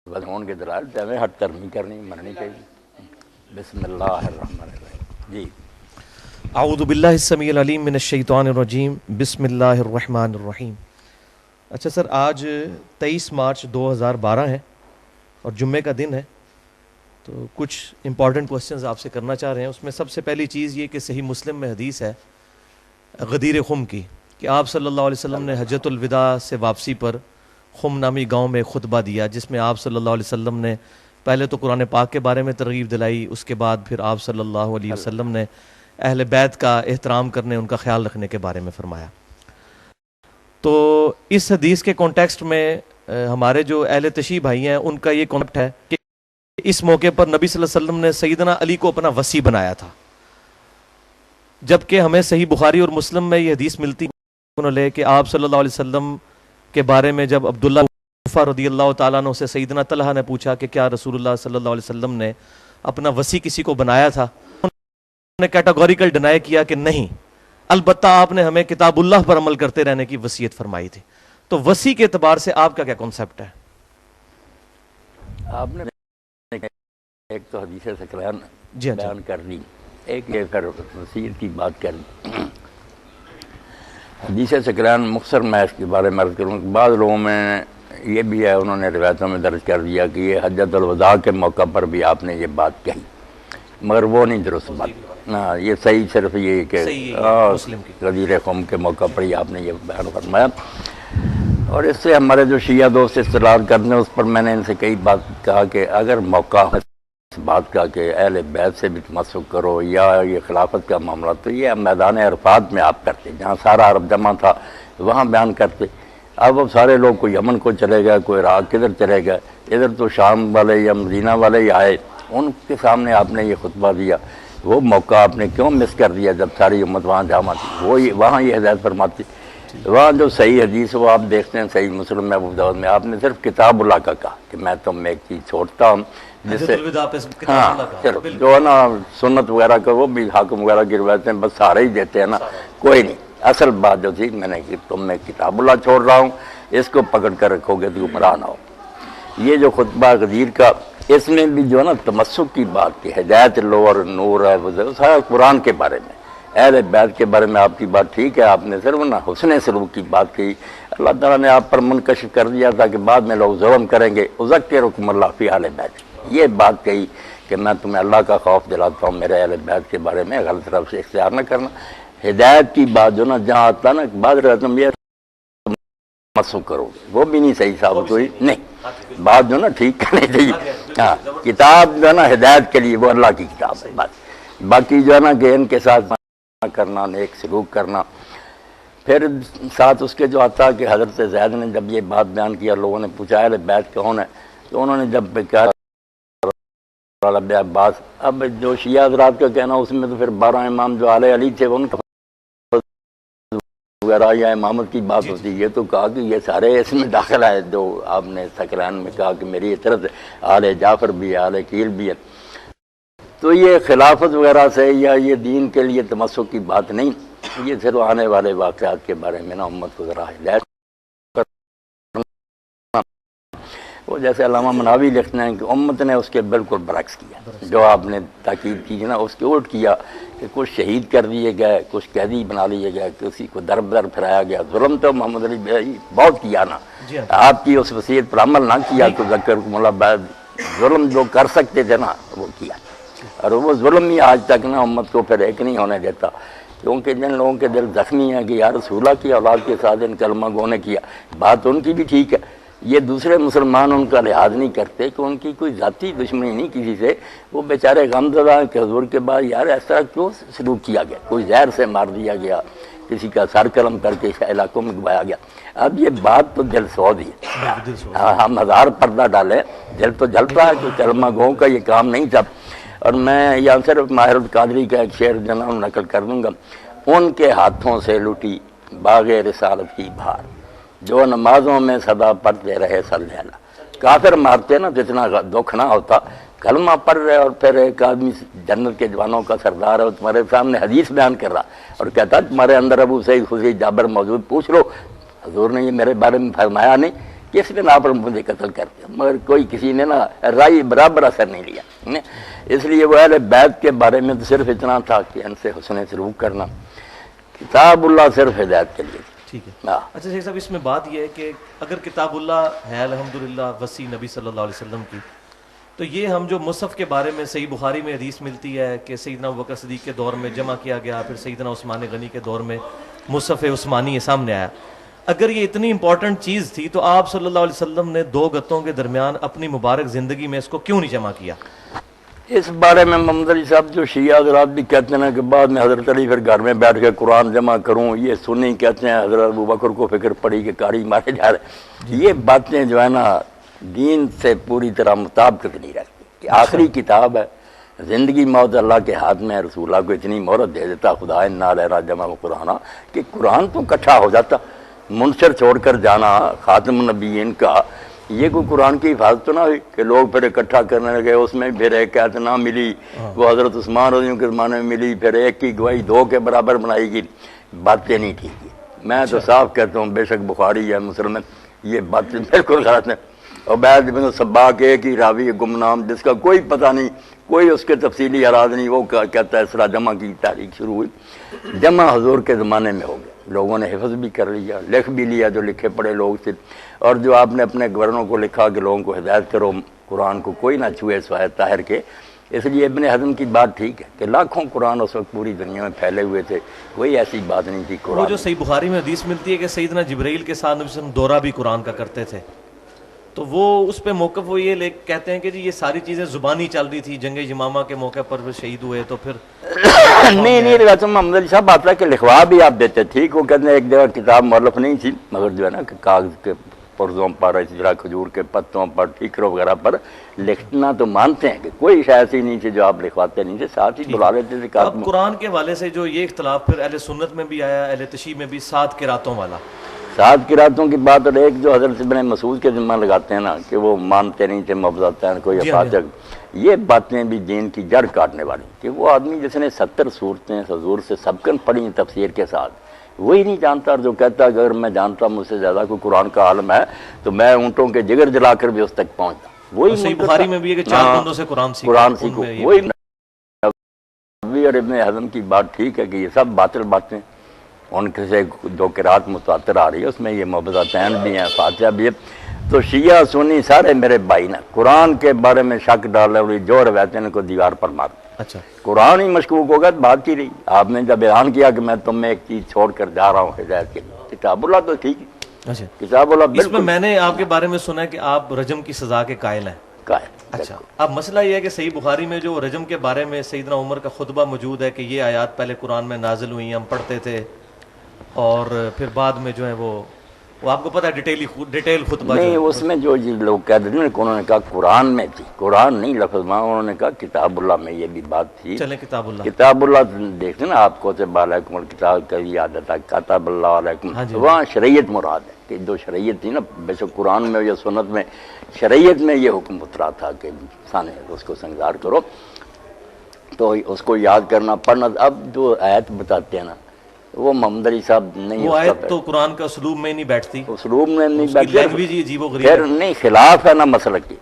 بدعون کے دلائل سے ہمیں ہٹ کرنی کرنی مننی چاہیے. بسم اللہ الرحمن الرحیم. جی اعوذ باللہ السمیع العلیم من الشیطان الرجیم. بسم اللہ الرحمن الرحیم. اچھا سر، آج 23 مارچ 2012 ہے اور جمعے کا دن ہے، تو کچھ امپورٹنٹ کوسچنز آپ سے کرنا چاہ رہے ہیں. اس میں سب سے پہلی چیز یہ کہ صحیح مسلم میں حدیث ہے غدیر خم کی کہ آپ صلی اللہ علیہ وسلم نے حجۃ الوداع سے واپسی پر خم نامی گاؤں میں خطبہ دیا، جس میں آپ صلی اللہ علیہ وسلم نے پہلے تو قرآن پاک کے بارے میں ترغیب دلائی، اس کے بعد پھر آپ صلی اللہ علیہ وسلم نے اہل بیت کا احترام کرنے، ان کا خیال رکھنے کے بارے میں فرمایا. تو اس حدیث کے کانٹیکسٹ میں ہمارے جو اہل تشیع بھائی ہیں ان کا یہ کانسیپٹ ہے کہ اس موقع پر نبی صلی اللہ علیہ وسلم نے سیدنا علی کو اپنا وصی بنایا تھا، جبکہ ہمیں صحیح بخاری اور مسلم میں یہ حدیث ملتی ہے کہ آپ صلی اللہ علیہ وسلم کے بارے میں جب عبداللہ رضی اللہ تعالیٰ عنہ سے سیدنا طلحہ نے پوچھا کہ کیا رسول اللہ صلی اللہ علیہ وسلم نے اپنا وصی کسی کو بنایا تھا، انہوں نے کیٹاگوریکل ڈینائی کیا کہ نہیں، البتہ آپ نے ہمیں کتاب اللہ پر عمل کرتے رہنے کی وصیت فرمائی تھی. تو وصی کے اعتبار سے آپ کا کیا کنسپٹ ہے؟ آپ نے ایک تو حدیث سکران جی ہاں بیان کر لی، ایک یہ پھر وصیت کی بات کر لی. حدیث سکران مختصر میں اس کے بارے میں عرض کروں. بعض لوگوں میں یہ بھی ہے، انہوں نے روایتوں میں درج کر دیا کہ یہ حجۃ الوداع کے موقع پر بھی آپ نے یہ بات کہی، مگر وہ نہیں درست بات. ہاں، یہ صحیح صرف یہ کہ غدیر قوم کے موقع پر ہی آپ نے یہ بیان فرمایا. اور اس سے ہمارے جو شیعہ دوست استدلال کرتے ہیں اس پر میں نے ان سے کئی بات کہا کہ اگر موقع ہے اس بات کا کہ اہل بیت سے بھی تمسک کرو یا یہ خلافت کا معاملہ، تو یہ میدان عرفات میں آپ کرتے، جہاں سارا عرب جمع تھا وہاں بیان کرتے. اب وہ سارے لوگ کوئی یمن کو چلے گئے، کوئی عراق کدھر چلے گئے، ادھر تو شام والے یا مدینہ والے ہی آئے، ان کے سامنے آپ نے یہ خطبہ دیا. وہ موقع آپ نے کیوں مس کر دیا جب ساری امت وہاں جمع تھی؟ وہ وہاں یہ ہدایت فرماتی. وہاں جو صحیح حدیث وہ آپ دیکھتے ہیں صحیح مسلم میں ابو داؤد میں آپ نے صرف کتاب اللہ کا کہا کہ میں تم میں ایک چیز چھوڑتا ہوں، جس سے ہاں صرف جو ہے نا سنت وغیرہ کا وہ بھی حاکم وغیرہ کی روایتیں بس سارے ہی دیتے ہیں نا، کوئی نہیں. اصل بات جو تھی میں نے کہ تم میں کتاب اللہ چھوڑ رہا ہوں، اس کو پکڑ کر رکھو گے تو گمراہ نہ ہو. یہ جو خطبہ غدیر کا، اس میں بھی جو ہے نا تمسک کی بات کی، ہدایت لو اور نور ہے، وہ سارا قرآن کے بارے میں، اہل بیت کے بارے میں آپ کی بات ٹھیک ہے، آپ نے صرف نا حسن سلوک کی بات کی. اللہ تعالیٰ نے آپ پر منکشف کر دیا تھا کہ بعد میں لوگ ظلم کریں گے، اذکرکم اللہ فی اہل بیت، یہ بات کہی کہ میں تمہیں اللہ کا خوف دلاتا ہوں، میرے اہل بیت کے بارے میں غلط طرف سے اختیار نہ کرنا. ہدایت کی بات جو نا جہاں آتا نا بعض رقم یہ تمسک کرو گے، وہ بھی نہیں صحیح ثابت ہوئی. نہیں، بات جو نا ٹھیک کرنی چاہیے. ہاں، کتاب جو ہے نا ہدایت کے لیے وہ اللہ کی کتاب ہے بات. باقی جو ہے نا کہ ان کے ساتھ کرنا، نیک سلوک کرنا. پھر ساتھ اس کے جو آتا کہ حضرت زید نے جب یہ بات بیان کیا، لوگوں نے پوچھا اہل بیت کون ہے، تو انہوں نے جب کہا عباس. اب جو شیعہ حضرات کا کہنا اس میں تو پھر 12 امام جو آل علی تھے ان کا وغیرہ یا امامت کی بات ہوتی. یہ تو کہا کہ یہ سارے اس میں داخل ہے جو آپ نے سکران میں کہا کہ میری اطرت آل جعفر بھی ہے، آل عقیل بھی ہے. تو یہ خلافت وغیرہ سے یا یہ دین کے لیے تمسک کی بات نہیں، یہ صرف آنے والے واقعات کے بارے میں نا امت کو ذرا ہدایت. وہ جیسے علامہ مناوی لکھتے ہیں کہ امت نے اس کے بالکل برعکس کیا، جو آپ نے تاکید کی نا اس کے الٹ کیا کہ کچھ شہید کر دیے گئے، کچھ قیدی بنا لیے گئے، کسی کو در بدر پھرایا گیا. ظلم تو محمد علی بھائی بہت کیا نا، آپ کی اس وصیت پر عمل نہ کیا تو ذکرکم اللہ بعد ظلم جو کر سکتے تھے نا وہ کیا. اور وہ ظلم ہی آج تک نا امت کو پھر ایک نہیں ہونے دیتا، کیونکہ جن لوگوں کے دل زخمی ہیں کہ یا رسول اللہ کی اولاد کے ساتھ ان کلمہ گو نے کیا، بات ان کی بھی ٹھیک ہے. یہ دوسرے مسلمان ان کا لحاظ نہیں کرتے کہ ان کی کوئی ذاتی دشمنی نہیں کسی سے، وہ بیچارے غمزدہ ہیں کہ حضور کے بعد یار اس طرح کیوں سلوک کیا گیا، کوئی زہر سے مار دیا گیا، کسی کا سر قلم کر کے علاقوں میں گوایا گیا. اب یہ بات تو دل سود ہی ہے. ہم ہزار پردہ ڈالیں، دل تو جلتا ہے کہ کلمہ گو کا یہ کام نہیں تھا. اور میں یہاں صرف ماہر القادری کا ایک شعر جناب نقل کر دوں گا. ان کے ہاتھوں سے لٹی باغ رسالت کی بہار، جو نمازوں میں صدا پڑھتے رہے صلی اللہ. کافر مارتے نا جتنا دکھ نہ ہوتا، کلمہ پڑھ رہے اور پھر ایک آدمی جنت کے جوانوں کا سردار ہے تمہارے سامنے حدیث بیان کر رہا اور کہتا تمہارے اندر ابو سعید خدری جابر موجود، پوچھ لو. حضور نے یہ میرے بارے میں فرمایا نہیں کس نے آپ مجھے قتل کر دیا، مگر کوئی کسی نے نا رائے برابر اثر نہیں لیا۔ اس لیے وہ اہل بیت کے بارے میں تو صرف اتنا تھا کہ ان سے حسن سلوک کرنا، کتاب اللہ صرف ہدایت کے لیے تھی۔ ٹھیک ہے۔ ہاں۔ اچھا شیخ صاحب، اس میں بات یہ ہے کہ اگر کتاب اللہ ہے الحمدللہ وسیع نبی صلی اللہ علیہ وسلم کی، تو یہ ہم جو مصحف کے بارے میں صحیح بخاری میں حدیث ملتی ہے کہ سیدنا ابوبکر صدیق کے دور میں جمع کیا گیا، پھر سیدنا عثمان غنی کے دور میں مصحف عثمانی سامنے آیا، اگر یہ اتنی امپورٹنٹ چیز تھی تو آپ صلی اللہ علیہ وسلم نے دو گتوں کے درمیان اپنی مبارک زندگی میں اس کو کیوں نہیں جمع کیا؟ اس بارے میں محمد علی صاحب جو شیعہ حضرات بھی کہتے ہیں کہ بعد میں حضرت علی پھر گھر میں بیٹھ کے قرآن جمع کروں، یہ سنی کہتے ہیں حضرت ابوبکر کو فکر پڑی کہ کاری مارے جا رہے، یہ باتیں جو ہے نا دین سے پوری طرح مطابقت نہیں رکھتی کہ آخری کتاب ہے، زندگی موت اللہ کے ہاتھ میں ہے، رسول اللہ کو اتنی مہرت دے دیتا خدا انا لنا جمع قرآن کہ قرآن تو اکٹھا ہو جاتا، منشر چھوڑ کر جانا خاتم النبیین کا، یہ کوئی قرآن کی حفاظت تو نہ ہوئی کہ لوگ پھر اکٹھا کرنے لگے، اس میں پھر ایک آیت نہ ملی، وہ حضرت عثمان رضی اللہ عنہ کے زمانے میں ملی، پھر ایک کی گواہی دو کے برابر بنائی گئی، باتیں نہیں ٹھیک ہے۔ میں تو صاف کہتا ہوں بے شک بخاری ہے مسلم ہے، یہ باتیں بالکل غلط ہیں۔ عبید بن سباق ایک ہی راوی گمنام جس کا کوئی پتہ نہیں، کوئی اس کے تفصیلی اراض نہیں، وہ کہتا ہے اس طرح جمع کی تاریخ شروع ہوئی، جمع حضور کے زمانے میں ہو گیا، لوگوں نے حفظ بھی کر لیا، لکھ بھی لیا جو لکھے پڑے لوگ تھے، اور جو آپ نے اپنے گورنروں کو لکھا کہ لوگوں کو ہدایت کرو قرآن کو کوئی نہ چھوئے سوائے طاہر کے۔ اس لیے ابن حزم کی بات ٹھیک ہے کہ لاکھوں قرآن اس وقت پوری دنیا میں پھیلے ہوئے تھے، کوئی ایسی بات نہیں تھی وہ قرآن جو صحیح بخاری میں حدیث ملتی ہے کہ سیدنا جبرائیل کے ساتھ نبی صلی اللہ علیہ وسلم دورہ بھی قرآن کا کرتے تھے، تو وہ اس پہ موقف وہ یہ کہتے ہیں کہ جی یہ ساری چیزیں زبانی چل رہی تھی، جنگ یمامہ کے موقع پر وہ شہید ہوئے تو پھر نہیں روایت محمد علی صاحب آتا ہے کہ لکھوا بھی آپ دیتے، ٹھیک، وہ کہتے ہیں ایک جگہ کتاب مؤلف نہیں تھی مگر جو ہے نا کہ کاغذ کے پرزوں پر، اس طرح کھجور کے پتوں پر، ٹھیکروں وغیرہ پر لکھنا تو مانتے ہیں کہ کوئی شے ایسی نہیں تھی جو آپ لکھواتے نہیں تھے، ساتھ ہی بلا لیتے تھے۔ اب قرآن کے حوالے سے جو یہ اختلاف پھر اہل سنت میں بھی آیا، اہل تشیع میں بھی، 7 قراتوں والا، 7 قراتوں کی بات، اور ایک جو حضرت ابن مسعود کے ذمہ لگاتے ہیں نا کہ وہ مانتے نہیں تھے مفضلتین کوئی افاظت، یہ باتیں بھی دین کی جڑ کاٹنے والی، کہ وہ آدمی جس نے 70 صورتیں حضور سے سبقن پڑھی تفسیر کے ساتھ، وہی نہیں جانتا، اور جو کہتا ہے اگر میں جانتا مجھ سے زیادہ کوئی قرآن کا عالم ہے تو میں اونٹوں کے جگر جلا کر بھی اس تک پہنچتا، وہی صحیح بخاری میں بھی ہے کہ 4 بندوں سے قرآن سیکھو، وہی نبی اور ابن حزم کی بات ٹھیک ہے کہ یہ سب باطل باتیں، ان کے سے 2 قرات متواتر آ رہی ہے، اس میں یہ مبتدئین بھی ہیں، فاتحہ بھی ہے، تو شیعہ سنی سارے میرے بھائی نا قرآن کے بارے میں شک ڈال رہے، جو روایتیں ان کو دیوار پر مار، اچھا قرآن ہی مشکوک ہوگا تو بات کی رہی۔ آپ نے جب اعلان کیا کہ میں تم میں ایک چیز چھوڑ کر جا رہا ہوں ہدایت کے لیے، کتاب اللہ تو ٹھیک ہے، اچھا، کتاب اللہ اس میں بالکل میں نے آپ کے بارے میں سنا ہے کہ آپ رجم کی سزا کے قائل ہیں۔ قائل۔ اچھا، اب مسئلہ یہ ہے کہ صحیح بخاری میں جو رجم کے بارے میں سیدنا عمر کا خطبہ موجود ہے کہ یہ آیات پہلے قرآن میں نازل ہوئی ہیں، ہم پڑھتے تھے، اور پھر بعد میں جو ہے وہ آپ کو پتہ ہے ڈیٹیل خطبہ نہیں، اس میں جو لوگ کہہ دیتے ہیں انہوں نے کہا قرآن میں تھی، قرآن نہیں لفظ میں، انہوں نے کہا کتاب اللہ میں یہ بھی بات تھی۔ چلیں کتاب اللہ، کتاب اللہ دیکھتے ہیں نا آپ کو علیکم الکتاب کبھی یاد آتا کتاب اللہ علیکم، وہاں شریعت مراد ہے کہ جو شریعت تھی نا، بے شک قرآن میں یا سنت میں شریعت میں یہ حکم اترا تھا کہ اس کو سنگار کرو، تو اس کو یاد کرنا پڑھنا۔ اب جو آیت بتاتے ہیں نا وہ محمد علی صاحب نہیں، وہ آیت تو قرآن کا اسلوب میں نہیں بیٹھتی، اسلوب میں نہیں بیٹھتی، عجیب و غریب، پھر نہیں خلاف ہے نا مسلک کی،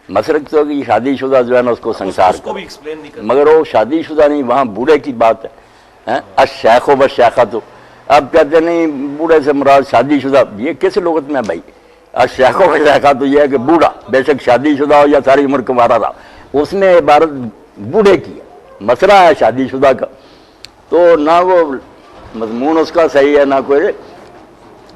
مسلک تو کہ شادی شدہ جو ہے نا اس کو سنسار اس کو بھی ایکسپلین نہیں کرتا، مگر وہ شادی شدہ نہیں، وہاں بوڑھے کی بات ہے، الشیخ و بالشیخۃ، اب کہتے نہیں بوڑھے سے مراد شادی شدہ، یہ کس لغت میں بھائی؟ الشیخ و بالشیخۃ تو یہ ہے کہ بوڑھا، بے شک شادی شدہ ہو یا ساری عمر کمارا رہا، اس نے عبارت بوڑھے کی ہے، مسئلہ ہے شادی شدہ کا، تو نہ وہ مضمون اس کا صحیح ہے نہ کوئی۔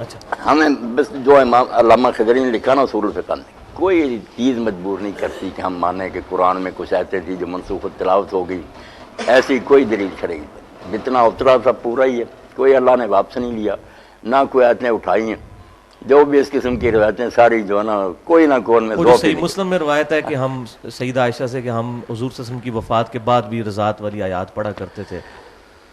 اچھا، ہمیں بس جو امام علامہ خضری نے لکھا نا اصول الفقہ میں، کوئی چیز مجبور نہیں کرتی کہ ہم مانیں کہ قرآن میں کچھ آیتیں تھی جو منسوخ تلاوت ہو گئی، ایسی کوئی دلیل شرعی جتنا اترا تھا پورا ہی ہے، کوئی اللہ نے واپس نہیں لیا، نہ کوئی آیتیں اٹھائی ہیں، جو بھی اس قسم کی روایتیں ساری جو ہے نا کوئی نہ کوئی میں جو صحیح مسلم میں روایت ہے کہ ہم سیدہ عائشہ سے کہ ہم حضور صلی اللہ علیہ وسلم کی وفات کے بعد بھی رضاعت والی آیات پڑھا کرتے تھے،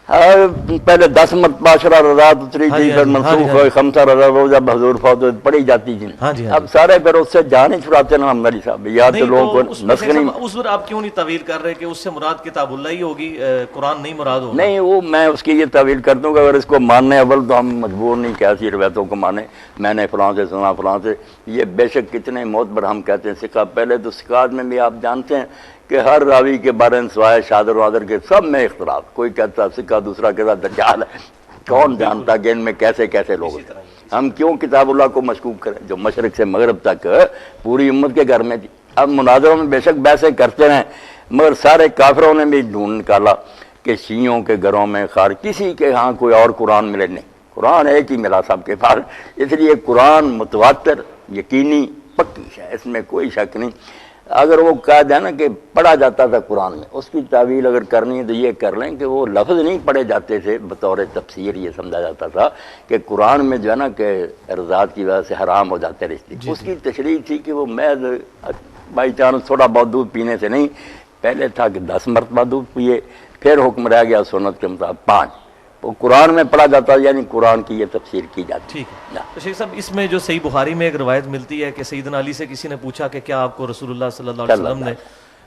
پہلے 10 مرتبہ 10 رضاعت اتری ہاں تھی، جی، پھر ہاں جی، منسوخ ہوئے 5 رضاعت وہ جب حضور فوت ہوئے پڑھی جاتی تھی۔ ہاں جی، ہاں اب سارے پھر اس سے جان ہی چھڑاتے نا ہماری صاحب، یا تو نہیں لوگوں کو تو اس نسخ نہیں، اس پر آپ کیوں نہیں تعویل کر رہے کہ اس سے مراد کتاب اللہ ہی ہوگی، قرآن نہیں مراد ہوگا؟ نہیں وہ میں اس کی یہ تعویل کرتا ہوں کہ اگر اس کو ماننے اول تو ہم مجبور نہیں کہ ایسی روایتوں کو مانے، میں نے فلاں سے سنا فلاں سے، یہ بے شک کتنے معتبر ہم کہتے ہیں سکہ، پہلے تو سکات میں بھی آپ جانتے ہیں کہ ہر راوی کے بارے میں سوائے شادر وادر کے سب میں اختلاف، کوئی کہتا سکہ دوسرا کہتا دجال ہے، کون جانتا کہ ان میں کیسے کیسے لوگ ہیں۔ ہم کیوں کتاب اللہ کو مشکوک کریں جو مشرق سے مغرب تک پوری امت کے گھر میں تھی؟ اب مناظروں میں بے شک بحثیں کرتے رہیں، مگر سارے کافروں نے بھی ڈھونڈ نکالا کہ شیعوں کے گھروں میں خار کسی کے ہاں کوئی اور قرآن ملے نہیں، قرآن ایک ہی ملا سب کے پاس، اس لیے قرآن متواتر یقینی پکی ہے، اس میں کوئی شک نہیں۔ اگر وہ کہا جائے نا کہ پڑھا جاتا تھا قرآن میں، اس کی تعویل اگر کرنی ہے تو یہ کر لیں کہ وہ لفظ نہیں پڑھے جاتے تھے، بطور تفسیر یہ سمجھا جاتا تھا کہ قرآن میں جو ہے نا کہ رضاعت کی وجہ سے حرام ہو جاتے رشتے، اس کی تشریح تھی کہ وہ محض بائی چانس تھوڑا بہت دودھ پینے سے نہیں، پہلے تھا کہ 10 مرتبہ دودھ پیے، پھر حکم رہ گیا سنت کے مطابق 5، وہ قرآن میں پڑھا جاتا، یعنی قرآن کی یہ تفسیر کی جاتی۔ ٹھیک ہے تو شیخ صاحب، اس میں جو صحیح بخاری میں ایک روایت ملتی ہے کہ سیدنا علی سے کسی نے پوچھا کہ کیا آپ کو رسول اللہ صلی اللہ علیہ وسلم نے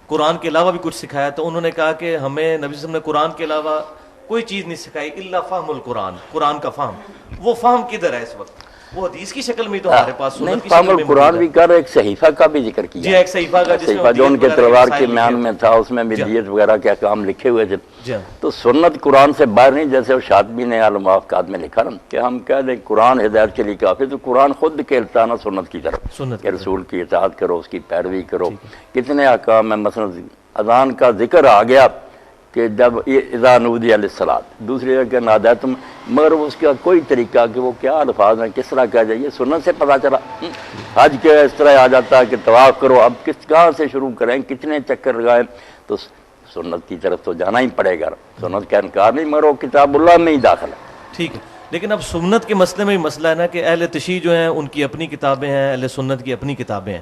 قرآن کے علاوہ بھی کچھ سکھایا؟ تو انہوں نے کہا کہ ہمیں نبی صلی اللہ علیہ وسلم نے قرآن کے علاوہ کوئی چیز نہیں سکھائی الا فہم القرآن، قرآن کا فہم۔ وہ فہم کدھر ہے اس وقت؟ وہ حدیث کی شکل میں تو ہمارے پاس نہیں، سنت کی فہم شکل میں القرآن بھی کر ایک صحیفہ کا بھی ذکر کیا، جی ایک صحیفہ کا جس میں صحیفہ جو ان کے دیت تلوار وغیرہ کے مسائل میان لکھے میں تھا، اس میں بھی دیت وغیرہ کے احکام لکھے ہوئے تھے۔ جی تو سنت قرآن سے باہر نہیں، جیسے وہ شاطبی نے الموافقات میں لکھا نا کہ ہم کہہ دیں قرآن ہدایت کے لیے کافی، تو قرآن خود کھیلتا نا سنت کی طرف سنت کہ رسول کی اطاعت کرو، اس کی پیروی کرو۔ کتنے احکام ہیں، مثلا اذان کا ذکر آ گیا کہ جب اذا نودی للصلاۃ، دوسری جگہ کہ نادیتم، مگر اس کا کوئی طریقہ کہ وہ کیا الفاظ ہیں، کس طرح کہا جائے، یہ سنت سے پتہ چلا۔ حج کے اس طرح آ جاتا ہے کہ طواف کرو، اب کہاں سے شروع کریں، کتنے چکر لگائیں، تو سنت کی طرف تو جانا ہی پڑے گا، سنت کا انکار نہیں، مگر وہ کتاب اللہ میں ہی داخل ہے۔ ٹھیک ہے، لیکن اب سنت کے مسئلے میں مسئلہ ہے نا کہ اہل تشیع جو ہیں ان کی اپنی کتابیں ہیں، اہل سنت کی اپنی کتابیں ہیں،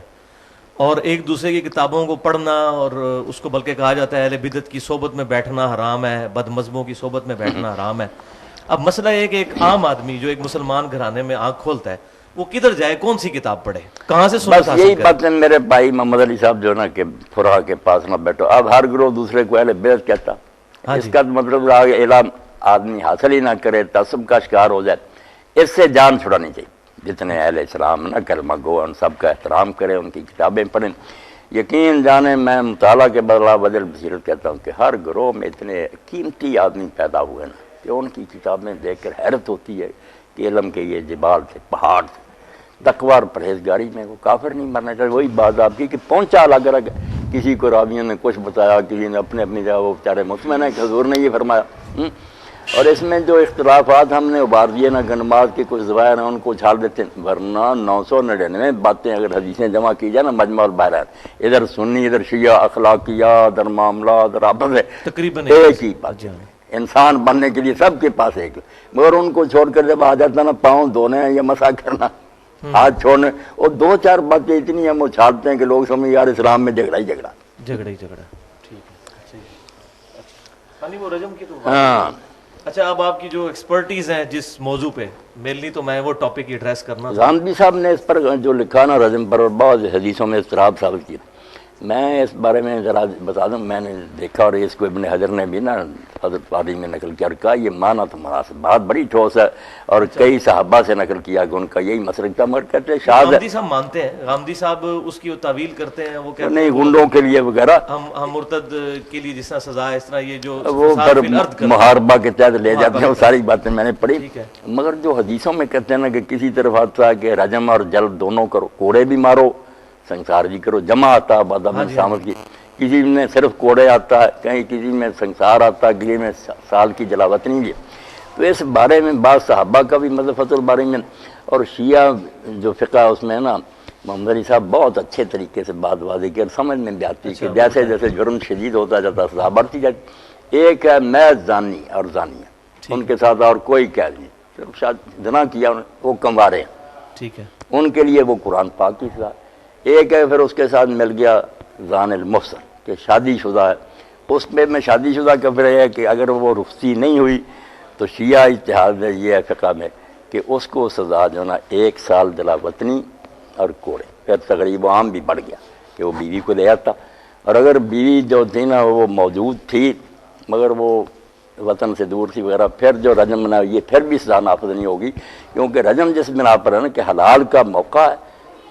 اور ایک دوسرے کی کتابوں کو پڑھنا، اور اس کو بلکہ کہا جاتا ہے اہل بدعت کی صحبت میں بیٹھنا حرام ہے، بد مذہبوں کی صحبت میں بیٹھنا حرام ہے۔ اب مسئلہ یہ ہے کہ ایک عام آدمی جو ایک مسلمان گھرانے میں آنکھ کھولتا ہے وہ کدھر جائے، کون سی کتاب پڑھے، کہاں سے سنت بس حاصل یہی کرے؟ بات ہے میرے بھائی محمد علی صاحب جو نا کہ فراہ کے پاس نہ بیٹھو، اب ہر گروہ دوسرے کو اہل بیعت کہتا، اس کا مطلب اعلان آدمی حاصل ہی نہ کرے، تعصب کا شکار ہو جائے، اس سے جان چھڑانی چاہیے۔ جتنے اہل اسلام نہ کلمہ گو ان سب کا احترام کرے، ان کی کتابیں پڑھیں۔ یقین جانے میں مطالعہ کے بدلہ وجل بصیرت کہتا ہوں کہ ہر گروہ میں اتنے قیمتی آدمی پیدا ہوئے نا کہ ان کی کتابیں دیکھ کر حیرت ہوتی ہے کہ علم کے یہ جبال تھے، پہاڑ تھے، تقوی اور پرہیزگاری میں وہ کافر نہیں مرنا چاہیے۔ وہی بات آپ کی کہ پہنچا الگ الگ، کسی کو راویوں نے کچھ بتایا، کسی نے اپنی جگہ، وہ بیچارے مطمئن ہے کہ حضور نے یہ فرمایا۔ اور اس میں جو اختلافات ہم نے ابھار دیے نا، نماز کے کچھ ظواہر ہیں ان کو چھال دیتے ہیں، ورنہ 999 باتیں اگر حدیثیں جمع کی جائے نا مجمع البحرین، ادھر سنی، ادھر شیعہ، اخلاقیات، ادھر معاملات، ادھر آپس ہے، تقریباً ایک ہی بات۔ انسان بننے کے لیے سب کے پاس ایک، مگر ان کو چھوڑ کر جب آ جاتا نا پاؤں دھونے یا مسا کرنا، ہاتھ چھوڑنے، اور 2-4 باتیں اتنی ہم اچھالتے ہیں کہ لوگ سمجھ یار اسلام میں جھگڑا ہی جھگڑا، جھگڑا ہی جھگڑا۔ ٹھیک ہے، اچھا وہ رجم کی تو ہاں۔ اچھا، اب آپ کی جو ایکسپرٹیز ہیں جس موضوع پہ، مینلی تو میں وہ ٹاپک ایڈریس کرنا تھا۔ غامدی صاحب نے اس پر جو لکھا نا رجم پر، اور بعض حدیثوں میں اضطراب ثابت کیا، میں اس بارے میں ذرا بتا دوں، میں نے دیکھا اور اس کو ابن حجر نے بھی نا حضرت علی میں نقل کیا اور کہا یہ معنی تو مناسب، بات بڑی ٹھوس ہے، اور کئی صحابہ سے نقل کیا کہ ان کا یہی مسلک تھا، مگر کہتے ہیں شاذ ہے، غامدی صاحب مانتے ہیں، غامدی صاحب اس کی تعویل کرتے ہیں، وہ کہتے نہیں ہیں گنڈوں کے لیے وغیرہ، ہم مرتد کے لیے جس طرح سزا ہے اس طرح یہ جو وہ فساد پھر فی الارض کرتے ہیں۔ محاربہ کے تحت لے جاتے ہیں، وہ ساری باتیں میں نے پڑھی، ٹھیک ہے۔ مگر جو حدیثوں میں کہتے ہیں نا کہ کسی طرف آتا ہے کہ رجم اور جلد دونوں کرو، کوڑے بھی مارو، سنسار بھی کرو، جمع آتا ہے بادام سامت کی، کسی میں صرف کوڑے آتا ہے، کہیں کسی میں سنسار آتا ہے، کسی میں سال کی جلاوت نہیں ہے۔ تو اس بارے میں بعض صحابہ کا بھی مطلب فتح الباری میں، اور شیعہ جو فقہ ہے اس میں نا محمد علی صاحب بہت اچھے طریقے سے بات واضح کی، اور سمجھ میں بھی آتی کہ جیسے جیسے جرم شدید ہوتا جاتا سزا بڑھتی جاتی۔ ایک ہے محض زانی اور زانیہ، ان کے ساتھ اور کوئی قید نہیں، صرف شاید زنا کیا وہ کموارے ہیں، ٹھیک ہے، ان کے لیے وہ قرآن پاک کی سزا۔ ایک ہے پھر اس کے ساتھ مل گیا زان المحصن کہ شادی شدہ ہے، اس میں شادی شدہ کا پھر ہے کہ اگر وہ رخصتی نہیں ہوئی تو شیعہ اتحاد میں یہ ہے فقہ میں کہ اس کو سزا جو نا 1 سال دلا وطنی اور کوڑے. پھر تقریب عام بھی بڑھ گیا کہ وہ بیوی کو لے آتا، اور اگر بیوی جو تھی نا وہ موجود تھی مگر وہ وطن سے دور تھی وغیرہ، پھر جو رجم بنا یہ پھر بھی سزا نافذ نہیں ہوگی، کیونکہ رجم جس بنا پر ہے نا کہ حلال کا موقع ہے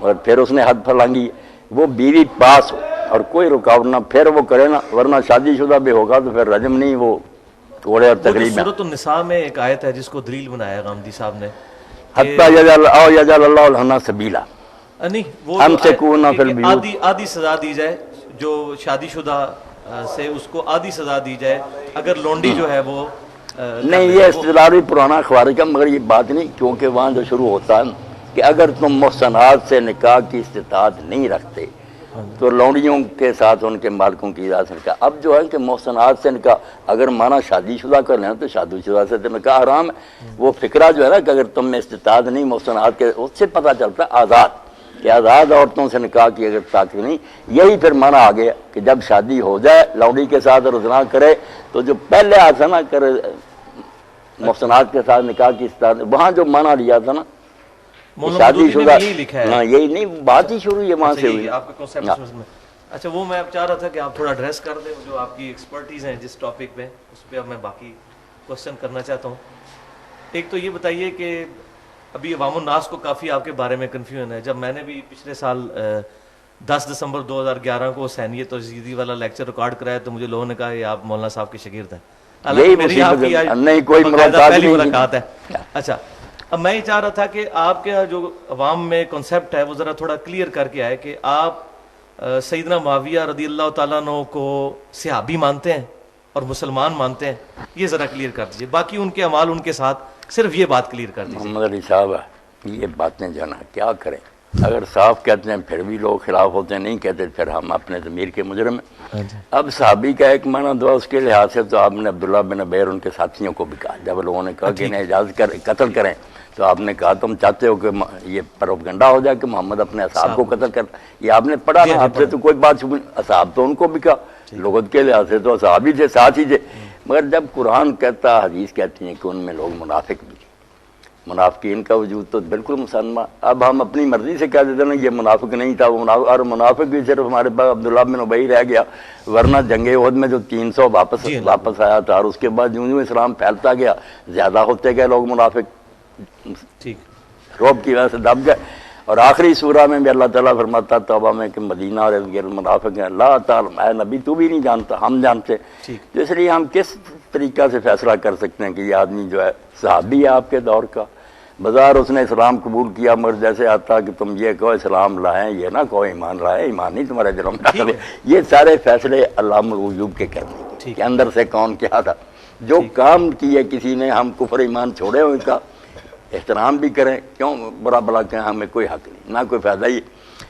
اور پھر اس نے حد پھلانگی ہے، وہ بیوی پاس ہو اور کوئی رکاوٹ نہ پھر وہ کرے نا، ورنہ شادی شدہ بھی ہوگا تو پھر رجم نہیں، وہ توڑے اور تقریب میں. سورۃ النساء میں ایک آیت ہے جس کو دلیل بنایا غامدی صاحب نے، حتیٰ یجعل اللہ لہن سبیلا، نہیں وہ ہم سے کونا فی البیوت، آدھی سزا دی جائے جو شادی شدہ سے اس کو آدھی سزا دی جائے اگر لونڈی جو ہے وہ نہیں یہ استدلال بھی پرانا خوارج کا، مگر یہ بات نہیں، کیونکہ وہاں جو شروع ہوتا ہے کہ اگر تم محسنات سے نکاح کی استطاعت نہیں رکھتے تو لونڈیوں کے ساتھ ان کے مالکوں کی اجازت سے نکاح. اب جو ہے کہ محسنات سے نکاح اگر مانا شادی شدہ کر لیں تو شادی شدہ سے تو نکاح حرام ہے. وہ فکرہ جو ہے نا کہ اگر تم میں استطاعت نہیں محسنات کے، اس سے پتہ چلتا ہے آزاد کہ آزاد عورتوں سے نکاح کی اگر طاقت نہیں. یہی پھر مانا آ گیا کہ جب شادی ہو جائے لونڈی کے ساتھ اور زنا کرے تو جو پہلے آتا نا کرے محسنات کے ساتھ نکاح کی استطاعت، وہاں جو مانا لیا تھا نا شادی شدہ، ہاں یہی نہیں بات ہی شروع یہ وہاں سے ہوئی. آپ کا کنسیپٹ میں اچھا وہ میں اب چاہ رہا تھا کہ آپ تھوڑا ایڈریس کر دیں جو آپ کی ایکسپرٹیز ہیں جس ٹاپک پہ، اس پہ اب میں باقی کوسچن کرنا چاہتا ہوں. ایک تو یہ بتائیے کہ ابھی عوام الناس کو کافی آپ کے بارے میں کنفیوژن ہے. جب میں نے بھی پچھلے سال 10 دسمبر 2011 کو حسینیت اور یزیدی والا لیکچر ریکارڈ کرایا تو مجھے لوگوں نے کہا یہ آپ مولانا صاحب کے شاگرد ہیں، یہی نہیں کوئی پہلی ملاقات ہے. اچھا اب میں یہ چاہ رہا تھا کہ آپ کے جو عوام میں کنسیپٹ ہے وہ ذرا تھوڑا کلیئر کر کے آئے کہ آپ سیدنا معاویہ رضی اللہ تعالیٰ عنہ کو صحابی مانتے ہیں اور مسلمان مانتے ہیں، یہ ذرا کلیئر کر دیجیے. باقی ان کے اعمال ان کے ساتھ صرف یہ بات کلیئر کر دیجیے. محمد علی صاحب یہ باتیں جو ہے نا کیا کریں، اگر صاف کہتے ہیں پھر بھی لوگ خلاف ہوتے ہیں، نہیں کہتے پھر ہم اپنے ضمیر کے مجرم ہیں. اب صحابی کا ایک معنی دعا اس کے لحاظ سے تو آپ نے عبداللہ بن عبیر ان کے ساتھیوں کو بھی کہا، جب لوگوں نے کہا کہ انہیں اجازت قتل کریں تو آپ نے کہا تم چاہتے ہو کہ یہ پروپیگنڈا ہو جائے کہ محمد اپنے اصحاب کو قتل کر، یہ آپ نے پڑھا نا، آپ سے تو کوئی بات چھپی. اصحاب تو ان کو بھی کہا، لغت کے لحاظ سے تو صحابی تھے، ساتھ ہی تھے. مگر جب قرآن کہتا، حدیث کہتی ہیں کہ ان میں لوگ منافق بھی، منافقین کا وجود تو بالکل مسلمہ. اب ہم اپنی مرضی سے کہہ دیتے ہیں یہ منافق نہیں تھا، وہ منافق، اور منافق بھی صرف ہمارے پاس عبداللہ بن ابی رہ گیا، ورنہ جنگ احد میں جو 300 واپس آیا تھا، اور اس کے بعد یوں اسلام پھیلتا گیا، زیادہ ہوتے گئے لوگ منافق، روب کی وجہ سے دب گئے. اور آخری سورہ میں بھی اللہ تعالیٰ فرماتا توبہ میں کہ مدینہ اور منافق ہیں، اللہ تعالیٰ اے نبی تو بھی نہیں جانتا، ہم جانتے. تو اس لیے ہم کس طریقہ سے فیصلہ کر سکتے ہیں کہ یہ آدمی جو ہے صحابی ہے آپ کے دور کا، بظاہر اس نے اسلام قبول کیا، مگر جیسے آتا کہ تم یہ کہو اسلام لائیں، یہ نہ کہو ایمان لائیں، ایمان نہیں تمہارے دلوں میں داخل ہے. یہ سارے فیصلے علامہ الغیوب کے کرنے کے اندر سے کون کیا تھا، جو کام کیے کسی نے، ہم کفر ایمان چھوڑے ان کا احترام بھی کریں، کیوں برا بلا کہیں، ہمیں کوئی حق نہیں، نہ کوئی فائدہ ہی.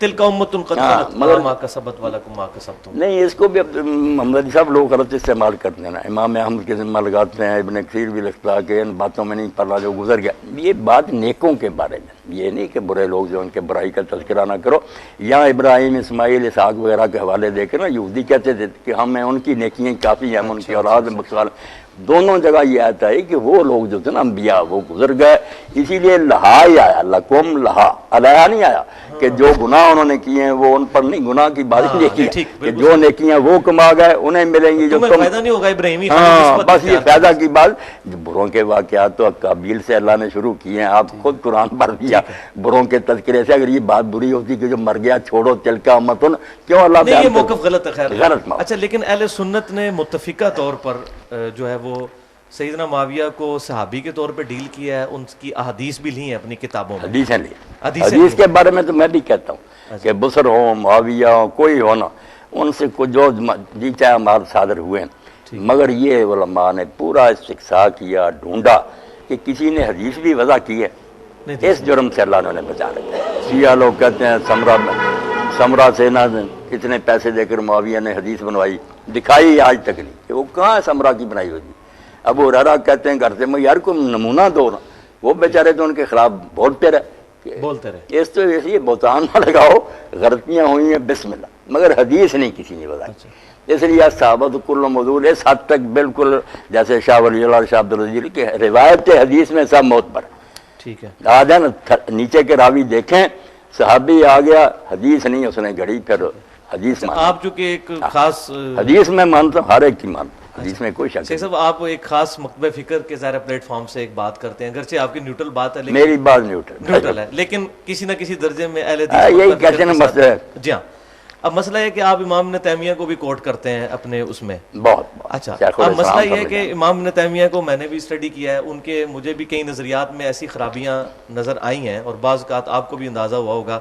تلک امۃ قد خلت لها ما کسبت ولکم ما کسبتم. نہیں اس کو بھی محمد علی صاحب لوگ غلط استعمال کرتے ہیں نا، امام احمد کے ذمہ لگاتے ہیں، ابن کثیر بھی لکھتا ہے کہ ان باتوں میں نہیں پڑھا جو گزر گیا. یہ بات نیکوں کے بارے میں، یہ نہیں کہ برے لوگ جو ان کے برائی کا تذکرہ نہ کرو. یہاں ابراہیم، اسماعیل، اسحاق وغیرہ کے حوالے دے کے نا یہودی کہتے تھے کہ ہمیں ان کی نیکیاں کافی ہیں، ہم ان کی اولاد مقصال. دونوں جگہ یہ آتا ہے کہ وہ لوگ جو تھے نا انبیاء وہ گزر گئے، اسی لیے لہا ہی آیا، لکم لہا، علیہ نہیں آیا کہ جو گناہ انہوں نے کیے ہیں وہ ان پر نہیں، گناہ کی بات نہیں کی کہ جو نیکیاں وہ کما گئے انہیں ملیں گی جو تم. فائدہ نہیں ہوگا ابراہیمی، ہاں بس یہ فائدہ کی بات. بروں کے واقعات تو قابیل سے اللہ نے شروع کیے ہیں، آپ خود قرآن پڑھ دیا بروں کے تذکرے سے. اگر یہ بات بری ہوتی کہ جو مر گیا چھوڑو تلکا امتن، کیوں اللہ نہیں، یہ موقف غلط ہے. خیر غلط. اچھا لیکن اہل سنت نے متفقہ طور پر جو ہے وہ سیدنا معاویہ کو صحابی کے طور پہ ڈیل کیا ہے، ان کی احادیث بھی لی ہیں اپنی کتابوں میں. حدیثیں لی، حدیث کے بارے میں تو میں بھی کہتا ہوں کہ بصر ہو، معاویہ ہو، کوئی ہونا، ان سے کچھ جو جی چاہے ہمارے صادر ہوئے ہیں. مگر یہ علماء نے پورا استقصاء کیا، ڈھونڈا کہ کسی نے حدیث بھی وضع کی ہے، اس جرم سے اللہ نے بچا رکھا. شیعہ لوگ کہتے ہیں سمرا سے نہ اتنے پیسے دے کر معاویہ نے حدیث بنوائی، دکھائی آج تک نہیں کہ وہ کہاں ہے سمرا کی بنائی ہوئی. ابو ہریرہ کہتے ہیں گھر سے میں یار کوئی نمونہ دو نا، وہ بیچارے تو ان کے خلاف بولتے رہے. اس تو یہ بہتان نہ لگاؤ، غلطیاں ہوئی ہیں بسم اللہ، مگر حدیث نہیں کسی نے بتائی. اس لیے صحابہ تو کل موضوع اس حد تک بالکل جیسے شاہ ولی اللہ شاہ عبدالعزیز کی روایت حدیث میں سب معتبر. ٹھیک ہے. آ جائیں نیچے کے راوی دیکھیں صحابی آ گیا حدیث نہیں اس نے گھڑی پھر حدیث مان. آپ چونکہ ایک خاص حدیث میں مانتا ہوں ہر ایک کی مانتا ہوں حدیث میں کوئی شک شیخ صاحب آپ ایک خاص مکتبہ فکر کے ظاہر پلیٹ فارم سے ایک بات کرتے ہیں اگرچہ آپ کی نیوٹرل بات ہے لیکن میری بات نیوٹرل ہے لیکن کسی نہ کسی درجے میں اہل یہی کہتے ہیں مسئلہ ہے. جی ہاں. اب مسئلہ ہے کہ آپ امام ابن تیمیہ کو بھی کوٹ کرتے ہیں اپنے اس میں. بہت. اچھا اب مسئلہ یہ ہے کہ امام ابن تیمیہ کو میں نے بھی اسٹڈی کیا ہے, ان کے مجھے بھی کئی نظریات میں ایسی خرابیاں نظر آئی ہیں اور بعض اوقات آپ کو بھی اندازہ ہوا ہوگا.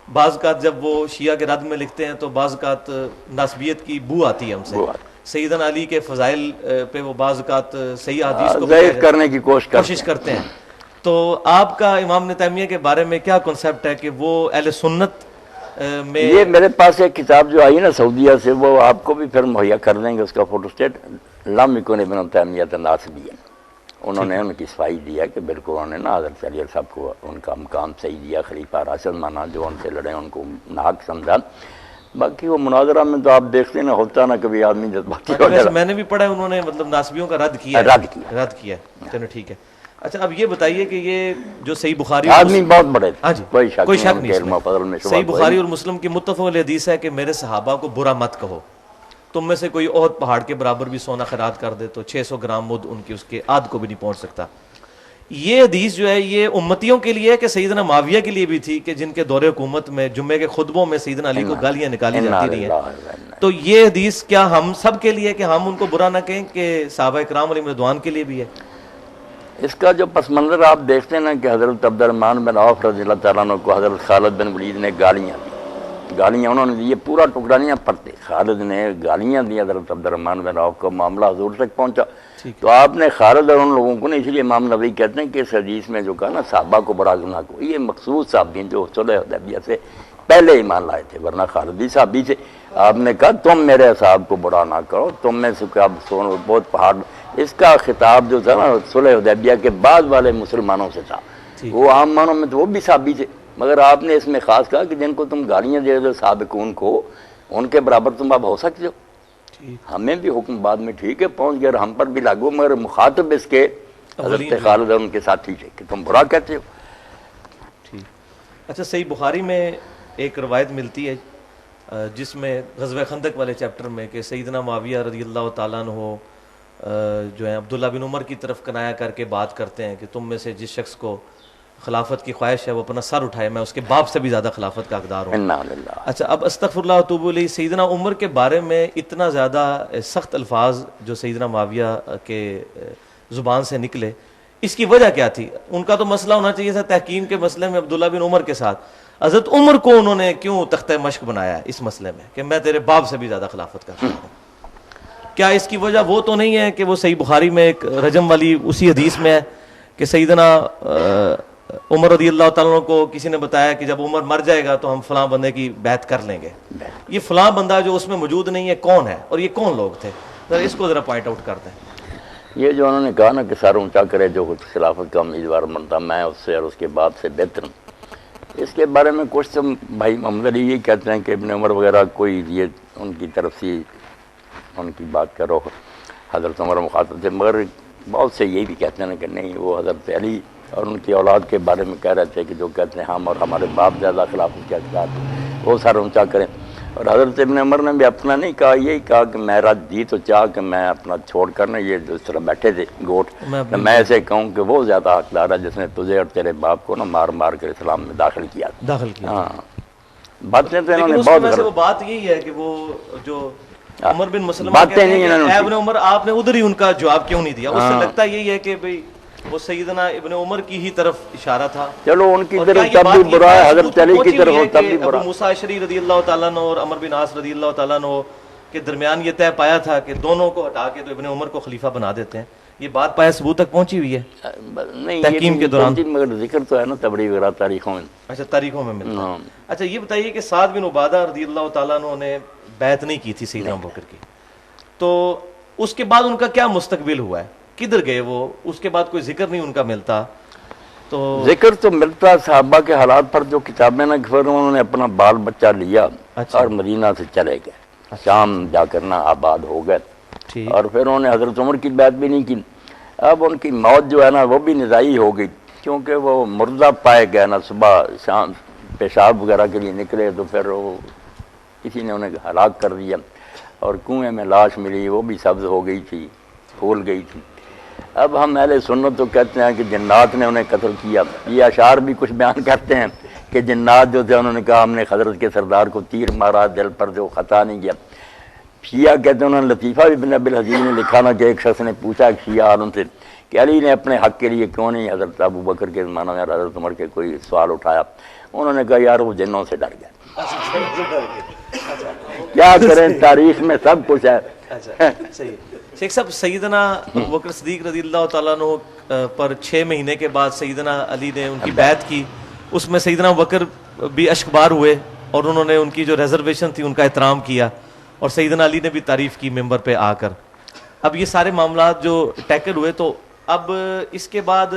بعض اوقات جب وہ شیعہ کے رد میں لکھتے ہیں تو بعض اوقات ناسبیت کی بو آتی ہے ہم سے. سیدنا علی کے فضائل پہ وہ بعض اوقات صحیح حدیث کو ضعیف کرنے کی کوشش کرتے ہیں. تو آپ کا امام ابن تیمیہ کے بارے میں کیا کنسیپٹ ہے کہ وہ اہل سنت میں؟ یہ میرے پاس ایک کتاب جو آئی نا سعودیہ سے وہ آپ کو بھی پھر مہیا کر دیں گے, اس کا فوٹو اسٹیٹ لم یکن ابن تیمیہ ناسبیا. انہوں نے ان کی صفائی دیا کہ بالکل انہوں نے نا حضرت علی صاحب کو ان کا مقام صحیح دیا, خلیفہ راشد مانا, جو ان سے لڑے ان کو ناحق سمجھا. باقی وہ مناظرہ میں تو آپ دیکھتے نا ہوتا نا کبھی آدمی جذباتی ہو جاتا. میں نے بھی پڑھا انہوں نے مطلب ناسبیوں کا رد کیا. چلو ٹھیک ہے. اچھا اب یہ بتائیے کہ یہ جو صحیح بخاری آدمی بہت بڑے تھے, ہاں جی کوئی شک نہیں, صحیح بخاری اور مسلم کی متفق حدیث ہے کہ میرے صحابہ کو برا مت کہو. تم میں سے کوئی احد پہاڑ کے برابر بھی سونا خیرات کر دے تو 600 گرام مد ان کی اس کے آدھ کو بھی نہیں پہنچ سکتا. یہ حدیث جو ہے یہ امتیوں کے لیے کہ سیدنا معاویہ کے لیے بھی تھی کہ جن کے دور حکومت میں جمعے کے خطبوں میں سیدنا علی کو گالیاں نکالی جاتی رہی ہیں. تو یہ حدیث کیا ہم سب کے لیے کہ ہم ان کو برا نہ کہیں کہ صحابہ کرام علیہم رضوان کے لیے بھی ہے؟ اس کا جو پس منظر آپ دیکھتے ہیں نا کہ حضرت عبد الرحمن بن عوف رضی اللہ تعالیٰ عنہ کو حضرت خالد بن ولید نے گالیاں دی. گالیاں انہوں نے دی, یہ پورا ٹکڑا نہیں پڑھتے. خالد نے گالیاں دی حضرت عبد الرحمن بن عوف کو, معاملہ حضور تک پہنچا. تو آپ نے خالد اور ان لوگوں کو نا, اس لیے امام نبوی کہتے ہیں کہ اس حدیث میں جو کہا نا صحابہ کو بڑا گناہ کو, یہ مخصوص صحابی جو صلح حدیبیہ سے پہلے ایمان لائے تھے, ورنہ خالد بھی صحابی تھے. آپ نے کہا تم میرے اصحاب کو برا نہ کرو, تم میں سے اب سونو بہت پہاڑ. اس کا خطاب جو تھا نا صلح حدیبیہ کے بعد والے مسلمانوں سے تھا. وہ عام مانوں میں تو وہ بھی صحابی تھے, مگر آپ نے اس میں خاص کہا کہ جن کو تم گالیاں دے دو سابقون کو, ان کے برابر تم اب ہو سکتے ہو. ہمیں بھی حکم بعد میں ٹھیک ہے پہنچ گیا, ہم پر بھی لاگو, مگر مخاطب اس کے حضرت خالد اور ان کے ساتھی تھے کہ تم برا کہتے ہو. اچھا صحیح بخاری میں ایک روایت ملتی ہے جس میں غزوہ خندق والے چیپٹر میں کہ سیدنا معاویہ رضی اللہ تعالیٰ عنہ جو ہیں عبداللہ بن عمر کی طرف کنایا کر کے بات کرتے ہیں کہ تم میں سے جس شخص کو خلافت کی خواہش ہے وہ اپنا سر اٹھائے, میں اس کے باپ سے بھی زیادہ خلافت کا حقدار ہوں. اچھا اب استغفر اللہ واتوب الیہ, سیدنا عمر کے بارے میں اتنا زیادہ سخت الفاظ جو سیدنا معاویہ کے زبان سے نکلے, اس کی وجہ کیا تھی؟ ان کا تو مسئلہ ہونا چاہیے تھا تحکیم کے مسئلے میں عبداللہ بن عمر کے ساتھ, حضرت عمر کو انہوں نے کیوں تختہ مشق بنایا ہے اس مسئلے میں کہ میں تیرے باپ سے بھی زیادہ خلافت کا حقدار ہوں؟ کیا اس کی وجہ وہ تو نہیں ہے کہ وہ صحیح بخاری میں ایک رجم والی اسی حدیث میں ہے کہ سیدنا عمر رضی اللہ تعالیٰ کو کسی نے بتایا کہ جب عمر مر جائے گا تو ہم فلاں بندے کی بیعت کر لیں گے. یہ فلاں بندہ جو اس میں موجود نہیں ہے کون ہے اور یہ کون لوگ تھے؟ ذرا اس کو ذرا پوائنٹ آؤٹ کر دیں. یہ جو انہوں نے کہا نا کہ سر اونچا کرے جو خلافت کا امیدوار بنتا, میں اس سے اور اس کے بعد سے بہتر ہوں, اس کے بارے میں کچھ تو بھائی محمد علی یہ کہتے ہیں کہ ابن عمر وغیرہ کوئی یہ ان کی طرف سے ان کی بات کرو, حضرت عمر مخاطب تھے, مگر بہت سے یہ بھی کہتے ہیں کہ نہیں وہ حضرت علی اور ان کی اولاد کے بارے میں کہہ رہے تھے کہ جو کہتے ہیں ہم اور ہمارے باپ زیادہ خلافت کے حقدار وہ سر اونچا کریں. اور حضرت ابن عمر نے بھی اپنا نہیں کہا, یہی کہا کہ میرا جی تو چاہ کہ میں اپنا چھوڑ کر نا یہ جو اس طرح بیٹھے تھے گوٹ, میں ایسے کہوں کہ وہ زیادہ حقدار ہے جس نے تجھے اور تیرے باپ کو نا مار مار کر اسلام میں داخل کیا. ہاں باتیں تو انہوں نے بہت, وہ بات یہی ہے کہ وہ جو عمر بن مسلمہ کہتے ہیں کہ ابن عمر آپ نے ادھر ہی ان کا جواب کیوں نہیں دیا؟ اس سے لگتا یہی ہے کہ بھئی وہ سیدنا ابن عمر کی ہی طرف اشارہ تھا. چلو ان کی طرف تب بھی برا ہے, حضرت علی کی طرف تب بھی برا. ابو موسیٰ اشعری رضی اللہ تعالیٰ عنہ اور عمر بن عاص رضی اللہ تعالیٰ عنہ کے درمیان یہ طے پایا تھا کہ دونوں کو ہٹا کے تو ابن عمر کو خلیفہ بنا دیتے ہیں. یہ بات پایا ثبوت تک پہنچی ہوئی ہے تحکیم کے دوران, مگر ذکر تو ہے نا تبری وغیرہ تاریخوں میں. اچھا تاریخوں میں ملتا ہے. اچھا یہ بتائیے کہ سعد بن عبادہ رضی اللہ تعالیٰ عنہ نے بیعت نہیں کی تھی سیدنا ابو بکر کی, تو اس کے بعد ان کا کیا مستقبل ہوا ہے؟ کدھر گئے وہ؟ اس کے بعد کوئی ذکر نہیں ان کا ملتا. تو ذکر تو ملتا صحابہ کے حالات پر جو کتابیں نہ، پھر انہوں نے اپنا بال بچہ لیا اچھا۔ اور مدینہ سے چلے گئے، شام جا کر نہ آباد ہو گئے، ٹھیک، اور پھر انہوں نے حضرت عمر کی بیعت بھی نہیں کی۔ اب ان کی موت جو ہے نا وہ بھی نزاعی ہو گئی، کیونکہ وہ مردہ پائے گئے نا، صبح شام پیشاب وغیرہ کے لیے نکلے تو پھر وہ کسی نے انہیں ہلاک کر دیا، اور کنویں میں لاش ملی، وہ بھی سبز ہو گئی تھی، پھول گئی تھی۔ اب ہم اہل سنت تو کہتے ہیں کہ جنات نے انہیں قتل کیا، یہ اشعار بھی کچھ بیان کرتے ہیں کہ جنات جو تھے انہوں نے کہا ہم نے حضرت کے سردار کو تیر مارا، دل پر جو خطا نہیں کیا۔ شیعہ کہتے ہیں، انہوں نے لطیفہ ابن ابی الحزین نے لکھا نا کہ ایک شخص نے پوچھا ایک شیعہ عالم سے کہ علی نے اپنے حق کے لیے کیوں نہیں حضرت ابو بکر کے زمانہ میں حضرت عمر کے کوئی سوال اٹھایا؟ انہوں نے کہا یار وہ جنوں سے ڈر گئے۔ کیا کریں، تاریخ میں سب کچھ ہے۔ اچھا صحیح ہے۔ شیخ صاحب، سیدنا ابو بکر صدیق رضی اللہ تعالیٰ عنہ پر 6 مہینے کے بعد سیدنا علی نے ان کی بیعت کی، اس میں سیدنا ابو بکر بھی اشکبار ہوئے اور انہوں نے ان کی جو ریزرویشن تھی ان کا احترام کیا، اور سیدنا علی نے بھی تعریف کی ممبر پہ آ کر۔ اب یہ سارے معاملات جو ٹیکل ہوئے، تو اب اس کے بعد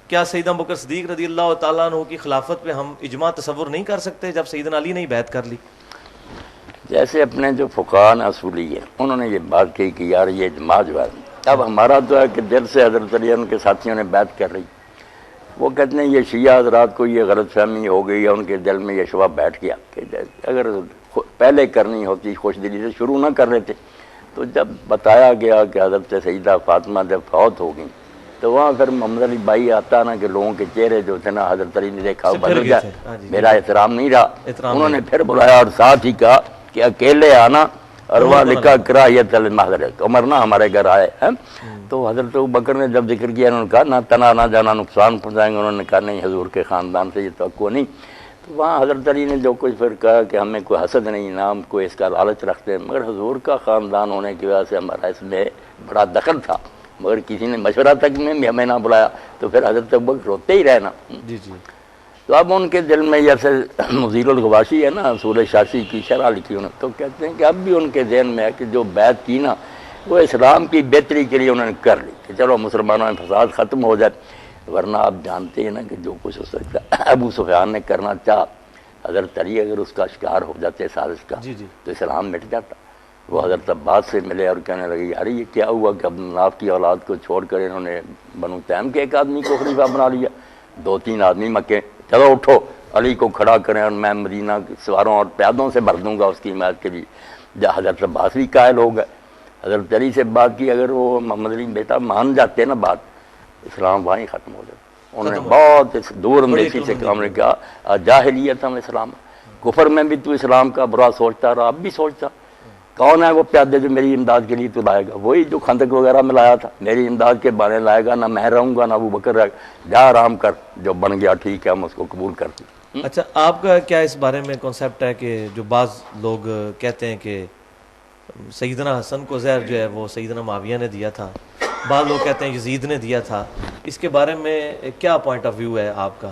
کیا سیدنا ابو بکر صدیق رضی اللہ تعالیٰ عنہ کی خلافت پہ ہم اجماع تصور نہیں کر سکتے جب سیدنا علی نے ہی بیعت کر لی؟ جیسے اپنے جو فقہاء اصولی ہیں انہوں نے یہ بات کہی کہ یار یہ اجماع جو ہے، اب ہمارا تو ہے کہ دل سے حضرت علی ان کے ساتھیوں نے بیعت کر رہی، وہ کہتے ہیں یہ شیعہ حضرات کو یہ غلط فہمی ہو گئی ہے، ان کے دل میں یہ شبہ بیٹھ گیا کہ اگر پہلے کرنی ہوتی خوش دلی سے شروع نہ کر رہے تھے، تو جب بتایا گیا کہ حضرت سیدہ فاطمہ جب فوت ہو گئیں تو وہاں پھر محمد علی بھائی آتا نا کہ لوگوں کے چہرے جو تھے نا حضرت علی نے دیکھا بدل گیا، میرا احترام نہیں رہا، انہوں نے پھر بلایا اور ساتھ ہی کہا کہ اکیلے آنا، اور وہاں لکھا کراہیت المحضرت، عمر نہ ہمارے گھر آئے ہیں۔ تو حضرت ابوبکر نے جب ذکر کیا انہوں نے کہا نہ تنا نہ جانا نقصان پہنچائیں گے، انہوں نے کہا نہیں حضور کے خاندان سے یہ توقع نہیں۔ تو وہاں حضرت علی نے جو کچھ پھر کہا کہ ہمیں کوئی حسد نہیں، نام کوئی اس کا لالچ رکھتے ہیں، مگر حضور کا خاندان ہونے کی وجہ سے ہمارا اس میں بڑا دخل تھا، مگر کسی نے مشورہ تک میں بھی ہمیں نہ بلایا، تو پھر حضرت ابوبکر روتے ہی رہنا۔ جی جی۔ تو اب ان کے دل میں جیسے مزیر الغواشی ہے نا، اصول شاشی کی شرح لکھی انہوں نے، تو کہتے ہیں کہ اب بھی ان کے ذہن میں ہے کہ جو بیعت کی نا وہ اسلام کی بہتری کے لیے انہوں نے کر لی کہ چلو مسلمانوں میں فساد ختم ہو جائے، ورنہ آپ جانتے ہیں نا کہ جو کچھ ہو سکتا ہے ابو سفیان نے کرنا چاہا، حضرت علی اگر اس کا شکار ہو جاتے سازش کا تو اسلام مٹ جاتا۔ وہ حضرت عباس سے ملے اور کہنے لگے یار یہ کیا ہوا کہ عبد مناف کی اولاد کو چھوڑ کر انہوں نے بنو تیم کے ایک آدمی کو خلیفہ بنا لیا، 2-3 آدمی مکے، چلو اٹھو علی کو کھڑا کریں اور میں مدینہ سواروں اور پیادوں سے بھر دوں گا اس کی حمایت کے لیے۔ جب حضرت عباس بھی قائل ہو گئے، حضرت علی سے بات کی، اگر وہ محمد علی بیٹا مان جاتے نا بات، اسلام وہیں ختم ہو جاتا۔ انہوں نے بہت دور اندیشی سے کام نے کہا جاہلیت ہم اسلام، کفر میں بھی تو اسلام کا برا سوچتا رہا، اب بھی سوچتا۔ کون ہے وہ پیادے جو میری امداد کے لیے تو لائے گا؟ وہی جو خندق وغیرہ میں لایا تھا، میری امداد کے بہانے لائے گا، نہ میں رہوں گا نہ ابو بکر رہے گا، جا آرام کر، جو بن گیا ٹھیک ہے ہم اس کو قبول کرتے ہیں۔ اچھا، آپ کا کیا اس بارے میں کنسیپٹ ہے کہ جو بعض لوگ کہتے ہیں کہ سیدنا حسن کو زہر جو ہے وہ سیدنا معاویہ نے دیا تھا، بعض لوگ کہتے ہیں یزید نے دیا تھا، اس کے بارے میں کیا پوائنٹ آف ویو ہے آپ کا؟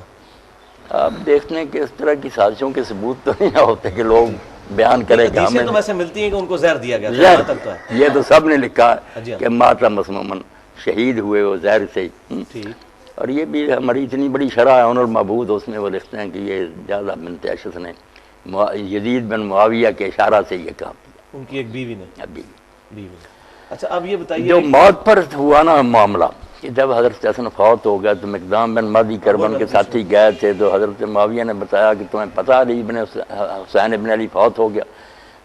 آپ دیکھتے ہیں کہ اس طرح کی سازشوں کے ثبوت تو نہیں ہوتے کہ لوگ بیان کریں کہ ہمیں تو ویسے ملتی ہیں کہ ان کو زہر دیا گیا زہر، تک تو ہے، یہ تو سب نے لکھا جی ہے ہاں۔ کہ ماتا مسمومن شہید ہوئے وہ زہر سے ہی۔ ٹھیک، اور یہ بھی ہماری اتنی بڑی شرح ہے انور محبود، اس میں وہ لکھتے ہیں کہ یہ جعلہ بنت اشعث نے یزید بن معاویہ کے اشارہ سے یہ کام کیا، ان کی ایک بیوی نے، ابھی بیوی نے۔ اچھا اب یہ بتائیے جو موت پر ہوا نا معاملہ کہ جب حضرت حسن فوت ہو گیا تو مقدام بن مہدی کربن کے ساتھی گئے تھے، تو حضرت معاویہ نے بتایا کہ تمہیں پتہ علی ابن حسین ابن علی فوت ہو گیا،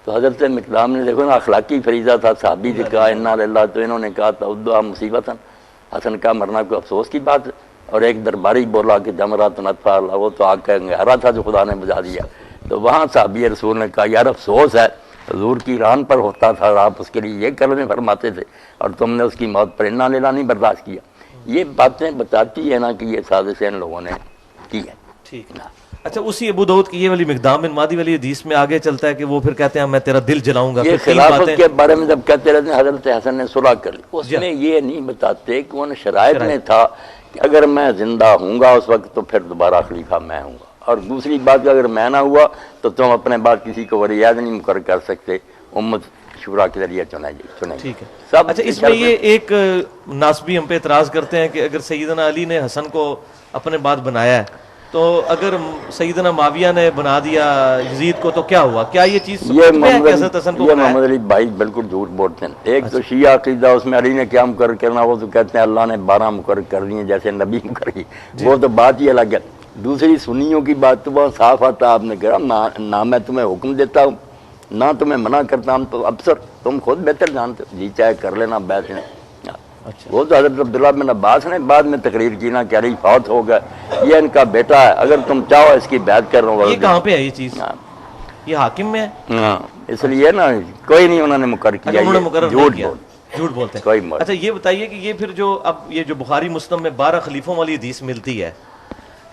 تو حضرت مقدام نے دیکھو نا اخلاقی فریضہ تھا، صحابی سے کہا انا للہ، تو انہوں نے کہا تعدھا مصیبتاً، حسن کا مرنا کوئی افسوس کی بات ہے، اور ایک درباری بولا کہ جمرات نطفہ اللہ، وہ تو آگ کا انگارہ تھا جو خدا نے بجھا دیا، تو وہاں صحابی رسول نے کہا یار افسوس ہے حضور کی ران پر ہوتا تھا اور آپ اس کے لیے یہ کلمے فرماتے تھے اور تم نے اس کی موت پر انا لینا نہیں برداشت کیا۔ یہ باتیں بتاتی ہے نا کہ یہ سازش ان لوگوں نے کی ہے۔ ٹھیک۔ اچھا، اسی ابو داؤد کی یہ والی مقدام بن مہدی والی حدیث میں آگے چلتا ہے کہ وہ پھر کہتے ہیں میں تیرا دل جلاؤں گا، یہ پھر تین خلافت باتیں کے بارے میں جب کہتے رہتے ہیں حضرت حسن نے صلح کر لی، اس میں یہ نہیں بتاتے کہ ان شرائط میں تھا کہ اگر میں زندہ ہوں گا اس وقت تو پھر دوبارہ خلیفہ میں ہوں گا، اور دوسری بات کہ اگر میں نہ ہوا تو تم اپنے بعد کسی کو ولی عہد نہیں مقرر کر سکتے، امت شورا کے ذریعے چنے گے. ٹھیک ہے. سب اچھا اس میں یہ ایک ناسبی ہم پہ اعتراض کرتے ہیں کہ اگر سیدنا علی نے حسن کو اپنے بعد بنایا ہے تو اگر سیدنا معاویہ نے بنا دیا یزید کو تو کیا ہوا؟ کیا یہ چیز یہ محمد علی بھائی بالکل جھوٹ بولتے ہیں. ایک تو شیعہ عقیدہ اس میں علی نے کیا مقرر کرنا, وہ تو کہتے ہیں اللہ نے 12 مقرر کر دیے جیسے نبی مقرر کی, وہ تو بات ہی الگ ہے. دوسری سنیوں کی بات تو بہت صاف آتا, آپ نے کہا نہ میں تمہیں حکم دیتا ہوں نہ تمہیں منع کرتا ہوں, تو افسر تم خود بہتر جانتے ہو, جی چاہے کر لینا بیعت نے. وہ تو حضرت عبداللہ بن عباس نے بعد میں تقریر کی نا کہ علی فوت ہو گیا, یہ ان کا بیٹا ہے, اگر تم چاہو اس کی بیعت کر رہا ہوں. یہ کہاں پہ ہے یہ چیز؟ یہ حاکم میں ہے. ہاں اس لیے نا کوئی نہیں انہوں نے مقرر کیا, جھوٹ بولتے ہیں. کوئی مقرر. اچھا یہ بتائیے کہ یہ پھر جو اب یہ جو بخاری مسلم میں 12 خلیفوں والی حدیث ملتی ہے,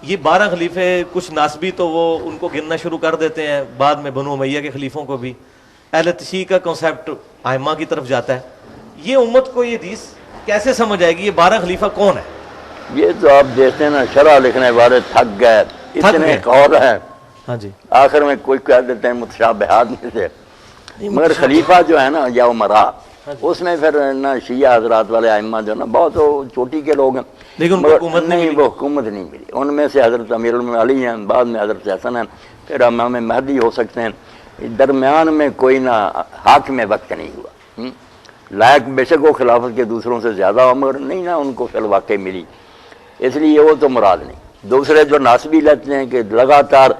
یہ 12 خلیفے کچھ ناسبی تو وہ ان کو گننا شروع کر دیتے ہیں, بعد میں بنو امیہ کے خلیفوں کو بھی. اہل تشیع کا کنسیپٹ ائمہ کی طرف جاتا ہے. یہ امت کو یہ حدیث کیسے سمجھ آئے گی یہ 12 خلیفہ کون ہے؟ یہ تو آپ دیکھتے ہیں نا شرح لکھنے والے تھک گئے, اتنے قول ہیں. ہاں جی. آخر میں کوئی کہہ دیتے ہیں متشابہات میں سے, مگر خلیفہ جو ہے نا یا عمرا اس میں پھر نا شیعہ حضرات والے ائمہ جو نا بہت چوٹی کے لوگ ہیں, لیکن حکومت نہیں, وہ حکومت نہیں ملی. ان میں سے حضرت امیر المومنین علی ہیں, بعد میں حضرت حسن ہیں, پھر امام مہدی ہو سکتے ہیں. درمیان میں کوئی نہ حاکم وقت نہیں ہوا. لائق بے شک وہ خلافت کے دوسروں سے زیادہ عمر نہیں نا ان کو فی الواقع ملی, اس لیے وہ تو مراد نہیں. دوسرے جو ناسبی لیتے ہیں کہ لگاتار,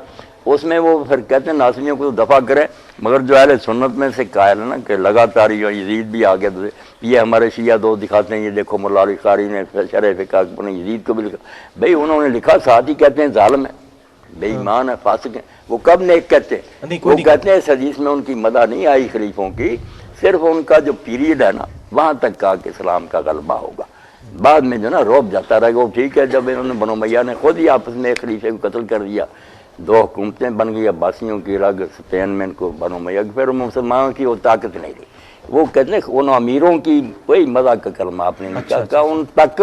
اس میں وہ پھر کہتے ہیں ناسبیوں کو دفع کریں, مگر جو اہل سنت میں سے قائل ہے نا کہ لگاتار یزید بھی آگے, یہ ہمارے شیعہ دو دکھاتے ہیں, یہ دیکھو مولا علی قاری نے شرح فقہ نے یزید کو بھی لکھا. بھئی انہوں نے لکھا, ساتھ ہی کہتے ہیں ظالم ہے, بے ایمان ہے, فاسق ہے. وہ کب نیک کہتے ہیں؟ وہ کہتے ہیں اس حدیث میں ان کی مدح نہیں آئی خلیفوں کی, صرف ان کا جو پیریڈ ہے نا وہاں تک کہا کہ اسلام کا غلبہ ہوگا. بعد میں جو نا روب جاتا رہے گا. وہ ٹھیک ہے, جب انہوں نے بنو امیہ نے خود ہی آپس میں ایک خلیفے کو قتل کر دیا, 2 حکومتیں بن گئی, عباسیوں کی الگ, اسپین میں ان کو بنو امیہ, پھر مسلمانوں کی وہ طاقت نہیں رہی. وہ کہتے ہیں ان امیروں کی کوئی مدح کا کلمہ آپ نے نہیں کہا, ان تک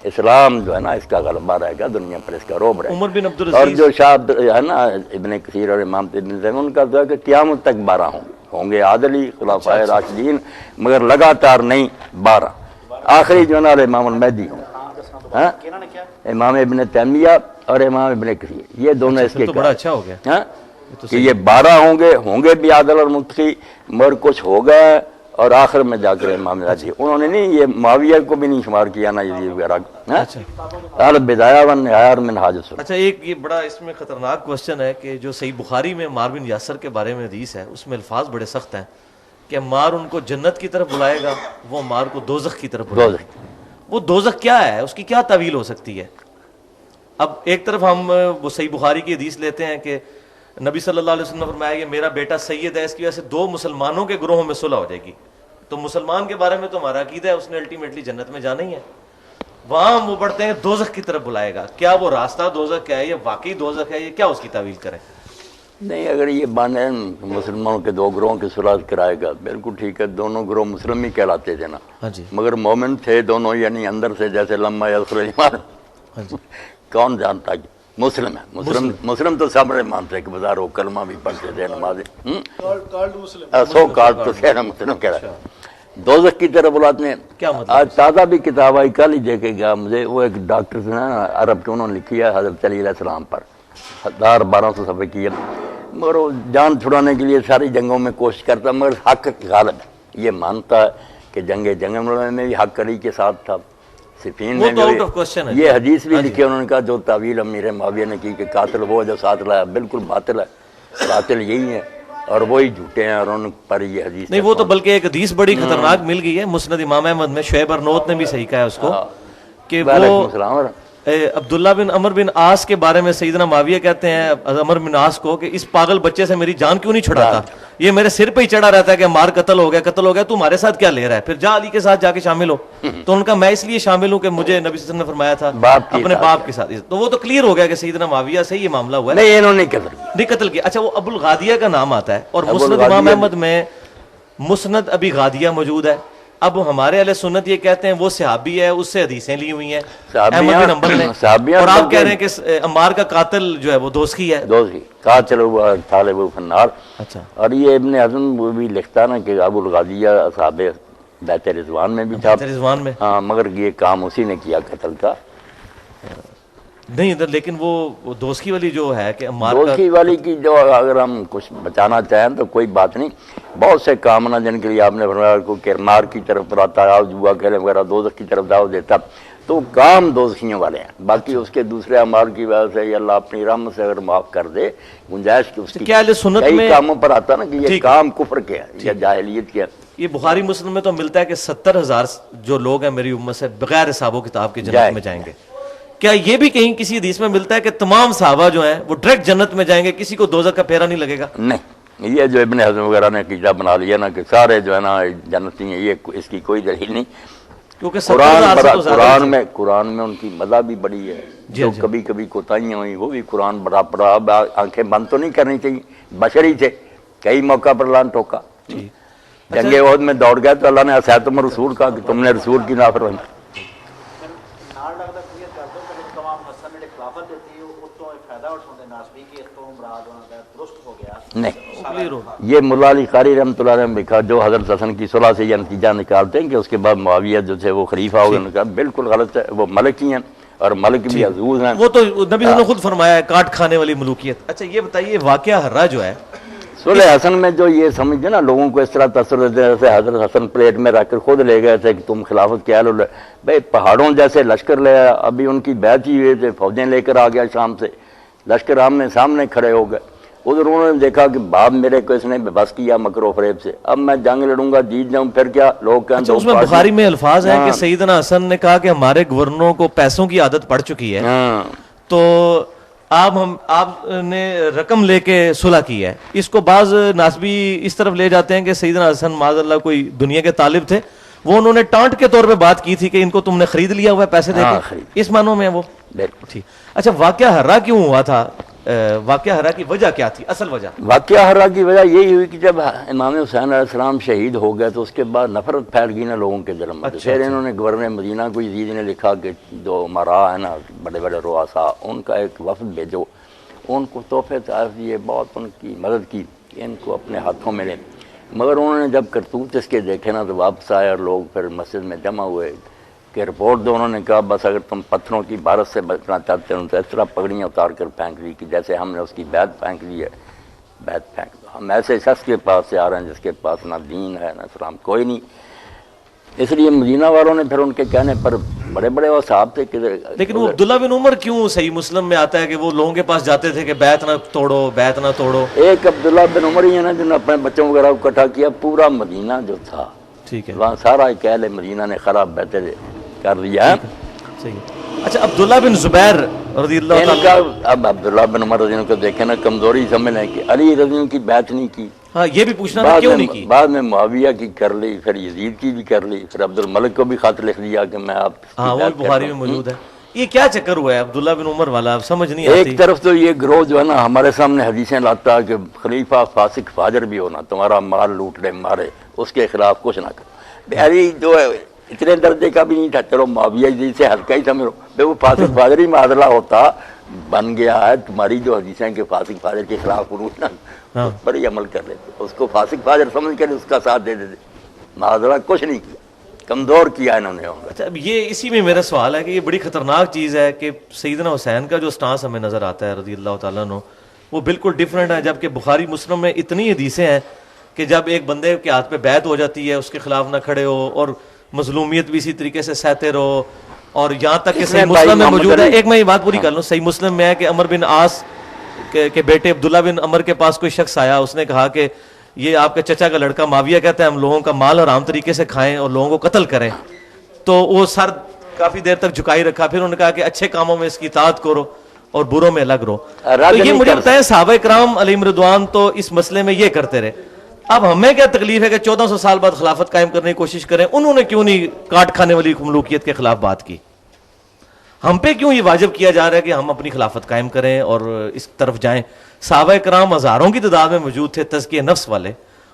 اسلام جو ہے نا اس کا غلبہ رہے گا, دنیا پر اس کا روب رہے گا. عمر بن عبد اور جو شاہ ہے نا ابن کثیر اور امام ابن زین, ان کا جو ہے کہ قیامت تک 12 ہوں گے عادلی خلفائے راشدین, مگر لگاتار نہیں 12. آخری جو ہے نا امام المہدی ہوں, امام ابن تیمیہ اور امام ابن کثیر, یہ دونوں اس کے تو بڑا اچھا ہو گیا کہ یہ 12 ہوں گے بھی عادل اور متقی, مگر کچھ ہوگا اور آخر میں جا کر امام مہدی. انہوں نے نہیں یہ معاویہ کو بھی نہیں شمار کیا نا یزید وغیرہ. البدایہ والنہایہ اور منہاج السنہ. اچھا ایک یہ بڑا اس میں خطرناک کوسچن ہے کہ جو صحیح بخاری میں عمار بن یاسر کے بارے میں حدیث ہے, اس میں الفاظ بڑے سخت ہیں کہ عمار ان کو جنت کی طرف بلائے گا, وہ عمار کو دوزخ کی طرف بلائے گا. وہ دوزخ کیا ہے, اس کی کیا تعویل ہو سکتی ہے؟ اب ایک طرف ہم وہ صحیح بخاری کی حدیث لیتے ہیں کہ نبی صلی اللہ علیہ وسلم نے فرمایا کہ میرا بیٹا سید ہے, اس کی وجہ سے 2 مسلمانوں کے گروہوں میں صلح ہو جائے گی. تو مسلمان کے بارے میں تو ہمارا عقیدہ ہے اس نے الٹیمیٹلی جنت میں جانا ہی ہے. وہاں وہ پڑھتے ہیں دوزخ کی طرف بلائے گا. کیا وہ راستہ دوزخ کا ہے, یہ واقعی دوزخ ہے, یہ کیا اس کی تعویل کریں؟ نہیں, اگر یہ بانے مسلمانوں کے 2 گروہوں کی صلح کرائے گا, بالکل ٹھیک ہے, دونوں گروہ مسلم ہی کہلاتے تھے نا, مگر مومن تھے دونوں, یعنی اندر سے جیسے لما یدخل الایمان, کون جانتا کہ مسلم ہے. مسلم تو سب مانتے ہیں کہ بازار وہ کلمہ بھی پڑھتے تھے, نمازیں, سو کارڈ تو سینا مسلم کہہ رہا ہے. دوزخ کی طرف بلاتے ہیں. آج تازہ بھی کتاب آئی, کل ہی دیکھے گا مجھے, وہ ایک ڈاکٹر سے نا عرب کے, انہوں نے لکھی ہے حضرت علی علیہ السلام پر 1200 صفحے کی ہے, مگر وہ جان چھڑانے کے لیے ساری جنگوں میں کوشش کرتا, مگر حق غالب ہے. یہ مانتا ہے کہ جنگ میں بھی حق علی کے ساتھ تھا, صفین میں بھی. یہ حدیث بھی لکھی انہوں نے کہا جو تعویل امیر معاویہ نے کی کہ قاتل وہ جو ساتھ لایا, بالکل باطل ہے. قاتل یہی ہے اور وہی جھوٹے ہیں, اور ان پر یہ حدیث نہیں. وہ تو بلکہ ایک حدیث بڑی خطرناک مل گئی ہے مسند امام احمد میں, شعیب ارنوت نے بھی صحیح کہا ہے اس کو, کہ وہ عبداللہ بن عمر بن عاص کے بارے میں سیدنا معاویہ کہتے ہیں عمر بن عاص کو کہ اس پاگل بچے سے میری جان کیوں نہیں چھڑاتا, یہ میرے سر پہ ہی چڑھا رہتا ہے کہ مار قتل ہو گیا, تو ہمارے ساتھ کیا لے رہا ہے, پھر جا علی کے ساتھ جا کے شامل ہو. تو ان کا میں اس لیے شامل ہوں کہ مجھے نبی صلی اللہ علیہ وسلم نے فرمایا تھا اپنے باپ کے ساتھ. تو وہ تو کلیئر ہو گیا کہ سیدنا معاویہ سے یہ معاملہ ہوا ہے. نہیں, انہوں نے نہیں قتل کیا. اچھا, وہ ابو الغادیہ کا نام آتا ہے, اور مسند امام احمد میں مسند ابی غادیہ موجود ہے, اب ہمارے اہل سنت یہ کہتے ہیں وہ صحابی ہے، اس سے حدیثیں لی ہوئی ہیں صحابیاں- احمد بن حنبل نے، صحابیاں اور آپ بلکہ- کہہ رہے ہیں کہ عمار کا قاتل جو ہے وہ دوستی ہے. دوسری قاتل ہوا طالب فنار. اچھا اور یہ ابن حزم وہ بھی لکھتا نا کہ ابو الغالیہ اصحاب بیت رضوان میں بھی تھا. رضوان میں ہاں مگر یہ کام اسی نے کیا قتل کا. نہیں لیکن وہ دوستی والی جو ہے کہ عمار کا دوستی والی کی جو اگر ہم کچھ بچانا چاہیں تو کوئی بات نہیں. بہت سے کام نا جن کے لیے آپ نے فرمایا کو کرمار کی طرف بلاتا ہے، جوا کھیلے وغیرہ دوزخ کی طرف دعوت دیتا، تو کام دوزخیوں والے ہیں. باقی اس کے دوسرے اعمال کی وجہ سے یہ اللہ اپنی رحمت سے اگر معاف کر دے گنجائش کی اس کی کیا اہل سنت کئی میں کاموں پر آتا نا کہ یہ ٹھیک کام کفر کے ہے یا جاہلیت کے ہے. یہ بخاری مسلم میں تو ملتا ہے کہ 70,000 جو لوگ ہیں میری امت سے بغیر حساب و کتاب کے جنت میں جائیں گے. کیا یہ بھی کہیں کسی حدیث میں ملتا ہے کہ تمام صحابہ جو ہیں وہ ڈائریکٹ جنت میں جائیں گے، کسی کو دوزخ کا پھیرا نہیں لگے گا؟ نہیں، یہ جو ابن حزم وغیرہ نے عقیدہ بنا لیا نا کہ سارے جو ہے نا جنتی ہیں، یہ اس کی کوئی دلیل نہیں. کیونکہ 70,000 سے تو زیادہ قرآن میں ان کی مزہ بھی بڑی ہے. جو کبھی کبھی کوتاہیاں ہوئی وہ بھی قرآن بڑا پڑا. اب آنکھیں بند تو نہیں کرنی چاہیے، بشری تھے، کئی موقع پر لان ٹوکا. جنگ احد میں دوڑ گئے تو اللہ نے اساتم رسول کہا کہ تم نے رسول کی نافرمانی. نہیں، یہ ملا علی قاری رحمۃ اللہ نے لکھا جو حضرت حسن کی صلح سے یہ نتیجہ نکالتے ہیں کہ اس کے بعد معاویہ جو تھے وہ خلیفہ ہو گئے. بالکل غلط ہے. وہ ملک ہی ہیں اور ملک بھی عزوز ہیں. وہ تو نبی نے خود فرمایا ہے کاٹ کھانے والی ملوکیت. اچھا یہ بتائیے واقعہ ہررا جو ہے صلح حسن میں جو یہ سمجھتے نا لوگوں کو اس طرح تاثر دیتے ہیں جیسے حضرت حسن پلیٹ میں رکھ کر خود لے گئے تھے کہ تم خلافت کے اہل ہو. بھائی پہاڑوں جیسے لشکر لے آیا، ابھی ان کی بیعت ہی ہوئے تھے، فوجیں لے کر آ گیا شام سے، لشکر آمنے سامنے کھڑے ہو گئے. ادھر انہوں نے دیکھا کہ باپ میرے کو اس نے بس کیا مکر و فریب سے، اب میں جنگ لڑوں گا جیت جاؤں پھر کیا. لوگ کہیں اچھا اس میں بخاری میں الفاظ ہیں کہ سیدنا حسن نے کہا کہ ہمارے گورنروں کو پیسوں کی عادت پڑ چکی ہے، تو آپ نے رقم لے کے صلح کی ہے. اس کو بعض ناسبی اس طرف لے جاتے ہیں کہ سیدنا حسن معاذ اللہ کوئی دنیا کے طالب تھے، وہ انہوں نے ٹانٹ کے طور پہ بات کی تھی کہ ان کو تم نے خرید لیا ہوا ہے پیسے دے کے، اس معنوں میں وہ ٹھیک. اچھا واقعہ ہررا کیوں ہوا تھا؟ واقعہ ہررا کی وجہ کیا تھی؟ اصل وجہ واقعہ ہررا کی وجہ یہی ہوئی کہ جب امام حسین علیہ السلام شہید ہو گئے تو اس کے بعد نفرت پھیل گئی نا لوگوں کے دل میں. پھر انہوں نے گورنر مدینہ کو یزید نے لکھا کہ جو امراء ہیں نا بڑے بڑے رؤساء، ان کا ایک وفد بھیجو، ان کو تحفے تحائف دیے، بہت ان کی مدد کی کہ ان کو اپنے ہاتھوں میں لیں. مگر انہوں نے جب کرتوت اس کے دیکھے نا تو واپس آئے اور لوگ پھر مسجد میں جمع ہوئے کہ رپورٹ دو. انہوں نے کہا بس اگر تم پتھروں کی بارش سے بچنا چاہتے ہو تو اس طرح پگڑیاں اتار کر پھینک لی کہ جیسے ہم نے اس کی بیعت پھینک لی ہے. بیعت پھینک دو. ہم ایسے شخص کے پاس سے آ رہے ہیں جس کے پاس نہ دین ہے نہ اسلام کوئی نہیں. اس لیے مدینہ والوں نے پھر ان کے کہنے پر بڑے بڑے وہ صاحب تھے کہ لیکن وہ عبداللہ بن عمر کیوں صحیح مسلم میں آتا ہے کہ وہ لوگوں کے پاس جاتے تھے کہ بیعت نہ توڑو بیعت نہ توڑو. ایک عبداللہ بن عمر ہی ہے نا جنہوں نے اپنے بچوں وغیرہ کو اکٹھا کیا. پورا مدینہ جو تھا ٹھیک ہے وہاں سارا ایک اہل مدینہ نے خراب بیعتیں کر لیا. اچھا عبداللہ بن زبیر رضی اللہ تعالیٰ اب عبداللہ بن عمر رضی اللہ کو دیکھیں نا کمزوری سمجھ لیں کہ علی رضی اللہ کی بیعت نہیں کی. ہاں یہ بھی پوچھنا تھا کیوں نہیں کی. بعد میں معاویہ کی کر لی، پھر یزید کی بھی کر لی، پھر عبد الملک کو بھی خط لکھ دیا کہ میں آپ. ہاں وہ بخاری میں موجود ہے. یہ کیا چکر ہوا ہے عبداللہ بن عمر والا؟ سمجھ نہیں آتی. ایک طرف تو یہ گروہ جو ہے نا ہمارے سامنے حدیثیں لاتا ہے کہ خلیفہ فاسق فاجر بھی ہونا، تمہارا مال لوٹ لے مارے، اس کے خلاف کچھ نہ کرو. علی جو ہے اتنے درجے کا بھی نہیں تھا، چلو معاویہ جی سے ہلکا ہی سمجھو. وہ فاسق فاجر ہی معادلہ ہوتا بن گیا ہے. تمہاری جو حدیثیں کہ فاسق فاجر کے خلاف عروج نا اس پر ہی عمل کر لیتے، اس کو فاسق فاجر سمجھ کر اس کا ساتھ دے دیتے. معادلہ کچھ نہیں کیا، کمزور کیا انہوں نے. اچھا اب یہ اسی میں میرا سوال ہے کہ یہ بڑی خطرناک چیز ہے کہ سیدنا حسین کا جو سٹانس ہمیں نظر آتا ہے رضی اللہ تعالیٰ عنہ وہ بالکل ڈیفرنٹ ہے، جبکہ بخاری مسلم میں اتنی حدیثیں ہیں کہ جب ایک بندے کے ہاتھ پہ بیعت ہو جاتی ہے اس کے خلاف نہ کھڑے ہو اور مظلومیت بھی اسی طریقے سے سہتے رہو. اور یہاں تک کہ صحیح مسلم میں موجود ہے، ایک میں یہ بات پوری کر لوں، صحیح مسلم میں ہے کہ عمر بن عاص کے بیٹے عبداللہ بن عمر کے پاس کوئی شخص آیا، اس نے کہا کہ یہ آپ کے چچا کا لڑکا معاویہ کہتا ہے ہم لوگوں کا مال حرام طریقے سے کھائیں اور لوگوں کو قتل کریں. تو وہ سر کافی دیر تک جھکائی رکھا، پھر انہوں نے کہا کہ اچھے کاموں میں اس کی اطاعت کرو اور بروں میں الگ رہو. تو یہ مجھے بتائیں صحابہ کرام علیہم رضوان تو اس مسئلے میں یہ کرتے رہے، اب ہمیں کیا تکلیف ہے کہ 1400 سال بعد خلافت قائم کرنے کی کوشش کریں؟ انہوں نے کیوں نہیں کاٹ کھانے والی ملوکیت کے خلاف بات کی؟ ہم پہ کیوں یہ واجب کیا جا رہا ہے کہ ہم اپنی خلافت قائم کریں اور اس طرف جائیں؟ صحابہ کرام ہزاروں کی تعداد میں موجود تھے تزکیہ نفس والے،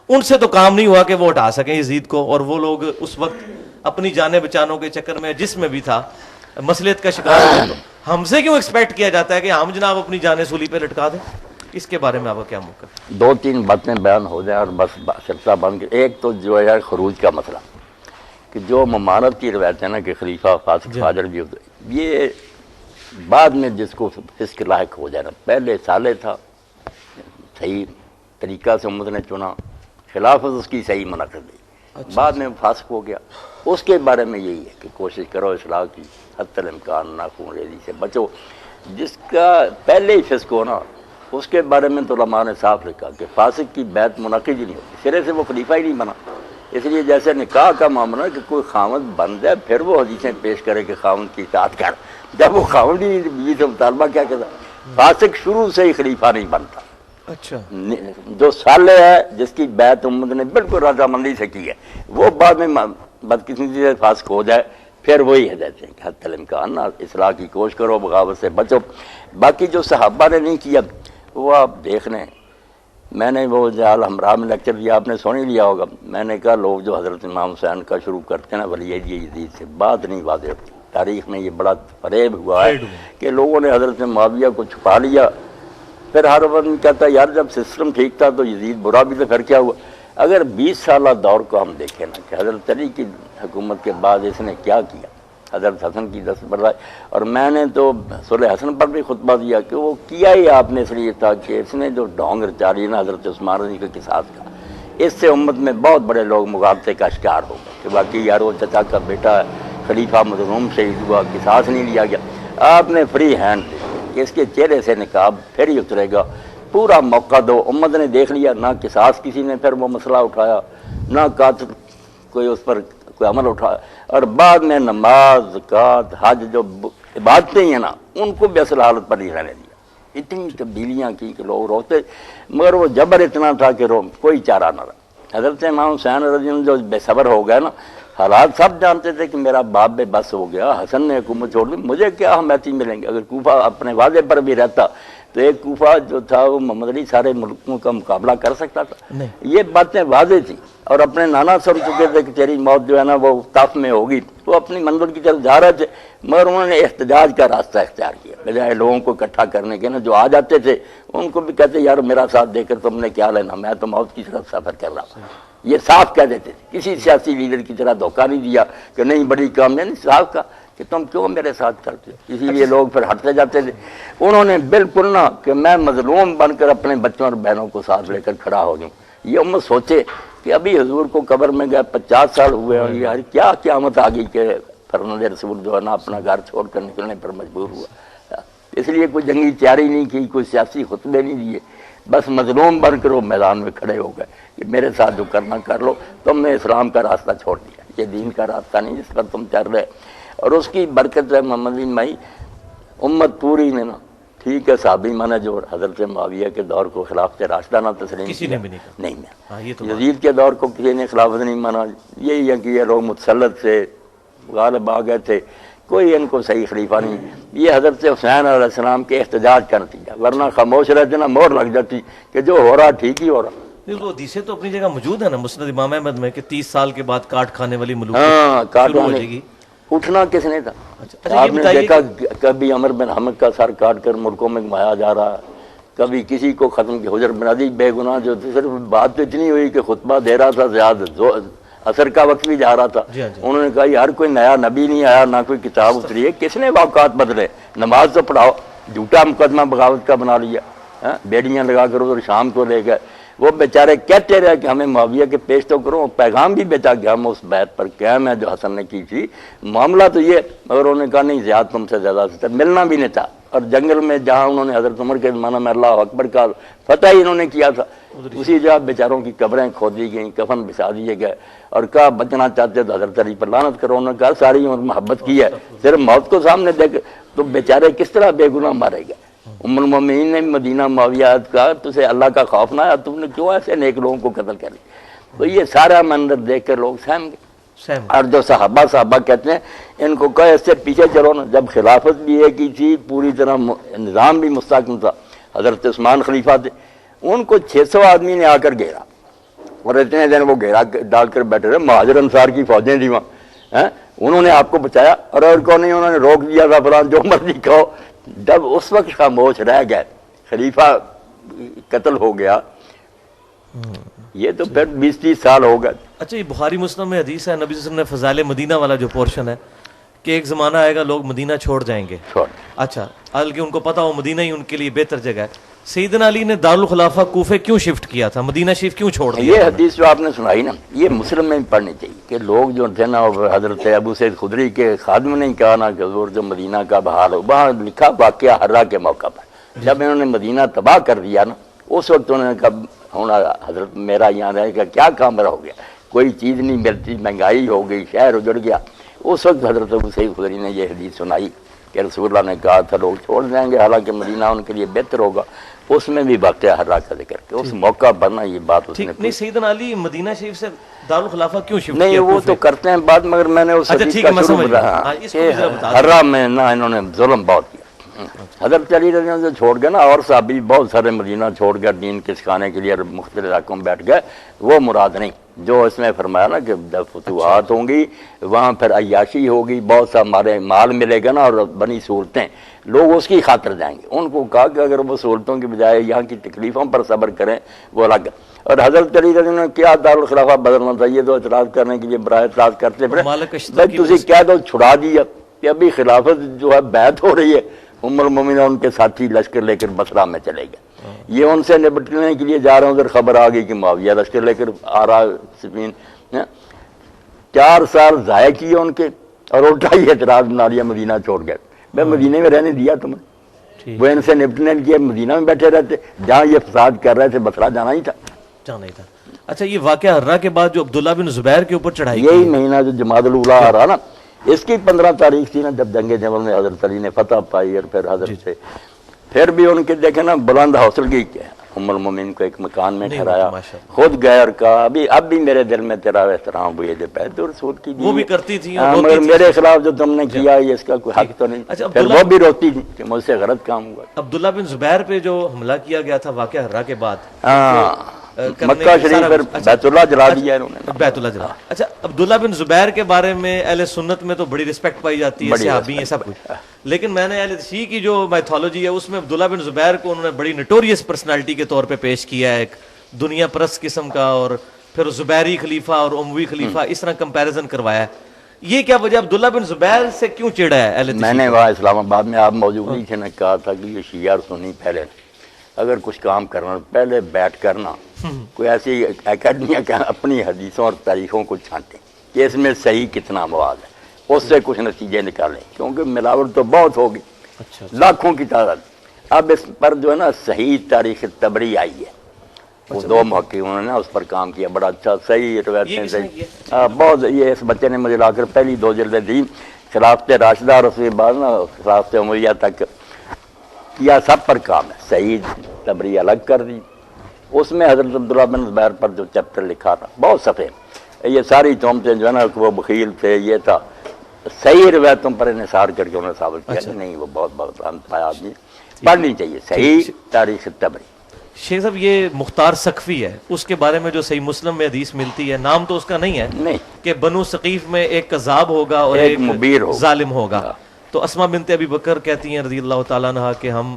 ان سے تو کام نہیں ہوا کہ وہ ہٹا سکیں یزید کو، اور وہ لوگ اس وقت اپنی جانیں بچانوں کے چکر میں جس میں بھی تھا مصلیحت کا شکار ہوئے. تو ہم سے کیوں ایکسپیکٹ کیا جاتا ہے کہ ہم جناب اپنی جانیں سولی پہ لٹکا دیں؟ اس کے بارے میں آپ کا کیا موقف ہے؟ 2-3 باتیں بیان ہو جائیں اور بس سلسلہ بن کے. ایک تو جو ہے خروج کا مسئلہ، کہ جو ممانت کی روایت ہے نا کہ خلیفہ فاسق فاجر بھی ہوتے، یہ بعد میں جس کو فسق لاحق ہو جائے نا، پہلے سالے تھا صحیح طریقہ سے امت نے چنا، خلافت اس کی صحیح منع کر دی، بعد میں فاسق ہو گیا. اس کے بارے میں یہی ہے کہ کوشش کرو اصلاح کی، حتی الامکان ناخون ریزی سے بچو. جس کا پہلے ہی فسق ہو نا، اس کے بارے میں تو علماء نے صاف لکھا کہ فاسق کی بیعت منعقد ہی نہیں ہوتی، سرے سے وہ خلیفہ ہی نہیں بنا. اس لیے جیسے نکاح کا معاملہ ہے کہ کوئی خاوند بن جائے پھر وہ حدیثیں پیش کرے کہ خاوند کی اطاعت کر، جب وہ خاوند ہی بیوی سے مطالبہ کیا کرتا، فاسق شروع سے ہی خلیفہ نہیں بنتا. اچھا، جو صالح ہے جس کی بیعت امت نے بالکل رضامندی سے کی ہے، وہ بعد میں بدقسمتی سے فاسق ہو جائے پھر وہی ہدایت ہے کہ حتی الامکان اصلاح کی کوشش کرو، بغاوت سے بچو. باقی جو صحابہ نے نہیں کیا وہ آپ دیکھ لیں. میں نے وہ جال ہمراہ میں لیکچر دیا، آپ نے سن ہی لیا ہوگا. میں نے کہا لوگ جو حضرت امام حسین کا شروع کرتے ہیں نا ولی یزید سے، بات نہیں واضح ہوتی. تاریخ میں یہ بڑا فریب ہوا ہے کہ لوگوں نے حضرت معاویہ کو چھپا لیا. پھر ہر وقت کہتا ہے یار جب سسٹم ٹھیک تھا تو یزید برا بھی تو پھر کیا ہوا. اگر 20 سالہ دور کو ہم دیکھیں نا کہ حضرت علی کی حکومت کے بعد اس نے کیا کیا، حضرت حسن کی دستبرداری. اور میں نے تو صلح حسن پر بھی خطبہ دیا کہ وہ کیا ہی آپ نے اس لیے تھا کہ اس نے جو ڈھونگ رچا لی نا حضرت عثمان رضی کے قصاص کا، اس سے امت میں بہت بڑے لوگ مغالطے کا شکار ہو گئے کہ باقی یار وہ چچا کا بیٹا خلیفہ مظلوم شہید ہوا، قصاص نہیں لیا گیا. آپ نے فری ہینڈ دے کہ اس کے چہرے سے نقاب پھر ہی اترے گا، پورا موقع دو. امت نے دیکھ لیا، نہ قصاص کسی نے پھر وہ مسئلہ اٹھایا، نہ قاتل کوئی اس پر کوئی عمل اٹھایا. اور بعد میں نماز، زکوٰۃ، حج جو عبادتیں ہیں نا ان کو بھی اصل حالت پر نہیں رہنے دیا. اتنی تبدیلیاں کی کہ لوگ روتے، مگر وہ جبر اتنا تھا کہ کوئی چارہ نہ رہا. حضرت امام حسین رضی اللہ عنہ جو بے صبر ہو گئے نا، حالات سب جانتے تھے کہ میرا باپ بے بس ہو گیا، حسن نے حکومت چھوڑ دی، مجھے کیا حمایتی ملیں گے. اگر کوفہ اپنے وعدے پر بھی رہتا تو ایک کوفہ جو تھا وہ محمد علی سارے ملکوں کا مقابلہ کر سکتا تھا. یہ باتیں واضح تھیں. اور اپنے نانا سن چکے تھے کہ تیری موت جو ہے نا وہ طاف میں ہوگی، وہ اپنی منزل کی طرف جا رہے تھے، مگر انہوں نے احتجاج کا راستہ اختیار کیا بجائے لوگوں کو اکٹھا کرنے کے. نا جو آ جاتے تھے ان کو بھی کہتے یار میرا ساتھ دے کر تم نے کیا لینا، میں تو موت کی طرف سفر کر رہا ہوں. یہ صاف کہہ دیتے تھے، کسی سیاسی لیڈر کی طرح دھوکہ نہیں دیا کہ نہیں بڑی کامیابی، صاف کہا کہ تم کیوں میرے ساتھ کرتے ہو. اسی لیے لوگ پھر ہٹتے جاتے تھے. انہوں نے بالکل نہ کہ میں مظلوم بن کر اپنے بچوں اور بہنوں کو ساتھ لے کر کھڑا ہو جاؤں. یہ امت سوچے کہ ابھی حضور کو قبر میں گئے 50 سال ہوئے اور یار کیا قیامت آ گئی کہ فرزند رسول جو ہے نا اپنا گھر چھوڑ کر نکلنے پر مجبور ہوا. اس لیے کوئی جنگی تیاری نہیں کی، کوئی سیاسی خطبے نہیں دیے، بس مظلوم بن کر وہ میدان میں کھڑے ہو گئے کہ میرے ساتھ جو کرنا کر لو، تم نے اسلام کا راستہ چھوڑ دیا، یہ دین کا راستہ نہیں جس پر تم چل رہے. اور اس کی برکت ہے محمد بن مائی امت پوری نے نا ٹھیک ہے صحابی مانا جو حضرت معاویہ کے دور کو خلافت راشدہ نہ تسلیم کسی نے بھی نہیں کیا. یزید کے دور کو کسی نے خلافت نہیں مانا. یہی ہے کہ یہ لوگ متسلط سے غالب آ گئے تھے، کوئی ان کو صحیح خلیفہ نہیں. یہ حضرت حسین علیہ السلام کے احتجاج کا نتیجہ، ورنہ خاموش رہتے نا مور لگ جاتی کہ جو ہو رہا ٹھیک ہی ہو رہا. وہ حدیثیں تو اپنی جگہ موجود ہے نا مسند امام احمد میں کہ 30 سال کے بعد کاٹ کھانے والی ملوک کاٹ شروع ہو جائے گی. اٹھنا کس نے تھا؟ آپ نے دیکھا کبھی عمر بن حمد کا سر کاٹ کر ملکوں میں گھمایا جا رہا، کبھی کسی کو ختم کیا. حجر بن عدی بے گناہ جو صرف بات تو اتنی ہوئی کہ خطبہ دے رہا تھا، زیادہ اثر کا وقت بھی جا رہا تھا. انہوں نے کہا یار کوئی نیا نبی نہیں آیا، نہ کوئی کتاب اتری ہے، کس نے واقعات بدلے، نماز تو پڑھاؤ. جھوٹا مقدمہ بغاوت کا بنا لیا، بیڑیاں لگا کر ادھر شام کو لے گئے. وہ بیچارے کہتے رہے کہ ہمیں معاویہ کے پیش تو کرو، پیغام بھی بیچا گیا ہم اس بیعت پر قائم ہے جو حسن نے کی تھی. معاملہ تو یہ، مگر انہوں نے کہا نہیں زیادہ تم سے زیادہ سے ملنا بھی نہیں تھا. اور جنگل میں جہاں انہوں نے حضرت عمر کے زمانہ میں اللہ اکبر کا فتح ہی انہوں نے کیا تھا، اسی جگہ بیچاروں کی قبریں کھود دی گئیں، کفن بچھا دیے گئے. اور کہا بچنا چاہتے تو حضرت علی پر لعنت کرو. انہوں نے کہا ساری عمر محبت کی ہے، صرف موت کو سامنے دیکھ تو بیچارے کس طرح بے گناہ مارے گئے. ام المومنین نے مدینہ معاویہ کا تجھے اللہ کا خوف نہ آیا، تم نے کیوں ایسے نیک لوگوں کو قتل کر دیا. تو یہ سارا منظر دیکھ کر لوگ سہم گئے. اور جو صحابہ کہتے ہیں ان کو کہا اس سے پیچھے چلو نا. جب خلافت بھی ایک ہی تھی، پوری طرح نظام بھی مستحکم تھا، حضرت عثمان خلیفہ تھے، ان کو 600 آدمی نے آ کر گھیرا. اور اتنے دن وہ گھیرا ڈال کر بیٹھے رہے، مہاجر انصار کی فوجیں تھیں وہاں، انہوں نے آپ کو بچایا، اور کو نہیں، انہوں نے روک دیا تھا فلان جو مرضی کہو۔ جب اس وقت خاموش رہ گئے، خلیفہ قتل ہو گیا، یہ تو پھر 20-30 سال ہو گئے۔ اچھا، یہ بخاری مسلم میں حدیث ہے، نبی صلی اللہ علیہ وسلم نے فضائل مدینہ والا جو پورشن ہے کہ ایک زمانہ آئے گا لوگ مدینہ چھوڑ جائیں گے، اچھا، حالانکہ ان کو پتا ہو مدینہ ہی ان کے لیے بہتر جگہ ہے۔ سیدنا علی نے دارالخلافہ کوفے کیوں شفٹ کیا تھا، مدینہ شریف کیوں چھوڑ دیا؟ یہ حدیث جو آپ نے سنائی نا، یہ مسلم میں پڑھنی چاہیے کہ لوگ جو تھے نا، حضرت ابو سعید خدری کے خادم نے کہا نا کہ حضور جو مدینہ کا بحال ہو، وہاں لکھا واقعہ حرہ کے موقع پر جب انہوں نے مدینہ تباہ کر دیا نا، اس وقت انہوں نے کہا ہونا حضرت میرا یہاں رہے گا کیا کام رہا ہو گیا، کوئی چیز نہیں ملتی، مہنگائی ہو گئی، شہر اجڑ گیا۔ اس وقت حضرت ابو سعید خدری نے یہ حدیث سنائی کہ رسول اللہ نے کہا تھا لوگ چھوڑ جائیں گے، حالانکہ مدینہ ان کے لیے بہتر ہوگا۔ اس میں بھی واقعہ حرہ کا ذکر کہ اس موقع پر نا یہ بات اس نے نہیں، سیدنا علی مدینہ شریف سے دارالخلافہ کیوں شفٹ نہیں، کیا؟ وہ تو کرتے ہیں بات، مگر میں نے اس حدیث کا شروع بتایا کہ حرہ میں نا انہوں نے ظلم بہت کیا۔ حضرت علی رضی اللہ عنہ چھوڑ گئے نا، اور صحابی بہت سارے مدینہ چھوڑ گئے دین کے سکھانے کے لیے، مختلف علاقوں میں بیٹھ گئے، وہ مراد نہیں جو اس میں فرمایا نا کہ جب فتوحات ہوں گی وہاں پھر عیاشی ہوگی، بہت سا ہمارے مال ملے گا نا اور بنی سہولتیں، لوگ اس کی خاطر جائیں گے۔ ان کو کہا کہ اگر وہ سہولتوں کی بجائے یہاں کی تکلیفوں پر صبر کریں وہ الگ۔ اور حضرت علی رضی اللہ عنہ نے کیا دارالخلافہ بدلنا چاہیے، تو اعتراض کرنے کے لیے برائے اعتراض کرتے پھرے، بھائی تسی کہہ دو چھڑا دیا کہ ابھی خلافت جو ہے بیعت ہو رہی ہے، ام المومنین ان کے ساتھی لشکر لے کر بصرہ میں چلے گئے، یہ ان سے نپٹنے کے لیے جا رہے ہیں، ادھر خبر آ گئی کہ معاویہ لشکر لے کر آ رہا سفین، 4 سال ضائع کیے ان کے، اور الٹا ہی اعتراض بنا لیا، مدینہ چھوڑ گئے۔ میں مدینہ میں رہنے دیا تمہیں، وہ ان سے نپٹنے کے لیے مدینہ میں بیٹھے رہتے، جہاں یہ فساد کر رہے تھے بصرہ جانا ہی تھا، جانا ہی تھا۔ اچھا، یہ واقعہ حرہ کے بعد جو عبداللہ بن زبیر کے اوپر چڑھائی یہی مہینہ جو جمادی الاولیٰ آ رہا نا، اس کی 15 تاریخ تھی نا، جب جنگ جمل میں حضرت علی نے فتح پائی، اور پھر حضرت سے پھر بھی ان کے دیکھیں نا بلند حوصلگی کیا، ام المومنین کو ایک مکان میں ٹھہرایا، خود گئے اور کہا اب بھی میرے دل میں تیرا احترام ہوئی جو پہلے تو رسول کی وہ بھی کرتی تھی، مگر میرے خلاف جو تم نے کیا اس کا کوئی حق تو نہیں، پھر وہ بھی روتی تھی کہ مجھ سے غلط کام ہوا۔ عبداللہ بن زبیر پہ جو حملہ کیا گیا تھا واقعہ حرہ کے بعد، مکہ شریف پر بیت اللہ جلا دیا انہوں نے، بیت اللہ جلا۔ اچھا، عبداللہ بن زبیر کے بارے میں اہل سنت میں تو بڑی رسپیکٹ پائی جاتی ہے، صحابی ہیں سب کچھ، لیکن میں نے اہل شیعہ کی جو میتھولوجی ہے اس میں عبداللہ بن زبیر کو انہوں نے بڑی نٹوریس پرسنالٹی کے طور پہ پیش کیا ہے، ایک دنیا پرست قسم کا، اور پھر زبیری خلیفہ اور اموی خلیفہ اس طرح کمپیریزن کروایا ہے۔ یہ کیا وجہ عبداللہ بن زبیر سے کیوں چڑھا ہے اہل؟ میں نے وہاں اسلام آباد میں آپ موجود نہیں تھے، نے کہا تھا کہ یہ شیعہ اور سنی پہلے اگر کچھ کام کرنا پہلے بیٹھ کرنا کوئی ایسی اکیڈمیاں کہ اپنی حدیثوں اور تاریخوں کو چھانٹیں کہ اس میں صحیح کتنا مواد ہے، اس سے کچھ نتیجے نکالیں، کیونکہ ملاوٹ تو بہت ہوگی، لاکھوں کی تعداد۔ اب اس پر جو ہے نا صحیح تاریخ طبری آئی ہے، وہ 2 محققوں نے اس پر کام کیا، بڑا اچھا صحیح روایتیں صحیح بہت، یہ اس بچے نے مجھے لا کر پہلی 2 جلدیں دی، خلافت راشدہ اور اس کے بعد نا خلافت عمریہ تک کیا، سب پر کام ہے، صحیح طبری الگ کر دی، اس میں حضرت عبداللہ بن زبیر پر جو چیپٹر لکھا تھا بہت صفحے، یہ ساری تہمتیں جو ہے نا وہ بخیل تھے، یہ تھا، صحیح روایتوں پر انحصار کر کے انہوں نے ثابت کیا کہ نہیں وہ بہت پایا آدمی، پڑھنی چاہیے صحیح تاریخ طبری۔ شیخ صاحب، یہ مختار سقفی ہے، اس کے بارے میں جو صحیح مسلم میں حدیث ملتی ہے، نام تو اس کا نہیں ہے، نہیں کہ بنو ثقیف میں ایک کذاب ہوگا اور ایک مبیر ہوگا، ظالم ہوگا، تو اسماء بنت ابی بکر کہتی ہیں رضی اللہ تعالیٰ عنہ کہ ہم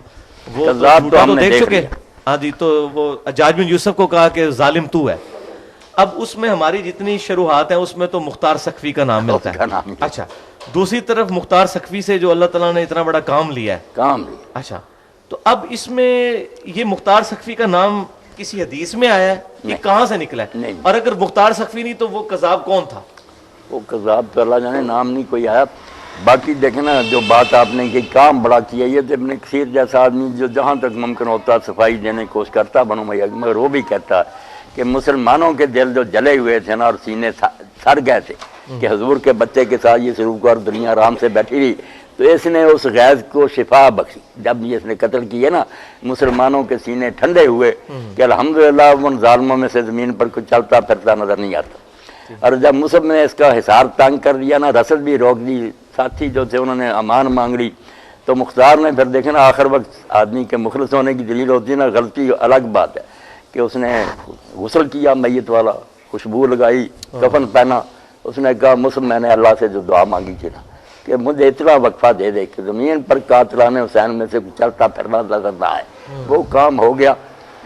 وہ جھوٹا تو دیکھ چکے، ہاں جی، تو وہ حجاج بن یوسف کو کہا کہ ظالم تو ہے۔ اب اس میں ہماری جتنی شروحات ہیں اس میں تو مختار سقفی کا نام ملتا ہے۔ اچھا، دوسری طرف مختار سقفی سے جو اللہ تعالیٰ نے اتنا بڑا کام لیا ہے، اچھا، تو اب اس میں یہ مختار سقفی کا نام کسی حدیث میں آیا ہے، یہ کہاں سے نکلا ہے؟ اور اگر مختار سقفی نہیں تو وہ قذاب کون تھا؟ وہ قذاب تو اللہ جانے، نام نہیں کوئی آیا۔ باقی دیکھنا جو بات آپ نے کہ کام بڑا کیا، یہ تو ابن کثیر جیسا آدمی جو جہاں تک ممکن ہوتا صفائی دینے کی کوشش کرتا بنو امیہ، مگر وہ بھی کہتا کہ مسلمانوں کے دل جو جلے ہوئے تھے نا اور سینے سڑ گئے تھے کہ حضور کے بچے کے ساتھ یہ سلوک اور دنیا آرام سے بیٹھی رہی، تو اس نے اس غیظ کو شفا بخشی، جب یہ اس نے قتل کیے نا مسلمانوں کے سینے ٹھنڈے ہوئے کہ الحمدللہ ان ظالموں میں سے زمین پر کچھ چلتا پھرتا نظر نہیں آتا۔ اور جب مصعب نے اس کا حصار تنگ کر دیا نا، رسد بھی روک دی، ساتھی جو تھے انہوں نے امان مانگ لی، تو مختار نے پھر دیکھنا آخر وقت آدمی کے مخلص ہونے کی دلیل ہوتی ہے نا، غلطی الگ بات ہے کہ اس نے غسل کیا میت والا, خوشبو لگائی, کفن پہنا. اس نے کہا مسلم میں نے اللہ سے جو دعا مانگی تھی نا کہ مجھے اتنا وقفہ دے دے کہ زمین پر قاتلان حسین میں سے چلتا پھرنا نظر نہ آئے. وہ کام ہو گیا.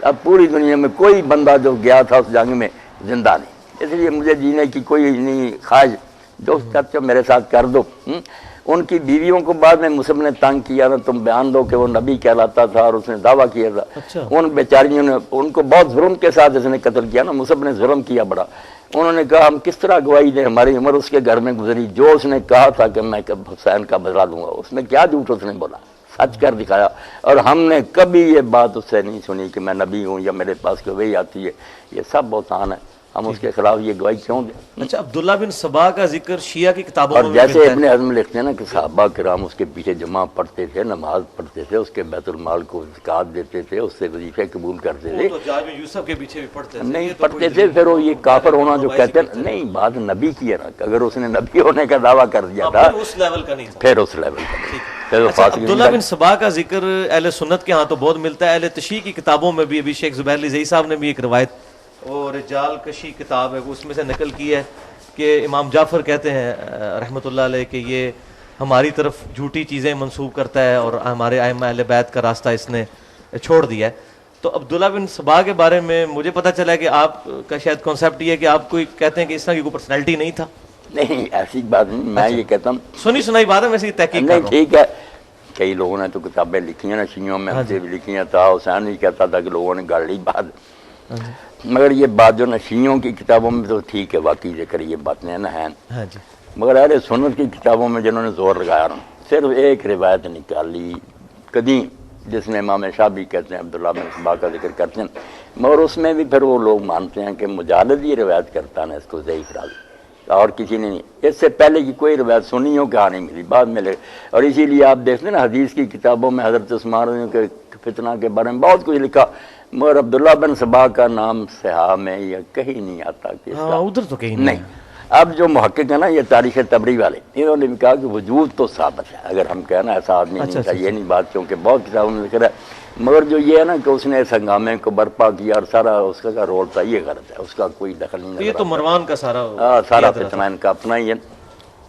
اب پوری دنیا میں کوئی بندہ جو گیا تھا اس جنگ میں زندہ نہیں, اس لیے مجھے جینے کی کوئی نہیں خواہش. جو کرتے ہو میرے ساتھ کر دو. ان کی بیویوں کو بعد میں مسلم نے تنگ کیا نا, تم بیان دو کہ وہ نبی کہلاتا تھا اور اس نے دعویٰ کیا تھا. ان بیچاریوں نے ان کو بہت ظلم کے ساتھ اس نے قتل کیا نا, مسلم نے ظلم کیا بڑا. انہوں نے کہا ہم کس طرح گواہی دیں, ہماری عمر اس کے گھر میں گزری. جو اس نے کہا تھا کہ میں حسین کا بدلہ لوں گا, اس میں کیا جھوٹ اس نے بولا, سچ کر دکھایا. اور ہم نے کبھی یہ بات اس سے نہیں سنی کہ میں نبی ہوں یا میرے پاس کوئی وحی آتی ہے. یہ سب بہتان ہے, ہم اس کے خلاف یہ گواہی کیوں دیں؟ اچھا, عبداللہ بن سبا کا ذکر شیعہ کی کتابوں اور میں جیسے ملتا ہے. ابن حزم لکھتے ہیں نا کہ صحابہ کرام اس کے پیچھے جمع پڑھتے تھے, نماز پڑھتے تھے, اس کے بیت المال کو زکوٰۃ دیتے تھے, اس سے وظیفے قبول کرتے تھے. تو جاج میں یوسف کے پیچھے بھی پڑھتے تھے. نہیں پڑھتے تھے. پھر وہ یہ کافر ہونا جو کہتے ہیں نہیں, بات نبی کی ہے نا, اگر اس نے نبی ہونے کا دعویٰ کر دیا تھا اس لیول کا نہیں تھا. پھر اس لیول کا نہیں. پھر وہ اچھا, فاصلے عبداللہ بن سبا کا ذکر اہل سنت کے ہاں تو بہت ملتا ہے, اہل تشیع کی کتابوں میں بھی. ابھی شیخ زبیر علی زئی صاحب نے بھی ایک روایت, وہ رجال کشی کتاب ہے, اس میں سے نقل کی ہے کہ امام جعفر کہتے ہیں رحمۃ اللہ علیہ کہ یہ ہماری طرف جھوٹی چیزیں منسوب کرتا ہے اور ہمارے ائمہ اہل بیت کا راستہ اس نے چھوڑ دیا ہے. تو عبداللہ بن سبا کے بارے میں مجھے پتہ چلا ہے کہ آپ کا شاید کانسیپٹ یہ ہے کہ آپ کوئی کہتے ہیں کہ اس طرح کی کوئی پرسنالٹی نہیں تھا. نہیں, ایسی بات نہیں. میں یہ کہتا ہوں سنی سنائی بات ہے, میں تحقیق کر رہا نہیں ہوں. ٹھیک ہے. کئی لوگوں نے تو کتابیں لکھی ہیں نا شیعوں میں, ہم سے بھی لکھی ہیں. تھا حسین بھی کہتا تھا کہ لوگوں نے گاڑ لی بات, مگر یہ بات جو نا شیعوں کی کتابوں میں تو ٹھیک ہے, واقعی ذکر یہ بات نہیں نا ہے. ہاں جی. مگر اہل سنت کی کتابوں میں جنہوں نے زور لگایا نا, صرف ایک روایت نکالی قدیم جس میں امام شافعی کہتے ہیں عبداللہ بن سبا کا ذکر کرتے ہیں, مگر اس میں بھی پھر وہ لوگ مانتے ہیں کہ مجالد یہ روایت کرتا نا, اس کو ضعیف راوی, اور کسی نے نہیں. اس سے پہلے کی کوئی روایت سنی ہو کہاں نہیں ملی, بعد میں لے. اور اسی لیے آپ دیکھتے ہیں نا حدیث کی کتابوں میں حضرت عثمان کے فتنہ کے بارے میں بہت کچھ لکھا, مگر عبداللہ بن سبا کا نام صحاح میں یا کہیں نہیں آتا. ادھر تو کہیں نہیں. اب جو محقق ہے نا یہ تاریخ تبری والے, انہوں نے بھی کہا کہ وجود تو ثابت ہے, اگر ہم کہنا ایسا آدمی نہیں تھا, یہ نہیں بات, کیونکہ بہت کتابوں میں ذکر ہے. مگر جو یہ ہے نا کہ اس نے اس ہنگامے کو برپا کیا اور سارا اس کا رول تھا, یہ غلط ہے, اس کا کوئی دخل نہیں. یہ تو مروان کا سارا فتنہ ان کا اپنا ہی ہے.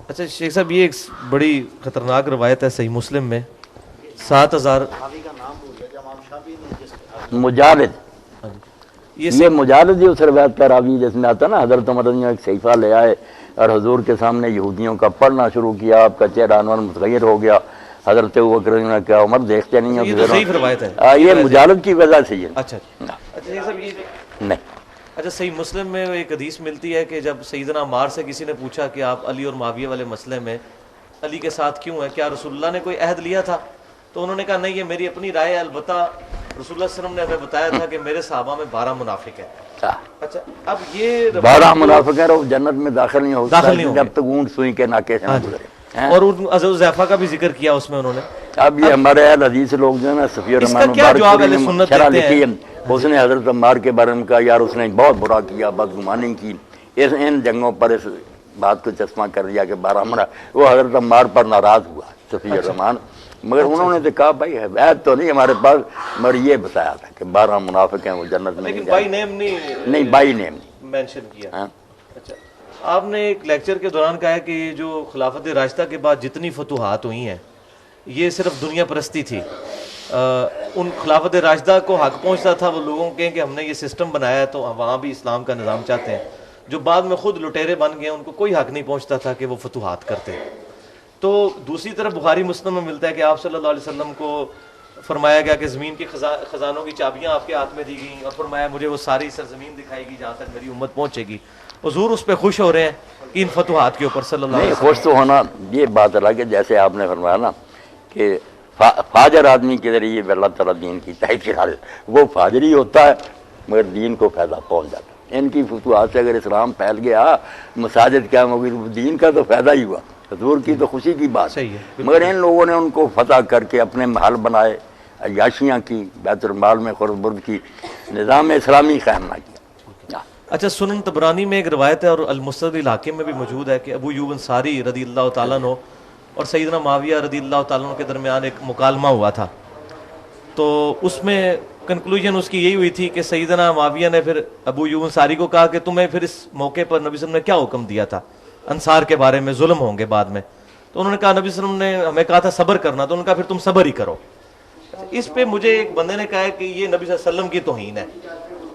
اچھا شیخ صاحب, یہ ایک بڑی خطرناک روایت ہے صحیح مسلم میں, 7000 مجالد, یہ مجالد ہی اس روایت کا راوی جس میں آتا نا حضرت عمر نے ایک صحیفہ لے آئے اور حضور کے سامنے یہودیوں کا پڑھنا شروع کیا, آپ کا چہرہ انور متغیر ہو گیا. حضرت ابوبکر نے کہا عمر دیکھتے نہیں ہو. یہ تو صحیح روایت ہے, یہ مجالد کی وجہ سے یہ. اچھا اچھا صاحب یہ نہیں. اچھا صحیح مسلم میں ایک حدیث ملتی ہے کہ جب سیدنا عمار سے کسی نے پوچھا کہ آپ علی اور معاویہ والے مسئلے میں علی کے ساتھ کیوں ہیں, کیا رسول اللہ نے کوئی عہد لیا تھا؟ تو انہوں نے کہا نہیں, یہ میری اپنی رائے ہے, البتہ رسول اللہ صلی اللہ علیہ وسلم نے ہمیں بتایا تھا کہ میرے صحابہ میں 12 منافق ہیں. اچھا, اب یہ 12 منافق ہیں, وہ جنت میں داخل نہیں ہو سکتے جب تک اونٹ سوئی کے ناکے سے نہ گزرے. اور حضیفہ کا بھی ذکر کیا اس میں انہوں نے. اب یہ ہمارے اہل حدیث لوگ جو ہے نا, صفی الرحمن مبارک شرح لکھی ہے, اس نے حضرت عمار کے بارے میں کہا یار اس نے بہت برا کیا, بدگمانی کی, ان جنگوں پر اس بات کو چشمہ کر دیا کہ 12 منافق. وہ حضرت عمار پر ناراض ہوا صفی الرحمن, مگر انہوں نے تو کہا بھائی عہد تو نہیں ہمارے پاس, مگر یہ بتایا تھا کہ 12 منافق ہیں وہ جنت میں نہیں. بائی نیم نہیں, بائی نیم نہیں مینشن کیا. اچھا, آپ نے ایک لیکچر کے دوران کہا ہے کہ یہ جو خلافت راشدہ کے بعد جتنی فتوحات ہوئی ہیں یہ صرف دنیا پرستی تھی. ان خلافت راشدہ کو حق پہنچتا تھا وہ لوگوں کے کہ ہم نے یہ سسٹم بنایا ہے تو وہاں بھی اسلام کا نظام چاہتے ہیں. جو بعد میں خود لٹیرے بن گئے ان کو کوئی حق نہیں پہنچتا تھا کہ وہ فتوحات کرتے. تو دوسری طرف بخاری مسلم میں ملتا ہے کہ آپ صلی اللہ علیہ وسلم کو فرمایا گیا کہ زمین کے خزانوں کی چابیاں آپ کے ہاتھ میں دی گئیں, اور فرمایا مجھے وہ ساری سرزمین دکھائے گی جہاں تک میری امت پہنچے گی. حضور اس پہ خوش ہو رہے ہیں کہ ان فتوحات کے اوپر صلی اللہ علیہ وسلم. خوش تو ہونا یہ بات الگ ہے, جیسے آپ نے فرمایا نا کہ فاجر آدمی کے ذریعے اللہ تعالیٰ دین کی تائید کرا دے, وہ فاجری ہوتا ہے مگر دین کو فائدہ پہنچ جاتا ہے. ان کی فتوحات سے اگر اسلام پھیل گیا, مساجد قائم ہو گئی, تو دین کا تو فائدہ ہی ہوا, حضور کی تو خوشی کی بات. صحیح ہے, مگر ان لوگوں نے ان کو فتح کر کے اپنے محل بنائے, عیاشیاں کی, بیت المال میں خرد برد کی, نظام اسلامی قائم نہ کیا. اچھا, سنن طبرانی میں ایک روایت ہے اور المستدرک الحاکم میں بھی موجود ہے کہ ابو ایوب انصاری رضی اللہ تعالیٰ عنہ اور سیدنا معاویہ رضی اللہ تعالیٰ عنہ کے درمیان ایک مکالمہ ہوا تھا. تو اس میں کنکلوژن اس کی یہی ہوئی تھی کہ سیدنا معاویہ نے پھر ابو ایوب انصاری کو کہا کہ تمہیں پھر اس موقع پر نبی صلی اللہ علیہ وسلم نے کیا حکم دیا تھا انصار کے بارے میں، ظلم ہوں گے بعد میں، تو انہوں نے کہا نبی صلی اللہ علیہ وسلم نے ہمیں کہا تھا صبر کرنا، تو انہوں نے کہا پھر تم صبر ہی کرو. اس پہ مجھے ایک بندے نے کہا ہے کہ یہ نبی صلی اللہ علیہ وسلم کی توہین ہے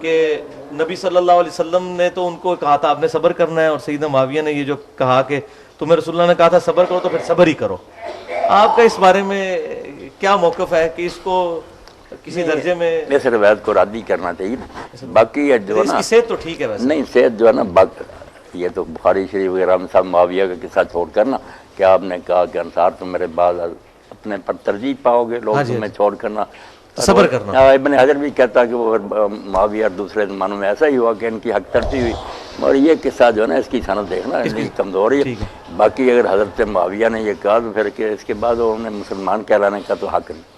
کہ نبی صلی اللہ علیہ وسلم نے تو ان کو کہا تھا آپ نے صبر کرنا ہے، اور سیدنا معاویہ نے یہ جو کہا کہ تمہیں رسول اللہ نے کہا تھا صبر کرو تو پھر صبر ہی کرو. آپ کا اس بارے میں کیا موقف ہے کہ اس کو کسی درجے میں اس روایت کو رد ہی کرنا چاہیے. باقی یہ جو ہے اس نا کی صحت تو ٹھیک ہے ویسے نہیں، صحت جو ہے نا یہ تو بخاری شریف وغیرہ میں صاحب معاویہ کا قصہ چھوڑ کر نا کہ آپ نے کہا کہ انصار تم میرے بعد اپنے پر ترجیح پاؤ گے، لوگ تمہیں چھوڑ کرنا صبر کرنا. ابن حجر بھی کہتا کہ وہ معاویہ اور دوسرے زمانوں میں ایسا ہی ہوا کہ ان کی حق ترسی ہوئی. اور یہ قصہ جو ہے نا اس کی سند دیکھنا کمزور ہے. باقی اگر حضرت معاویہ نے یہ کہا تو پھر کہ اس کے بعد انہیں مسلمان کہلانے کا تو حق نہیں.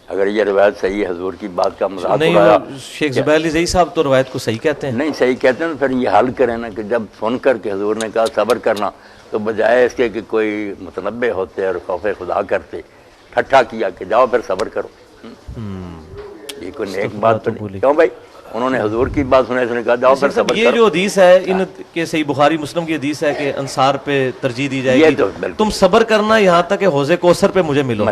اگر یہ روایت صحیح ہے، حضور کی بات کا مذاق اڑایا. شیخ زبیر علی زئی صاحب تو روایت کو صحیح کہتے ہیں. نہیں صحیح کہتے ہیں تو پھر یہ حل کریں نا کہ جب سن کر کے حضور نے کہا صبر کرنا تو بجائے اس کے کہ کوئی متنبع ہوتے اور خوف خدا کرتے، ٹھٹھا کیا کہ جاؤ پھر صبر کرو. یہ کوئی نیک بات تو نہیں. کیوں بھائی انہوں نے حضور کی بات سنا، اس نے کہا جاؤ پھر صبر کرو. یہ جو حدیث ہے ان کے صحیح بخاری مسلم کی حدیث ہے کہ انصار پہ ترجیح دی جائے گی، تم صبر کرنا یہاں تک کہ حوض کوثر پہ مجھے ملو.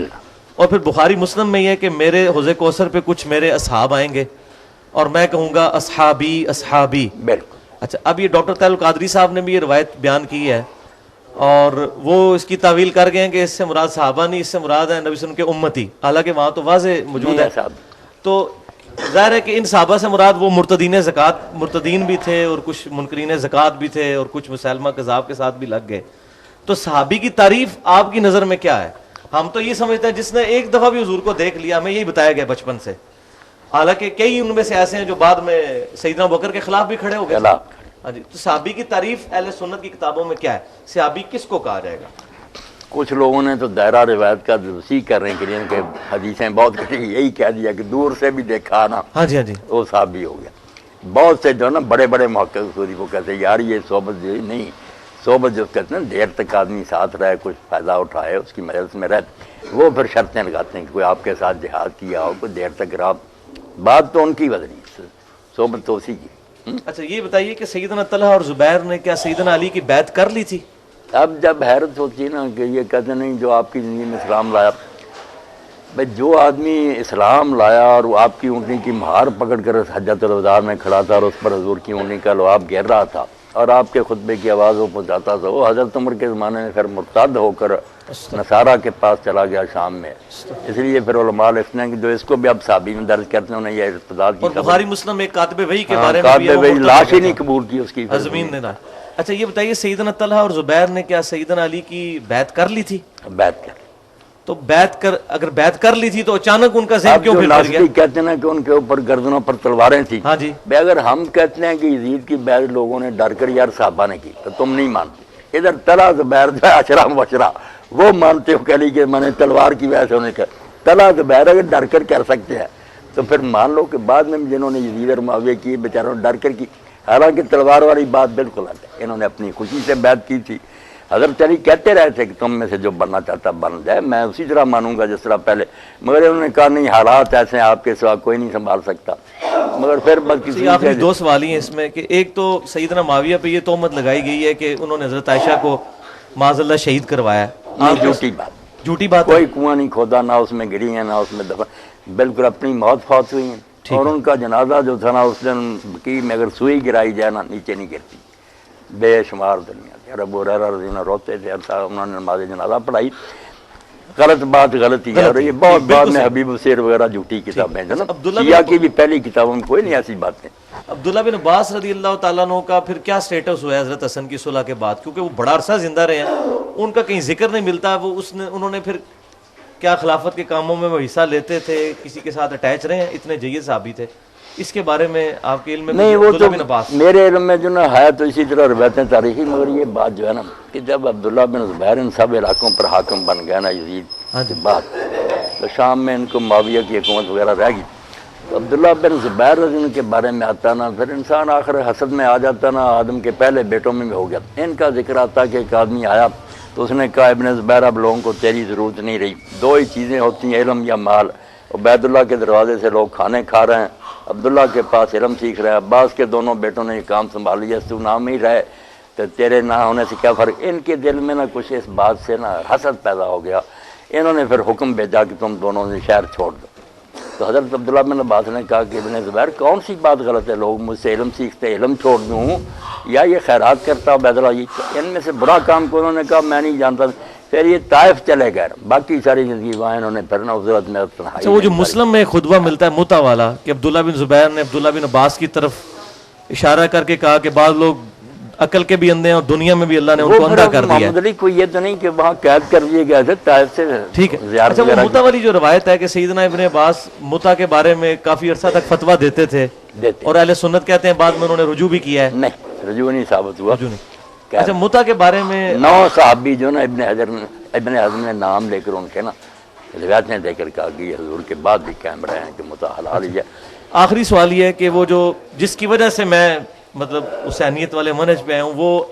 اور پھر بخاری مسلم میں یہ کہ میرے حوض کوثر پہ کچھ میرے اصحاب آئیں گے اور میں کہوں گا اصحابی اصحابی. بالکل. اچھا اب یہ ڈاکٹر طاہر القادری صاحب نے بھی یہ روایت بیان کی ہے اور وہ اس کی تعویل کر گئے ہیں کہ اس سے مراد صحابہ نہیں، اس سے مراد ہے نبی صلی اللہ علیہ وسلم کے امتی، حالانکہ وہاں تو واضح موجود ہے. تو ظاہر ہے کہ ان صحابہ سے مراد وہ مرتدین زکوٰۃ مرتدین بھی تھے اور کچھ منکرین زکوٰۃ بھی تھے اور کچھ مسلمہ کذاب کے ساتھ بھی لگ گئے. تو صحابی کی تعریف آپ کی نظر میں کیا ہے؟ ہم تو یہ سمجھتے ہیں جس نے ایک دفعہ بھی حضور کو دیکھ لیا، ہمیں یہی بتایا گیا بچپن سے، حالانکہ کئی ان میں سے ایسے ہیں جو بعد میں سیدنا ابوبکر کے خلاف بھی کھڑے ہو گئے. ہاں جی. تو صحابی کی تعریف اہل سنت کی کتابوں میں کیا ہے؟ صحابی کس کو کہا جائے گا؟ کچھ لوگوں نے تو دائرہ روایت کا وسیع کرنے کے لیے کہ حدیثیں بہت کٹی یہی کہہ دیا کہ دور سے بھی دیکھا نا ہاں جی ہاں جی وہ صحابی ہو گیا. بہت سے جو نا بڑے بڑے محقق سودی کو کہتے ہیں یار یہ صحبت جو نہیں، صحبت جو کہتے ہیں دیر تک آدمی ساتھ رہے، کچھ فائدہ اٹھائے، اس کی مجلس میں رہتے، وہ پھر شرطیں لگاتے ہیں کہ کوئی آپ کے ساتھ جہاد کیا ہو، کوئی دیر تک رہا. بات تو ان کی وزنی، صحبت تو اسی کی. اچھا یہ بتائیے کہ سیدنا طلحہ اور زبیر نے کیا سیدنا علی کی بیعت کر لی تھی؟ اب جب حیرت ہوتی ہے نا کہ یہ کہتے نہیں جو آپ کی زندگی میں اسلام لایا، بھائی جو آدمی اسلام لایا اور وہ آپ کی اونٹنی کی مہار پکڑ کر حجۃ الوداع میں کھڑا تھا اور اس پر حضور کی اونٹنی کا لعاب گر رہا تھا اور آپ کے خطبے کی آواز وہ پہنچاتا تھا، وہ حضرت عمر کے زمانے میں پھر مرتد ہو کر نصارہ کے پاس چلا گیا شام میں. اس لیے پھر علماء لکھتے ہیں کہ جو اس کو بھی اب صحابی میں درج کرتے ہیں انہیں یہ ارتداد کی اور بخاری مسلم ایک کاتب وحی کے بارے میں بھی کاتب وحی لاش ہی نہیں قبول کی اس کی عزمین نے. اچھا یہ بتائیے سیدنا طلحہ اور زبیر نے کیا سیدنا علی کی بیعت کر لی تھی؟ بیعت کر. تو اگر بیعت کر لی تھی تو اچانک ان کا ذہن کیوں پھر گیا؟ کہتے ہیں کہ ان کے اوپر گردنوں پر تلواریں تھیں. ہاں جی. اگر ہم کہتے ہیں کہ یزید کی بیعت لوگوں نے ڈر کر یار صحابہ نے کی تو تم نہیں مانتے. ادھر طلحہ زبیر جو ہے اشرا مبشرہ وہ مانتے ہو کہ کہ میں نے تلوار کی وجہ سے انہیں کہا. طلحہ زبیر اگر ڈر کر کر سکتے ہیں تو پھر مان لو کہ بعد میں جنہوں نے یزید اور معاویہ کی بیچاروں نے ڈر کر کی. حالانکہ تلوار والی بات بالکل الگ ہے، انہوں نے اپنی خوشی سے بیعت کی تھی. حضرت علی کہتے رہے تھے کہ تم میں سے جو بننا چاہتا بن جائے، میں اسی طرح مانوں گا جس طرح پہلے، مگر انہوں نے کہا نہیں حالات ایسے ہیں آپ کے سوا کوئی نہیں سنبھال سکتا. مگر پھر بس کسی آپ نے دو سوال ہی ہیں اس میں کہ ایک تو سیدنا معاویہ پہ یہ تہمت لگائی گئی ہے کہ انہوں نے حضرت عائشہ کو معاذ اللہ شہید کروایا. جھوٹی بات، کوئی کنواں نہیں کھودا، نہ اس میں گری ہیں نہ اس میں دفن، بالکل اپنی موت فوت ہوئی ہیں. اور ان کا جنازہ جو تھا نا اس دن کی میں اگر سوئی گرائی جائے نا نیچے نہیں گرتی. بے شمار دنیا کے ابو ہریرہ رضی اللہ عنہ روتے تھے، انہوں نے نماز جنازہ پڑھائی. غلط بات غلطی ہے، اور یہ بہت بعد میں حبیب السیر وغیرہ جھوٹی کتابیں ہیں. شیعہ کی بھی پہلی کتابوں میں کوئی نہیں ایسی باتیں. عبداللہ بن عباس رضی اللہ تعالیٰ عنہ کا پھر کیا سٹیٹس ہوا ہے حضرت حسن کی صلح کے بعد؟ کیونکہ وہ بڑا عرصہ زندہ رہے ہیں، ان کا کہیں ذکر نہیں ملتا. وہ انہوں نے پھر کیا خلافت کے کاموں میں وہ حصہ لیتے تھے، کسی کے ساتھ اٹیچ رہے ہیں؟ اتنے جید صحابی تھے. اس کے بارے میں آپ کے علم میں؟ نہیں وہ تو میرے علم میں جو نا ہے تو اسی طرح روایتیں تاریخی، مگر یہ بات جو ہے نا کہ جب عبداللہ بن زبیر ان سب علاقوں پر حاکم بن گیا نا یزید کے بعد، تو شام میں ان کو معاویہ کی حکومت وغیرہ رہ گئی. تو عبداللہ بن زبیر رضی اللہ کے بارے میں آتا نا، پھر انسان آخر حسد میں آ جاتا نا، آدم کے پہلے بیٹوں میں ہو گیا. ان کا ذکر آتا کہ ایک آدمی آیا تو اس نے کہا ابن زبیر اب لوگوں کو تیری ضرورت نہیں رہی، دو ہی چیزیں ہوتی ہیں علم یا مال. عبید اللہ کے دروازے سے لوگ کھانے کھا رہے ہیں عبداللہ کے پاس علم سیکھ رہا ہے، عباس کے دونوں بیٹوں نے یہ کام سنبھال لیا، تو نام ہی رہے تو تیرے نہ ہونے سے کیا فرق۔ ان کے دل میں نہ کچھ اس بات سے نہ حسد پیدا ہو گیا، انہوں نے پھر حکم بھیجا کہ تم دونوں نے شہر چھوڑ دو۔ تو حضرت عبداللہ بن عباس نے کہا کہ ابن زبیر کون سی بات غلط ہے، لوگ مجھ سے علم سیکھتے علم چھوڑ دوں یا یہ خیرات کرتا عبید اللہ، یہ ان میں سے برا کام کو انہوں نے کہا میں نہیں جانتا۔ پھر یہ طائف چلے گئے، باقی ساری زندگی وہاں انہوں نے پھر نہ حضرت میں تنہائی۔ اچھا وہ جو مسلم میں خطبہ ملتا ہے متا والا کہ عبداللہ بن زبیر نے عبداللہ بن عباس کی طرف اشارہ کر کے کہا کہ بعض لوگ عقل کے بھی اندھے ہیں اور دنیا میں بھی اللہ نے ان کو اندھا کر دیا ہے۔ محمد علی کو یہ تو نہیں کہ وہاں قید کر دیے گئے تھے طائف سے، ٹھیک ہے۔ زیارت اچھا وہ وغیرہ متا والی جو روایت ہے کہ سیدنا ابن عباس متا کے بارے میں کافی عرصہ تک فتویٰ دیتے تھے دیتے اور اہل سنت کہتے ہیں بعد میں انہوں نے رجوع بھی کیا ہے۔ نہیں، رجوع نہیں ثابت ہوا۔ رجوع نہیں۔ اچھا متا کے بارے میں 9 صحابی جو نا ابن حزم نے نام لے کر ان کے نا روایتیں دے کر کہا کہ یہ حضور کے بعد بھی قائم رہے ہیں کہ متا حلال ہی ہے۔ آخری سوال یہ ہے کہ وہ جو جس کی وجہ سے میں مطلب حسینیت والے منہج پہ آیا ہوں وہ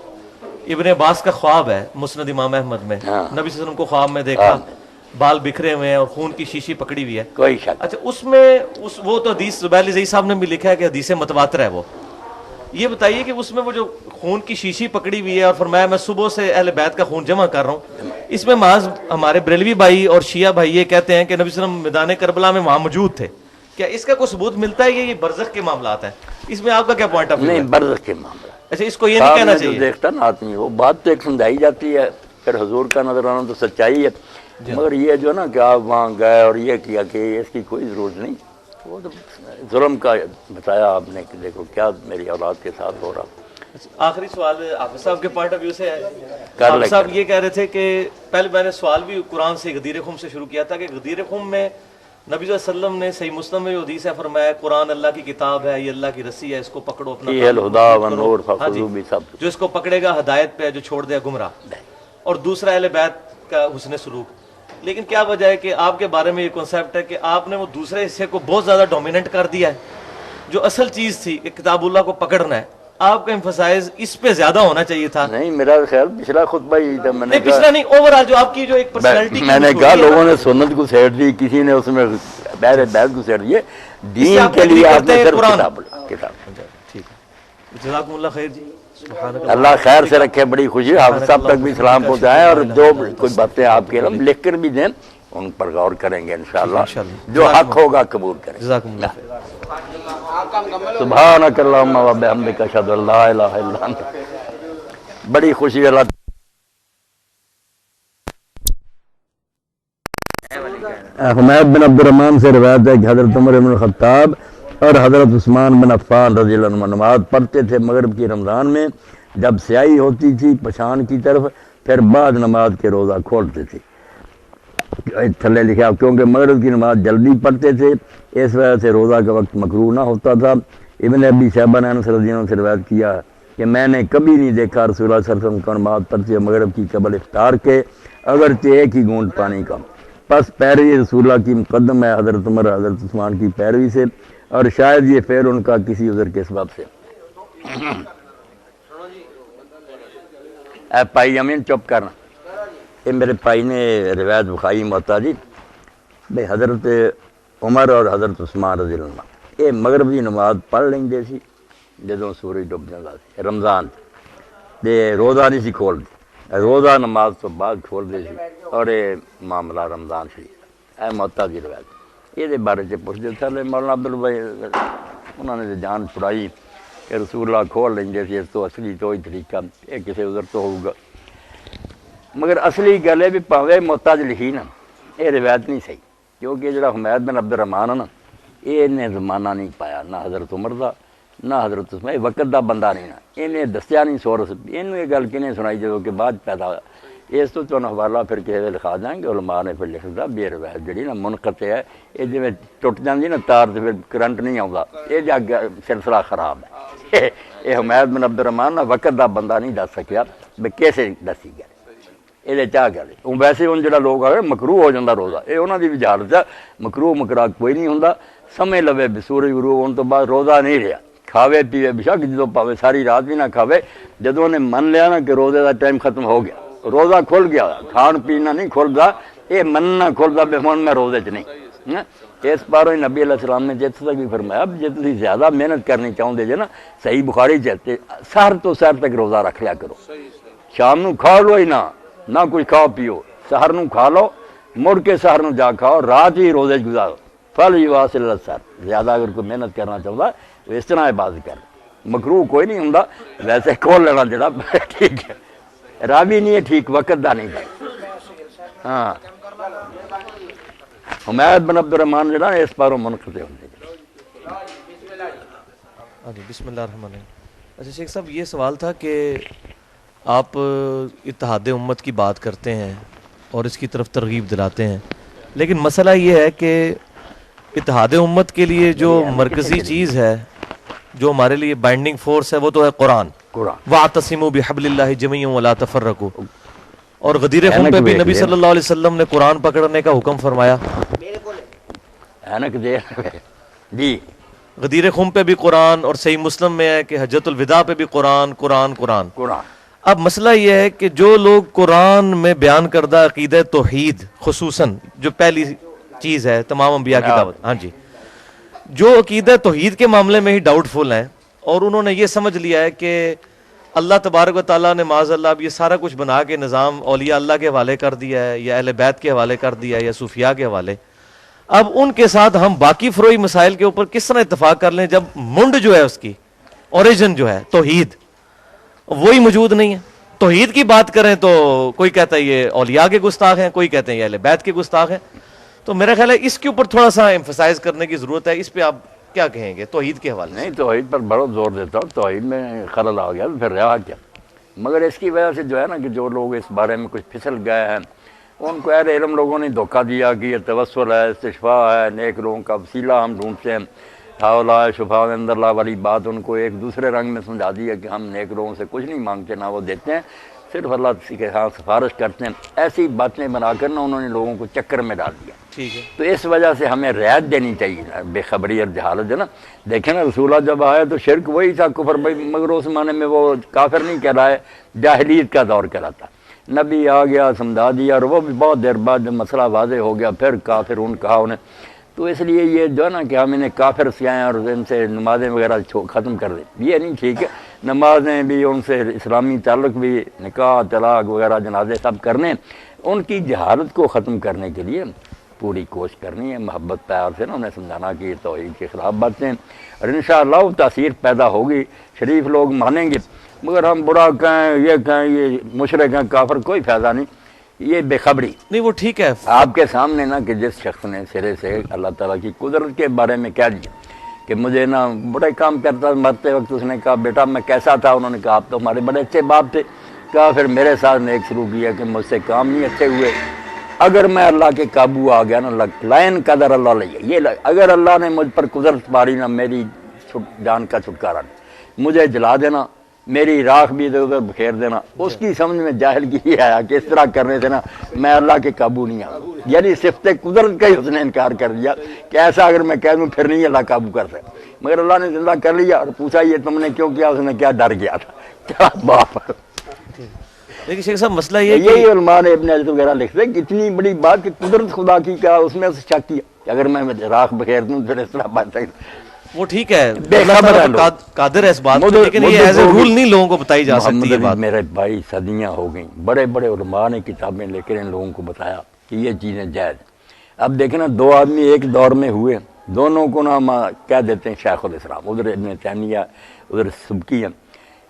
ابن عباس کا خواب ہے مسند امام احمد میں، نبی صلی اللہ علیہ وسلم کو خواب میں دیکھا بال بکھرے ہوئے ہیں اور خون کی شیشی پکڑی ہوئی ہے۔ کوئی شک اچھا اس میں وہ تو حدیث زبیر علی زئی صاحب نے بھی لکھا ہے کہ حدیث متواتر ہے وہ، یہ بتائیے کہ اس میں وہ جو خون کی شیشی پکڑی ہوئی ہے اور فرمایا میں صبح سے اہل بیت کا خون جمع کر رہا ہوں، اس میں محض ہمارے بریلوی بھائی اور شیعہ بھائی یہ کہتے ہیں کہ نبی صلی اللہ علیہ وسلم میدان کربلا میں وہاں موجود تھے، کیا اس کا کوئی ثبوت ملتا ہے یہ برزخ کے معاملات ہیں؟ اس میں آپ کا کیا پوائنٹ آف ویو ہے؟ نہیں، برزخ کے معاملہ اچھا اس کو یہ نہیں کہنا جو چاہیے؟ دیکھتا نا آدمی وہ بات تو ایک سمجھائی جاتی ہے، پھر حضور کا نظر آنا تو سچائی ہے، مگر یہ جو نا کہ آپ وہاں گئے اور یہ کیا کہ اس کی کوئی ضرورت نہیں، وہ تو ظلم کا بتایا آپ نے کہ دیکھو کیا میری اولاد کے ساتھ ہو رہا۔ آخری سوال حافظ صاحب کے پوائنٹ آف ویو سے ہے، کر حافظ لے صاحب یہ کہہ رہے تھے کہ پہلے میں نے سوال بھی قرآن سے غدیر خم سے شروع کیا تھا کہ غدیر خم میں نبی صلی اللہ علیہ وسلم نے صحیح مسلم میں جو حدیث ہے فرمایا قرآن اللہ کی کتاب ہے، یہ اللہ کی رسی ہے، اس کو پکڑو اپنا یہ الہدا والنور ہاں جی، فخذوا بسبب، جو اس کو پکڑے گا ہدایت پہ، جو چھوڑ دے گمراہ، اور دوسرا اہل بیت کا حسن سلوک۔ لیکن کیا وجہ ہے کہ آپ کے بارے میں یہ کنسیپٹ ہے کہ آپ نے وہ دوسرے حصے کو بہت زیادہ ڈومیننٹ کر دیا ہے، جو اصل چیز تھی کہ کتاب اللہ کو پکڑنا ہے، آپ کا ایمفسائز اس پہ زیادہ ہونا چاہیے تھا۔ نہیں میرا خیال پچھلا خطبہ ہی تھا، میں نے نہیں پچھلا نہیں، اوور آل جو آپ کی جو ایک پرسنالٹی میں نے کہا لوگوں نے سنت کو سیٹ دی، کسی نے اس میں بہر بیت کو سیٹ دیے، دین کے لیے آپ نے صرف کتاب۔ ٹھیک ہے، جزاکم اللہ خیر جی، سبحانک اللہ خیر سے رکھے، بڑی خوشی، حافظ صاحب تک بھی سلام پہنچائیں، اور جو کوئی باتیں آپ کے علم لکھ کر بھی دیں ان پر غور کریں گے انشاءاللہ، جو حق ہوگا قبول کریں۔ جزاکم اللہ خیر۔ سبحانک اللہم و بحمدک اشہد ان لا الہ الا انت۔ بڑی خوشی اللہ حمید بن عبد الرحمن سے روایت ہے کہ حضرت عمر بن الخطاب اور حضرت عثمان بن عفان رضی اللہ عنہ نماز پڑھتے تھے مغرب کی رمضان میں، جب سیاہی ہوتی تھی پشان کی طرف، پھر بعد نماز کے روزہ کھولتے تھے۔ تھلے لکھا کیونکہ مغرب کی نماز جلدی پڑھتے تھے، اس وجہ سے روزہ کا وقت مکروہ نہ ہوتا تھا۔ ابن ابی شیبہ نے انس رضی اللہ عنہ سے روایت کیا کہ میں نے کبھی نہیں دیکھا رسول اللہ صلی اللہ علیہ وسلم کو نماز پڑھتے مغرب کی قبل افطار کے، اگرچہ ایک ہی گھونٹ پانی کا۔ پس پیروی رسول اللہ کی مقدم ہے حضرت عمر حضرت عثمان کی پیروی سے، اور شاید یہ فعل ان کا کسی عذر کے سبب سے۔ اے پائی امین چپ کرنا، یہ میرے پائی نے روایت بخاری موتا جی بھئی حضرت عمر اور حضرت عثمان رضی اللہ عنہ یہ مغرب کی نماز پڑھ لیں دے سی جدوں سورج ڈب جاتا سی، رمضان دے روزہ نہیں سی کھول دی، روزہ نماز تو بعد کھول دے سی، اور یہ معاملہ رمضان شریف اے موتا جی روایت یہ بارے سے پوچھ دے تھے مولانا عبدالبھائی انہوں نے جان چھڑائی کہ رسول اللہ کھول لیں دے سی، اس تو اصلی تو ہی طریقہ یہ کسی عذر تو ہوگا، مگر اصلی گل ہے بھی پاوے محتاج لکھی نا یہ روایت نہیں صحیح، کیونکہ جڑا حمید بن عبد الرحمان ہے نا یہ نے زمانہ نہیں پایا نہ حضرت عمر دا نہ حضرت عثمان، یہ وقت دا بندہ نہیں نا، انہیں دسیا نہیں سورس، انہوں یہ گل کنے سنائی جدوں کہ بعد پیدا ہوا، اس تو تمہیں حوالہ پھر کسی لکھا دیں گے، علماء نے پھر لکھ دا بے روایت جڑی نا منقطع ہے، یہ جی ٹوٹ جاندی نا تار تو پھر کرنٹ نہیں آتا، یہ جا سلسلہ خراب ہے۔ یہ حمید بن عبد الرحمان نا وقت دا بندہ نہیں دس سکیا بھی کیسے دسی گئے، یہ چاہ گل ہوں ویسے ہوں جا لوگ آئے مکروہ ہو جاتا روزہ، یہ انہوں کی بھی جہالت ہے، مکروہ مکرا کوئی نہیں ہوں، سمے لوے بھی سورج غروب ہونے تو بعد روزہ نہیں رہا، کھاوے پیوے بشک جدو پاوے ساری رات بھی نہ کھاوے، جدوں نے من لیا نا کہ روزے کا ٹائم ختم ہو گیا، روزہ کھل گیا، کھان پینا نہیں کھلتا، یہ مننا کھلتا بھی ہوں میں روزے چ نہیں، اس باروں نبی علیہ السلام نے جیت تک بھی فرمایا اب جی تھی زیادہ محنت کرنی چاہتے جے نا صحیح بخاری چاہتے سحر تو سحر تک روزہ رکھ لیا کرو شام نو کھا لو ہی نہ کچھ کھاؤ پیو سحر نو کھا لو مڑ کے سحر نو جا کھاؤ رات ہی روزے گزارو پھل ہی واصل سر زیادہ اگر کوئی محنت کرنا چاہتا تو اس طرح عبادت کر مکروہ کوئی نہیں ہوں ویسے کھول لینا جڑا ٹھیک ہے راوی نہیں ہے ٹھیک وقت دا نہیں ہے ہاں حمید بن عبد الرحمان جڑا اس پاروں منقطع ہوندے ہاں جی بسم اللہ الرحمن الرحیم. اچھا شیخ صاحب یہ سوال تھا کہ آپ اتحاد امت کی بات کرتے ہیں اور اس کی طرف ترغیب دلاتے ہیں لیکن مسئلہ یہ ہے کہ اتحاد امت کے لیے جو مرکزی چیز ہے جو ہمارے لیے بائنڈنگ فورس ہے وہ تو ہے قرآن وَاعْتَصِمُوا بِحَبْلِ اللَّهِ جَمِيعًا وَلَا تَفَرَّقُوا اور غدیر خم پہ بھی نبی صلی اللہ علیہ وسلم نے قرآن پکڑنے کا حکم فرمایا جی غدیر خم پہ بھی قرآن اور صحیح مسلم میں ہے کہ حجۃ الوداع پہ بھی قرآن قرآن قرآن اب مسئلہ یہ ہے کہ جو لوگ قرآن میں بیان کردہ عقیدہ توحید خصوصاً جو پہلی چیز ہے تمام انبیاء کی دعوت ہاں جی جو عقیدہ توحید کے معاملے میں ہی ڈاؤٹ فل ہیں اور انہوں نے یہ سمجھ لیا ہے کہ اللہ تبارک و تعالیٰ نے معاذ اللہ اب یہ سارا کچھ بنا کے نظام اولیاء اللہ کے حوالے کر دیا ہے یا اہل بیت کے حوالے کر دیا ہے یا صوفیاء کے حوالے اب ان کے ساتھ ہم باقی فروعی مسائل کے اوپر کس طرح اتفاق کر لیں جب منڈ جو ہے اس کی اوریجن جو ہے توحید وہی موجود نہیں ہے توحید کی بات کریں تو کوئی کہتا ہے یہ اولیاء کے گستاخ ہیں کوئی کہتے ہیں یہ اہل بیت کے گستاخ ہیں تو میرا خیال ہے اس کے اوپر تھوڑا سا ایمفسائز کرنے کی ضرورت ہے اس پہ آپ کیا کہیں گے توحید کے حوالے نہیں توحید پر بڑا زور دیتا ہوں توحید میں خلل آ گیا تو پھر رہا کیا مگر اس کی وجہ سے جو ہے نا کہ جو لوگ اس بارے میں کچھ پھسل گئے ہیں ان کو اہل علم لوگوں نے دھوکہ دیا کہ یہ توسل ہے استشفاء ہے نیک لوگوں کا وسیلہ ہم ڈھونڈتے ہیں حوالہ شفاء عند اللہ والی بات ان کو ایک دوسرے رنگ میں سمجھا دیا کہ ہم نیک لوگوں سے کچھ نہیں مانگتے نہ وہ دیتے ہیں صرف اللہ کے ہاں سفارش کرتے ہیں ایسی باتیں بنا کر نا انہوں نے لوگوں کو چکر میں ڈال دیا ٹھیک ہے تو اس وجہ سے ہمیں رعایت دینی چاہیے بے خبری اور جہالت ہے نا دیکھیں نا رسولہ جب آئے تو شرک وہی تھا کفر مگر اس زمانے میں وہ کافر نہیں کہلائے جاہلیت کا دور کہلاتا نبی آ گیا سمجھا دیا اور وہ بھی بہت دیر بعد جب مسئلہ واضح ہو گیا پھر کافر کہا انہیں تو اس لیے یہ جو ہے نا کہ ہم انہیں کافر سیائیں اور ان سے نمازیں وغیرہ ختم کر دیں یہ نہیں ٹھیک ہے نمازیں بھی ان سے اسلامی تعلق بھی نکاح طلاق وغیرہ جنازے سب کرنے ان کی جہالت کو ختم کرنے کے لیے پوری کوشش کرنی ہے محبت پیار سے نا انہیں سمجھانا کہ یہ توحید کے خلاف باتیں اور انشاءاللہ وہ تاثیر پیدا ہوگی شریف لوگ مانیں گے مگر ہم برا کہیں یہ مشرک ہیں کافر کوئی فائدہ نہیں یہ بے خبری نہیں وہ ٹھیک ہے آپ کے سامنے نا کہ جس شخص نے سرے سے اللہ تعالیٰ کی قدرت کے بارے میں کہہ دیا کہ مجھے نا بڑے کام کرتا مرتے وقت اس نے کہا بیٹا میں کیسا تھا انہوں نے کہا آپ تو ہمارے بڑے اچھے باپ تھے کہا پھر میرے ساتھ نے ایک شروع کیا کہ مجھ سے کام نہیں اچھے ہوئے اگر میں اللہ کے قابو آ گیا نا لائن قدر اللہ لیا یہ اگر اللہ نے مجھ پر قدرت پاری نا میری جان کا چھٹکارا نہیں مجھے جلا دینا میری راکھ بھی ادھر ادھر بکھیر دینا اس کی سمجھ میں جاہل کی یہ آیا کہ اس طرح کرنے سے نا میں اللہ کے قابو نہیں آؤں یعنی صفت قدرت کا ہی اس نے انکار کر دیا کہ ایسا اگر میں کہہ دوں پھر نہیں اللہ قابو کر سکتا مگر اللہ نے زندہ کر لیا اور پوچھا یہ تم نے کیوں کیا اس نے کیا ڈر گیا تھا کیا باپ لیکن شیخ صاحب مسئلہ یہ یہی علماء نے ابن حجر وغیرہ لکھتے ہیں کہ اتنی بڑی بات کہ قدرت خدا کی کیا اس میں شک کیا کہ اگر میں راکھ بکھیر دوں پھر اس طرح بات سکتا وہ ٹھیک ہے بے خبر ہے قادر ہے اس بات پر لیکن یہ ایز اے رول نہیں لوگوں کو بتائی جا سکتی ہے بات میرے بھائی صدیاں ہو گئیں بڑے بڑے علماء نے کتابیں لے کر ان لوگوں کو بتایا کہ یہ چیزیں جائز اب دیکھیں نا دو آدمی ایک دور میں ہوئے دونوں کو نا ہم کہہ دیتے ہیں شیخ الاسلام ادھر ابن تیمیہ ادھر سبکی ہیں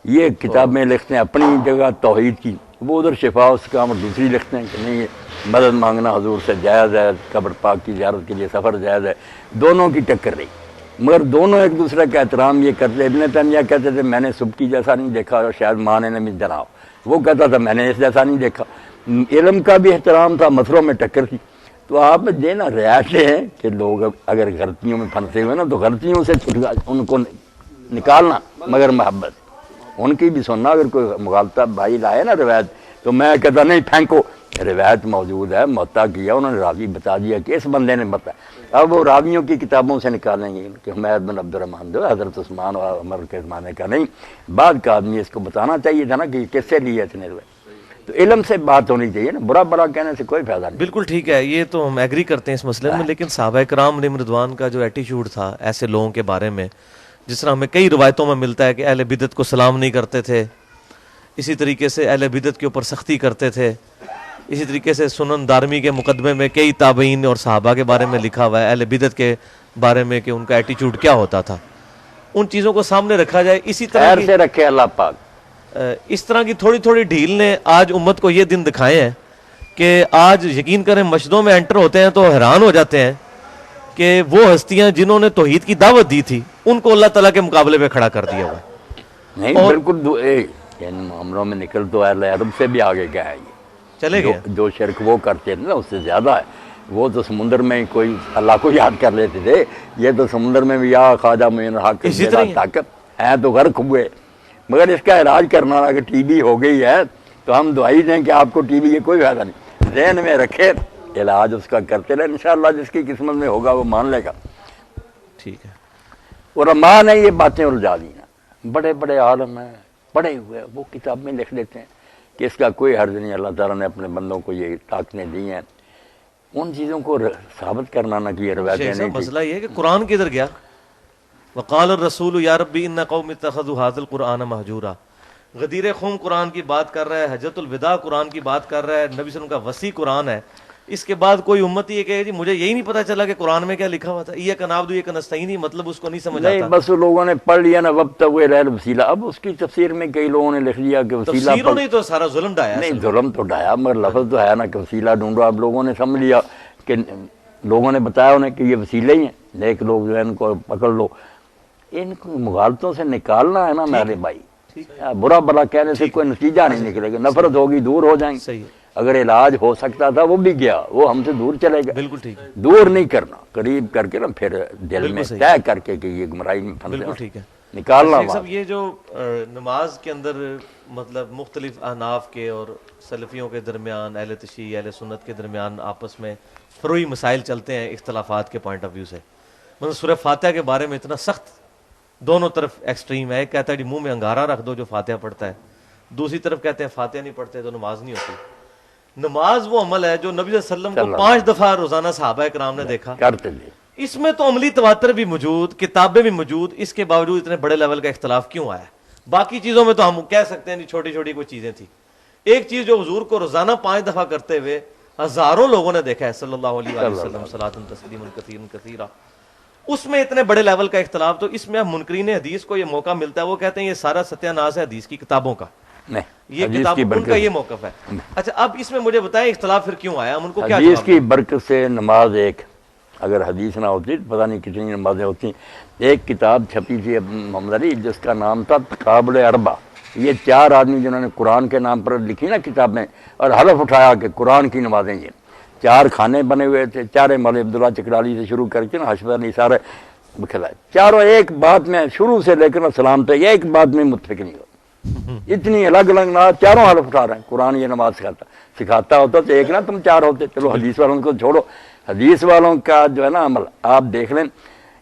یہ کتابیں لکھتے ہیں اپنی جگہ توحید کی وہ ادھر شفاء استقامت اور دوسری لکھتے ہیں کہ نہیں یہ مدد مانگنا حضور سے جائز ہے قبر پاک کی زیارت کے لیے سفر جائز ہے دونوں کی ٹکر رہی مگر دونوں ایک دوسرے کا احترام یہ کرتے ابن تیمیہ کہتے تھے میں نے سبکی جیسا نہیں دیکھا اور شاید ماں نے بھی جناؤ وہ کہتا تھا میں نے اس جیسا نہیں دیکھا علم کا بھی احترام تھا مسئلوں میں ٹکر تھی تو آپ دینا رعایتیں ہیں کہ لوگ اگر غلطیوں میں پھنسے ہوئے نا تو غلطیوں سے ان کو نکالنا مگر محبت ان کی بھی سننا اگر کوئی مغالطہ بھائی لائے نا روایت تو میں کہتا نہیں پھینکو روایت موجود ہے معطا کیا انہوں نے راوی بتا دیا کہ اس بندے نے بتایا اب وہ راویوں کی کتابوں سے نکالیں گے کہ حمید بن عبد الرحمان جو حضرت عثمان اور عمر کے زمانے کا نہیں بعد کا آدمی اس کو بتانا چاہیے تھا نا کہ کس سے لیے اتنے روایت تو علم سے بات ہونی چاہیے نا، برا برا کہنے سے کوئی فائدہ نہیں۔ بالکل ٹھیک ہے، یہ تو ہم ایگری کرتے ہیں اس مسئلے میں، لیکن صحابہ کرام علیہم رضوان کا جو ایٹیچیوڈ تھا ایسے لوگوں کے بارے میں، جس طرح ہمیں کئی روایتوں میں ملتا ہے کہ اہل بدعت کو سلام نہیں کرتے تھے، اسی طریقے سے اہل بدعت کے اوپر سختی کرتے تھے، اسی طریقے سے سنن دارمی کے مقدمے میں کئی تابعین اور صحابہ کے بارے میں لکھا ہوا ہے اہل بدعت کے بارے میں کہ ان کا ایٹیچیوڈ کیا ہوتا تھا، ان چیزوں کو سامنے رکھا جائے۔ اسی طرح خیر سے رکھے اللہ پاک۔ اس طرح کی تھوڑی تھوڑی ڈھیل نے آج امت کو یہ دن دکھائے ہیں کہ آج یقین کریں مسجدوں میں انٹر ہوتے ہیں تو حیران ہو جاتے ہیں کہ وہ ہستیاں جنہوں نے توحید کی دعوت دی تھی ان کو اللہ تعالیٰ کے مقابلے پہ کھڑا کر دیا ہوا ہے۔ نہیں بالکل ان معاملوں میں نکل تو اہل عرب سے بھی آگے گیا ہے یہ، چلے گئے جو شرک وہ کرتے تھے نا اس سے زیادہ ہے۔ وہ تو سمندر میں کوئی اللہ کو یاد کر لیتے تھے، یہ تو سمندر میں بھی یا خواجہ معین الحق اسی طرح طاقت ہے تو غرق ہوئے، مگر اس کا علاج کرنا اگر ٹی بی ہو گئی ہے تو ہم دعائی دیں کہ آپ کو ٹی بی کی کوئی فائدہ نہیں، ذہن میں رکھے علاج اس کا کرتے رہے، انشاءاللہ جس کی قسمت میں ہوگا وہ مان لے گا۔ ٹھیک ہے، علماء نے یہ باتیں الجھا دی نا، بڑے بڑے عالم ہیں پڑھے ہوئے، وہ کتاب میں لکھ لیتے ہیں کہ اس کا کوئی حرج نہیں، اللہ تعالیٰ نے اپنے بندوں کو یہ طاقتیں دی ہیں، ان چیزوں کو ثابت کرنا نہ کہ روایتیں نہیں تھیں۔ مسئلہ یہ ہے کہ قرآن کدھر گیا؟ وقال الرسول یا ربی ان قوم اتخذوا هذا القرآن مہجورا، غدیر خم قرآن کی بات کر رہا ہے، حجۃ الوداع قرآن کی بات کر رہا ہے، نبی صلی اللہ علیہ وسلم کا وسیع قرآن ہے، اس کے بعد کوئی امت یہ کہے جی مجھے یہی نہیں پتا چلا کہ قرآن میں کیا لکھا ہوا تھا، ایاک نعبد و ایاک نستعین، مطلب اس کو نہیں سمجھ نہیں آتا۔ بس وہ لوگوں نے پڑھ لیا نا وابتغوا الیہ الوسیلہ، اب اس کی تفسیر میں کئی لوگوں نے لکھ لیا کہ وسیلہ تفسیروں نے تو سارا ظلم ڈایا ہے۔ نہیں ظلم تو ڈایا مگر لفظ تو ہے نا کہ وسیلہ ڈھونڈو، اب لوگوں نے سمجھ لیا کہ لوگوں نے بتایا انہیں کہ یہ وسیلے ہی ہیں، نیک لوگ جو ہے ان کو پکڑ لو، ان کو مغالطوں سے نکالنا ہے نا میرے بھائی، برا بلا کہنے سے کوئی نتیجہ نہیں نکلے گا، نفرت ہوگی دور ہو جائیں گے۔ صحیح ہے، اگر علاج ہو سکتا تھا وہ بھی گیا، وہ ہم سے دور چلے گا، بالکل ٹھیک ہے، دور نہیں کرنا، قریب کر کے نا پھر دل میں صحیح۔ طے کر کے کہ یہ گمراہی میں بالکل پھنسے ٹھیک ہے۔ نکالنا شیخ وہاں۔ صاحب یہ جو نماز کے اندر مطلب مختلف احناف کے اور سلفیوں کے درمیان، اہل تشیع اہل سنت کے درمیان آپس میں فروعی مسائل چلتے ہیں اختلافات کے پوائنٹ آف ویو سے، مطلب سورہ فاتحہ کے بارے میں اتنا سخت دونوں طرف ایکسٹریم ہے، ایک کہتا ہے جی منہ میں انگارہ رکھ دو جو فاتحہ پڑھتا ہے، دوسری طرف کہتے ہیں فاتحہ نہیں پڑھتے تو نماز نہیں ہوتی۔ نماز وہ عمل ہے جو نبی صلی اللہ علیہ وسلم کو 5 دفعہ روزانہ صحابہ کرام نے دیکھا، کرتے لے اس میں تو عملی تواتر بھی موجود، کتابیں بھی موجود، اس کے باوجود اتنے بڑے لیول کا اختلاف کیوں آیا؟ باقی چیزوں میں تو ہم کہہ سکتے ہیں چھوٹی چھوٹی کوئی چیزیں تھیں، ایک چیز جو حضور کو روزانہ 5 دفعہ کرتے ہوئے ہزاروں لوگوں نے دیکھا ہے صلی اللہ علیہ وسلم صلاۃ تسلیما کثیرا کثیرا، اس میں اتنے بڑے لیول کا اختلاف، تو اس میں منکرین حدیث کو یہ موقع ملتا ہے، وہ کہتے ہیں یہ سارا ستیہ ناز ہے حدیث کی کتابوں کا، نہیں یہ کتاب ان کا یہ موقف ہے۔ اچھا اب اس میں مجھے بتائیں اختلاف پھر کیوں آیا، ہم ان کو کیا حدیث جواب کی برکت سے نماز ایک، اگر حدیث نہ ہوتی پتہ نہیں کتنی نمازیں ہوتی۔ ایک کتاب چھپی تھی محمد علی جس کا نام تھا تقابل اربع، یہ 4 آدمی جنہوں نے قرآن کے نام پر لکھی نا کتابیں اور حلف اٹھایا کہ قرآن کی نمازیں، یہ 4 خانے بنے ہوئے تھے، چارے مولوی عبداللہ چکرالی سے شروع کر کے نا حشمت علی سارے بکھلائے، چاروں ایک بات میں شروع سے لے کر سلام تک ایک بات میں متفق نہیں ہو، اتنی الگ الگ نماز، چاروں حلف اٹھا رہے ہیں قرآن یہ نماز سکھاتا ہوتا تو ایک نہ تم 4 ہوتے۔ چلو حدیث والوں کو چھوڑو، حدیث والوں کا جو ہے نا عمل آپ دیکھ لیں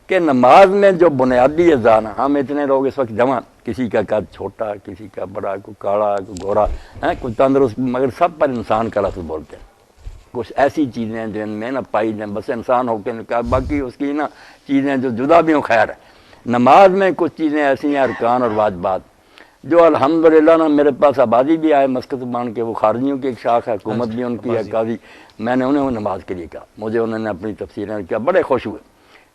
کہ نماز میں جو بنیادی اذان، ہم اتنے لوگ اس وقت جمع، کسی کا قد چھوٹا، کسی کا بڑا، کوئی کاڑا، کوئی گورا، کوئی تندرست، مگر سب پر انسان کا لفظ بولتے ہیں۔ کچھ ایسی چیزیں ہیں جن میں نہ پائی جائیں، بس انسان ہو کے نکال، باقی اس کی نا چیزیں جو جدا بھی ہوں خیر ہے۔ نماز میں کچھ چیزیں ایسی ہیں ارکان اور واجبات جو الحمدللہ نا میرے پاس آبادی بھی آئے مسکت مان کے، وہ خارجیوں کی ایک شاخ ہے، حکومت بھی ان کی ہے قاضی، میں نے انہیں نماز کے لیے کہا، مجھے انہوں نے اپنی تفسیریں کیا، بڑے خوش ہوئے،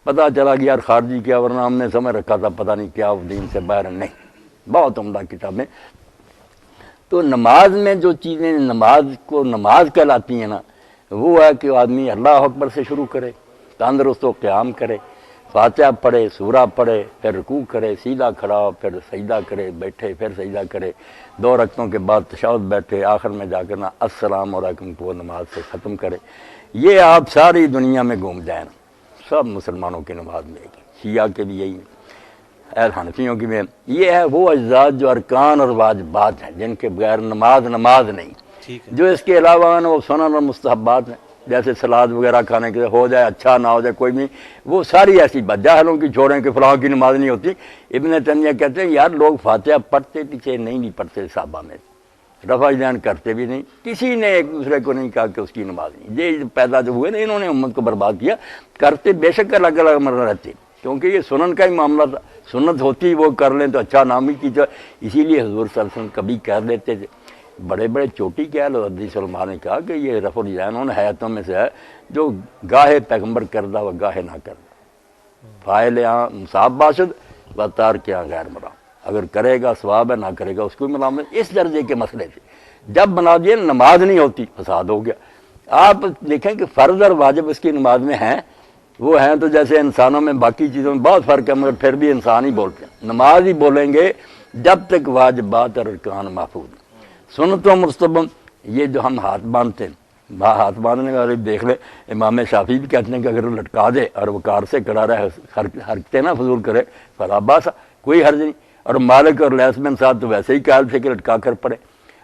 پتہ چلا کہ یار خارجی کیا، ورنہ ہم نے سمجھ رکھا تھا پتہ نہیں کیا دین سے باہر، نہیں بہت عمدہ کتابیں۔ تو نماز میں جو چیزیں نماز کو نماز کہلاتی ہیں نا، وہ ہے کہ آدمی اللہ اکبر سے شروع کرے، تندرست و قیام کرے، فاتحہ پڑھے، سورہ پڑھے، پھر رکوع کرے، سیدھا کھڑا ہو، پھر سجدہ کرے، بیٹھے، پھر سجدہ کرے، 2 رکعتوں کے بعد تشہد بیٹھے، آخر میں جا کر نا السلام علیکم کو نماز سے ختم کرے۔ یہ آپ ساری دنیا میں گھوم جائیں، سب مسلمانوں کی نماز میں ایک، شیعہ کے بھی یہی ہے، اہل حنفیوں کی بھی، یہ ہے وہ اجزاء جو ارکان اور واجبات ہیں جن کے بغیر نماز نہیں، جو اس کے علاوہ ہیں وہ سنن اور مستحبات ہیں، جیسے سلاد وغیرہ کھانے کے ہو جائے اچھا نہ ہو جائے کوئی نہیں، وہ ساری ایسی بات جاہلوں کی چھوڑیں کہ فلاں کی نماز نہیں ہوتی۔ ابن تیمیہ کہتے ہیں یار لوگ فاتحہ پڑھتے پیچھے نہیں پڑھتے صحابہ میں، رفع دین کرتے بھی نہیں، کسی نے ایک دوسرے کو نہیں کہا کہ اس کی نماز نہیں۔ یہ پیدا جو ہوئے نا انہوں نے امت کو برباد کیا، کرتے بے شک الگ الگ مرہ رہتے، کیونکہ یہ سنن کا ہی معاملہ تھا، سنت ہوتی وہ کر لیں تو اچھا نام ہی کی جائے، اسی لیے حضور صلی اللہ علیہ وسلم کبھی کہہ دیتے تھے، بڑے بڑے چوٹی کہہ لو، حدیث علماء نے کہا کہ یہ رفع الیدین ان حیاتوں میں سے ہے جو گاہے پیغمبر کردہ و گاہے نہ کردہ، فاعل مصاب باشد و تارک غیر مرام، اگر کرے گا ثواب ہے، نہ کرے گا اس کو ملامت، اس درجے کے مسئلے تھے۔ جب بنا دیے نماز نہیں ہوتی، فساد ہو گیا۔ آپ دیکھیں کہ فرض اور واجب اس کی نماز میں ہیں، وہ ہیں تو جیسے انسانوں میں باقی چیزوں میں بہت فرق ہے، مگر پھر بھی انسان ہی بولتے ہیں، نماز ہی بولیں گے جب تک واجبات اور ارکان محفوظ ہیں۔ سنت و مستحب یہ جو ہم ہاتھ باندھتے ہیں، ہاتھ باندھنے کا دیکھ لیں، امام شافعی بھی کہتے ہیں کہ اگر لٹکا دے اور وقار سے کڑا رہے، حرکتیں نہ فضول کرے، فلا باس، کوئی حرج نہیں۔ اور مالک اور لیث بن سعد تو ویسے ہی قائل تھے کہ لٹکا کر پڑے،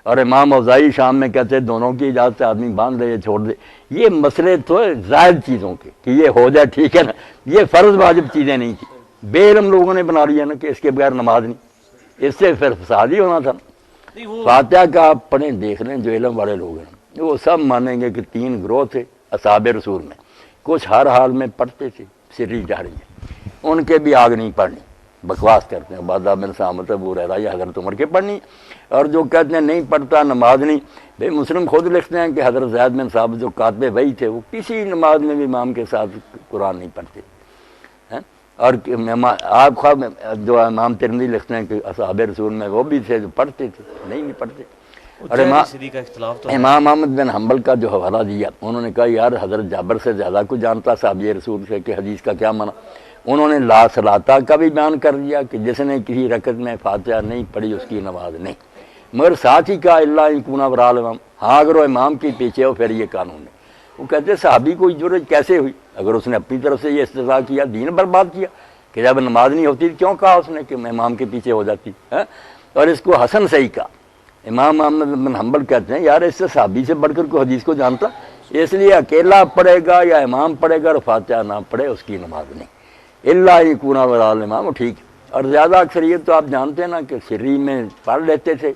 اور امام اوزاعی شام میں کہتے ہیں دونوں کی اجازت سے آدمی باندھ دے یا چھوڑ دے۔ یہ مسئلے تو زائد چیزوں کے کہ یہ ہو جائے ٹھیک ہے نا، یہ فرض واجب چیزیں نہیں تھیں، بے علم لوگوں نے بنا لیا نا کہ اس کے بغیر نماز نہیں، اس سے پھر فساد ہی ہونا تھا۔ فاتحہ کا آپ پڑھیں دیکھ لیں، جو علم والے لوگ ہیں وہ سب مانیں گے کہ 3 گروہ تھے اصحاب رسول میں، کچھ ہر حال میں پڑھتے تھے سری جہری میں، ان کے بھی آگ نہیں پڑھنی، بکواس کرتے ہیں، عبادہ بن سامت، ابو ہریرہ یا حضرت عمر کے پڑھنی، اور جو کہتے ہیں نہیں پڑھتا نماز نہیں، بھائی مسلم خود لکھتے ہیں کہ حضرت زید بن ثابت جو کاتب وحی تھے وہ کسی نماز میں بھی امام کے ساتھ قرآن نہیں پڑھتے، اور آپ خواب جو امام ترمذی لکھتے ہیں کہ اصحاب رسول میں وہ بھی تھے جو پڑھتے تھے، نہیں پڑھتے۔ اور امام احمد بن حنبل کا جو حوالہ دیا، انہوں نے کہا یار حضرت جابر سے زیادہ کچھ جانتا صحابہ رسول سے کہ حدیث کا کیا معنی، انہوں نے لا صلاۃ کا بھی بیان کر دیا کہ جس نے کسی رکعت میں فاتحہ نہیں پڑھی اس کی نماز نہیں، مگر ساتھ ہی کہا اللہ یکون ورا الامام، ہاں اگر وہ امام کے پیچھے ہو پھر یہ قانون ہے۔ وہ کہتے صحابی کو ضرورت کیسے ہوئی، اگر اس نے اپنی طرف سے یہ استدعا کیا، دین برباد کیا کہ جب نماز نہیں ہوتی کیوں کہا اس نے کہ میں امام کے پیچھے ہو جاتی ہے۔ اور اس کو حسن صحیح کہا، امام احمد بن حنبل کہتے ہیں یار اس سے صحابی سے بڑھ کر کوئی حدیث کو جانتا، اس لیے اکیلا پڑھے گا یا امام پڑھے گا اور فاتحہ نہ پڑھے اس کی نماز نہیں، اللہ یکون ورا الامام، ٹھیک۔ اور زیادہ اکثریت تو آپ جانتے ہیں نا کہ سری میں پڑھ لیتے تھے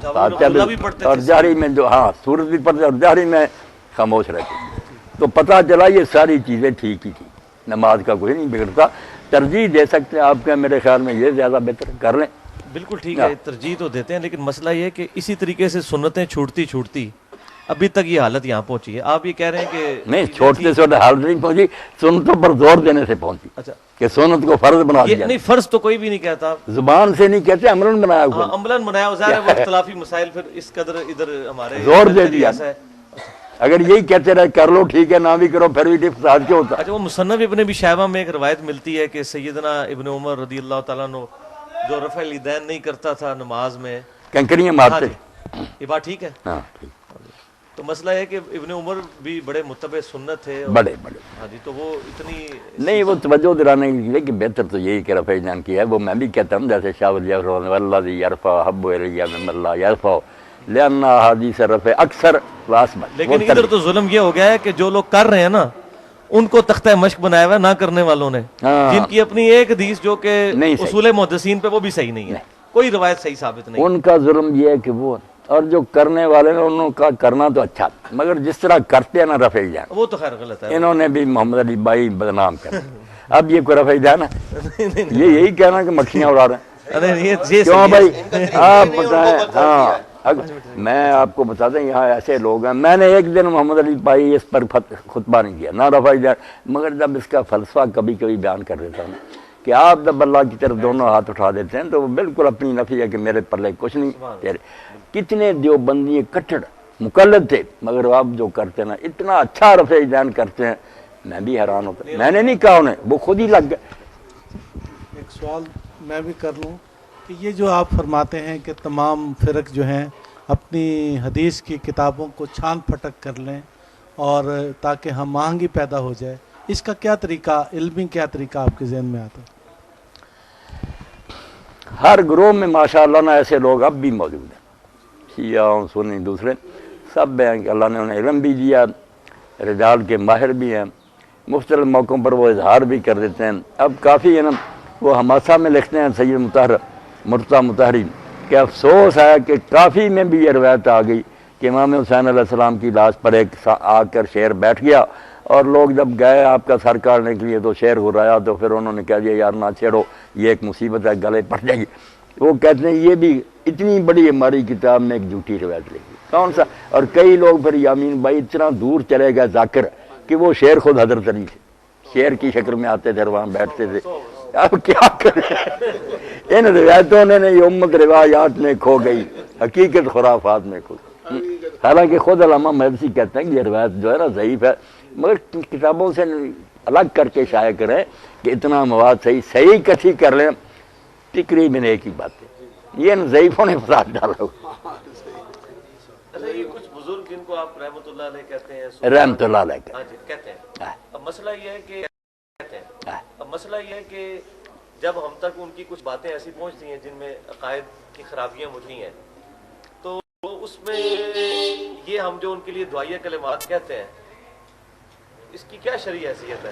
فاتحہ بھی، اور جہری میں جو ہاں سورت بھی پڑھتے اور جہری میں خاموش رہتے، تو پتہ چلا یہ ساری چیزیں ٹھیک ہی تھی، نماز کا کوئی نہیں بگڑتا۔ ترجیح دے سکتے ہیں آپ کا، میرے خیال میں یہ زیادہ بہتر کر لیں۔ بالکل ٹھیک ہے، ترجیح تو دیتے ہیں، لیکن مسئلہ یہ ہے کہ اسی طریقے سے سنتیں چھوٹتی چھوٹتی ابھی تک یہ حالت یہاں پہنچی ہے۔ آپ یہ کہہ رہے ہیں کہ نہیں، چھوٹتے چھوٹے حالت نہیں پہنچی، سنتوں پر زور دینے سے پہنچی، اچھا کہ سنت کو فرض بنا دیا۔ نہیں، فرض تو کوئی بھی نہیں کہتا، زبان سے نہیں کہتے، عملاً بنایا ہوا، عملاً بنایا ہوا، ظاہر ہے وہ اختلافی مسائل پھر اس قدر ادھر ہمارے زور دے دیا۔ اگر یہی کہتے رہے کر لو ٹھیک ہے، نہ بھی کرو پھر بھی فساد کیوں ہوتا۔ اچھا، وہ مصنف ابن ابی شیبہ میں ایک روایت ملتی ہے کہ سیدنا ابن عمر رضی اللہ تعالیٰ عنہ جو رفع الیدین نہیں کرتا تھا نماز میں، کنکریاں مارتے، یہ بات ٹھیک ہے؟ ہاں ٹھیک۔ تو مسئلہ ہے کہ ابن عمر بھی بڑے متبع سنت تھے، بڑے بڑے، ہاں جی، تو وہ اتنی نہیں وہ توجہ دلانے کے لیے کہ بہتر تو یہی کہ رفع الیدین کیا ہے، وہ میں بھی کہتا ہوں جیسے شاہ ولی اللہ والذی یرفع حب الی من لا یرفع لأن احادیث رفع اکثر واسمت۔ لیکن ادھر تو ظلم یہ ہو گیا ہے کہ جو لوگ کر رہے ہیں نا ان کو تختہ مشق بنایا ہوا ہے نہ کرنے والوں نے، جن کی اپنی ایک حدیث جو کہ اصول محدثین پہ وہ بھی صحیح نہیں ہے، کوئی روایت صحیح ثابت نہیں۔ ان کا ظلم یہ ہے کہ وہ، اور جو کرنے والے نے انہوں کا کرنا تو اچھا، مگر جس طرح کرتے ہیں نا رفع الیدین، وہ تو خیر غلط ہے، انہوں نے بھی محمد علی بھائی بدنام کر اب یہ کوئی رفع الیدین ہے؟ یہ یہی کہنا کہ مکھیاں اڑا رہے ہیں، کیوں بھائی آپ بتائیں۔ ہاں میں آپ کو بتا دیں یہاں ایسے لوگ ہیں، میں نے ایک دن محمد علی بھائی اس پر خطبہ نہیں کیا، نہ رفع الیدین، مگر جب اس کا فلسفہ کبھی کبھی بیان کر دیتا ہوں کہ آپ جب اللہ کی طرف دونوں ہاتھ اٹھا دیتے ہیں تو وہ بالکل اپنی نفی ہے کہ میرے پلے کچھ نہیں تیرے۔ کتنے دیوبندی کٹڑ مقلد تھے، مگر آپ جو کرتے ہیں نا اتنا اچھا رفع الیدین کرتے ہیں، میں بھی حیران ہوتا ہوں۔ میں نے نہیں کہا انہیں، وہ خود ہی لگ گئے۔ ایک سوال میں بھی کر لوں کہ یہ جو آپ فرماتے ہیں کہ تمام فرق جو ہیں اپنی حدیث کی کتابوں کو چھان پھٹک کر لیں اور تاکہ ہم آہنگی پیدا ہو جائے، اس کا کیا طریقہ، علمی کیا طریقہ آپ کے ذہن میں آتا ہے؟ ہر گروہ میں ماشاءاللہ نا ایسے لوگ اب بھی موجود ہیں، شیعہ سنی دوسرے سب ہیں کہ اللہ نے انہیں علم بھی دیا، رجال کے ماہر بھی ہیں، مختلف موقعوں پر وہ اظہار بھی کر دیتے ہیں۔ اب کافی ہے نا، وہ حماسہ میں لکھتے ہیں سید مرتضیٰ مطہری کہ افسوس ہے کہ کافی میں بھی یہ روایت آ گئی کہ امام حسین علیہ السلام کی لاش پر ایک آ کر شیر بیٹھ گیا، اور لوگ جب گئے آپ کا سر کاٹنے کے لیے تو شیر ہرایا، تو پھر انہوں نے کہا دیا یار نہ چھیڑو، یہ ایک مصیبت ہے، گلے پڑ جائے گی۔ وہ کہتے ہیں یہ بھی اتنی بڑی ہماری کتاب میں ایک جھوٹی روایت لگی، کون سا؟ اور کئی لوگ پھر یامین بھائی اتنا دور چلے گئے ذاکر کہ وہ شیر خود حضرت علی تھے، شیر کی شکل میں آتے تھے، وہاں بیٹھتے تھے۔ اب کیا کریں، ان روایتوں نے یہ امت روایات میں کھو گئی، حقیقت خرافات میں کھو گئی۔ حالانکہ خود علامہ محدثی کہتے ہیں کہ یہ روایت جو ہے نا ضعیف ہے، مگر کتابوں سے الگ کر کے شائع کریں کہ اتنا مواد صحیح کٹھی کر لیں، تقریباً ایک ہی بات ہے، یہ ان ضعیفوں نے فساد ڈالا ہوا۔ اچھا یہ کچھ بزرگ جن کو آپ رحمۃ اللہ علیہ کہتے ہیں، رحمۃ اللہ علیہ ہاں جی کہتے ہیں، اب مسئلہ یہ ہے کہ جب ہم تک ان کی کچھ باتیں ایسی پہنچتی ہیں جن میں عقائد کی خرابیاں مجھئی ہیں، تو اس میں یہ ہم جو ان کے لیے دعائیہ کلمات کہتے ہیں، اس کی کیا شرعی حیثیت ہے؟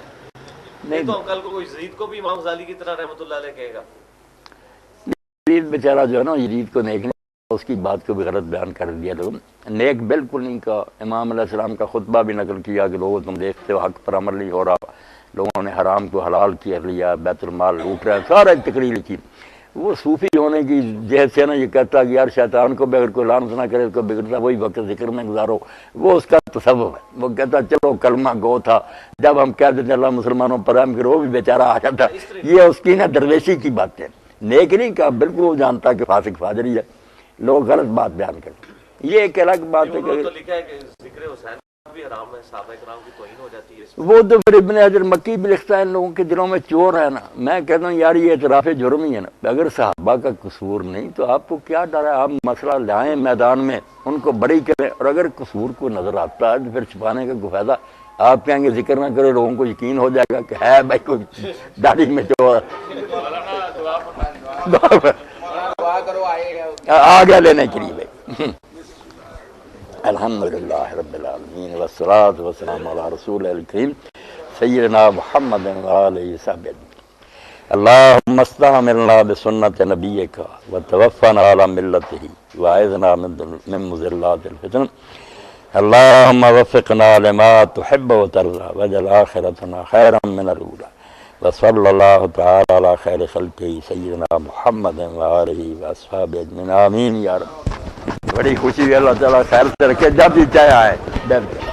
نہیں تو کل کو کوئی یزید کو بھی امام غزالی کی طرح رحمۃ اللہ علیہ کہے گا؟ یزید بیچارہ جو ہے نا، یزید کو نیک نہیں، اس کی بات کو بھی غلط بیان کر دیا لوگوں، نیک بالکل نہیں کہا۔ امام علیہ السلام کا خطبہ بھی نقل کیا کہ لوگوں تم دیکھتے ہو حق پر عمل نہیں ہو رہا، لوگوں نے حرام کو حلال کیا لیا، بیت المال لوٹ رہے ہیں، سارا تقریر لکھی۔ وہ صوفی ہونے کی جہت سے نا یہ کہتا کہ یار شیطان کو بھی اگر کوئی لعنت نہ کرے اس کو بگڑتا وہی وقت ذکر میں گزارو، وہ اس کا تصوف ہے۔ وہ کہتا چلو کلمہ گو تھا، جب ہم کہتے تھے اللہ مسلمانوں پر رحم کرو، وہ بھی بیچارہ آ جاتا۔ یہ اس کی نا درویشی کی بات ہے، نیک نہیں کہا، بالکل وہ جانتا کہ فاسق فاجری ہے، لوگ غلط بات بیان کرتے۔ یہ ایک الگ بات ہے کہ تو لکھا ہے کہ ذکر حسین بھی حرام ہے، صحابہ کرام کی توہین ہو جاتی ہے۔ وہ تو پھر ابن حجر مکی بھی لکھتا ہے ان لوگوں کے دلوں میں چور ہے نا۔ میں کہتا ہوں یار یہ اعتراف جرم ہی ہے نا، اگر صحابہ کا قصور نہیں تو آپ کو کیا ڈر ہے؟ آپ مسئلہ لائیں میدان میں، ان کو بری کریں، اور اگر قصور کو نظر آتا ہے تو پھر چھپانے کا کوئی فائدہ؟ آپ کہیں گے ذکر نہ کرے، لوگوں کو یقین ہو جائے گا کہ ہے بھائی کوئی داڑھی میں چور آ گیا لینے کے لیے بھائی۔ الحمدللہ رب العالمین والصلاة والسلام علی رسول الکریم سیدنا محمد وآلہ وصحبہ اجمعین۔ اللہم استعملنا بسنت نبیک وتوفنا علی ملتہ واعذنا من مضلات الفتن۔ اللہم وفقنا لما تحب وترضى واجعل آخرتنا خیرا من الأولى، وصلی اللہ تعالی علی خیر خلقہ سیدنا محمد وآلہ وصحبہ اجمعین، آمین یا رب۔ بڑی خوشی ہے، اللہ تعالیٰ خیر سے رکھے، جب بھی چاہے آئے۔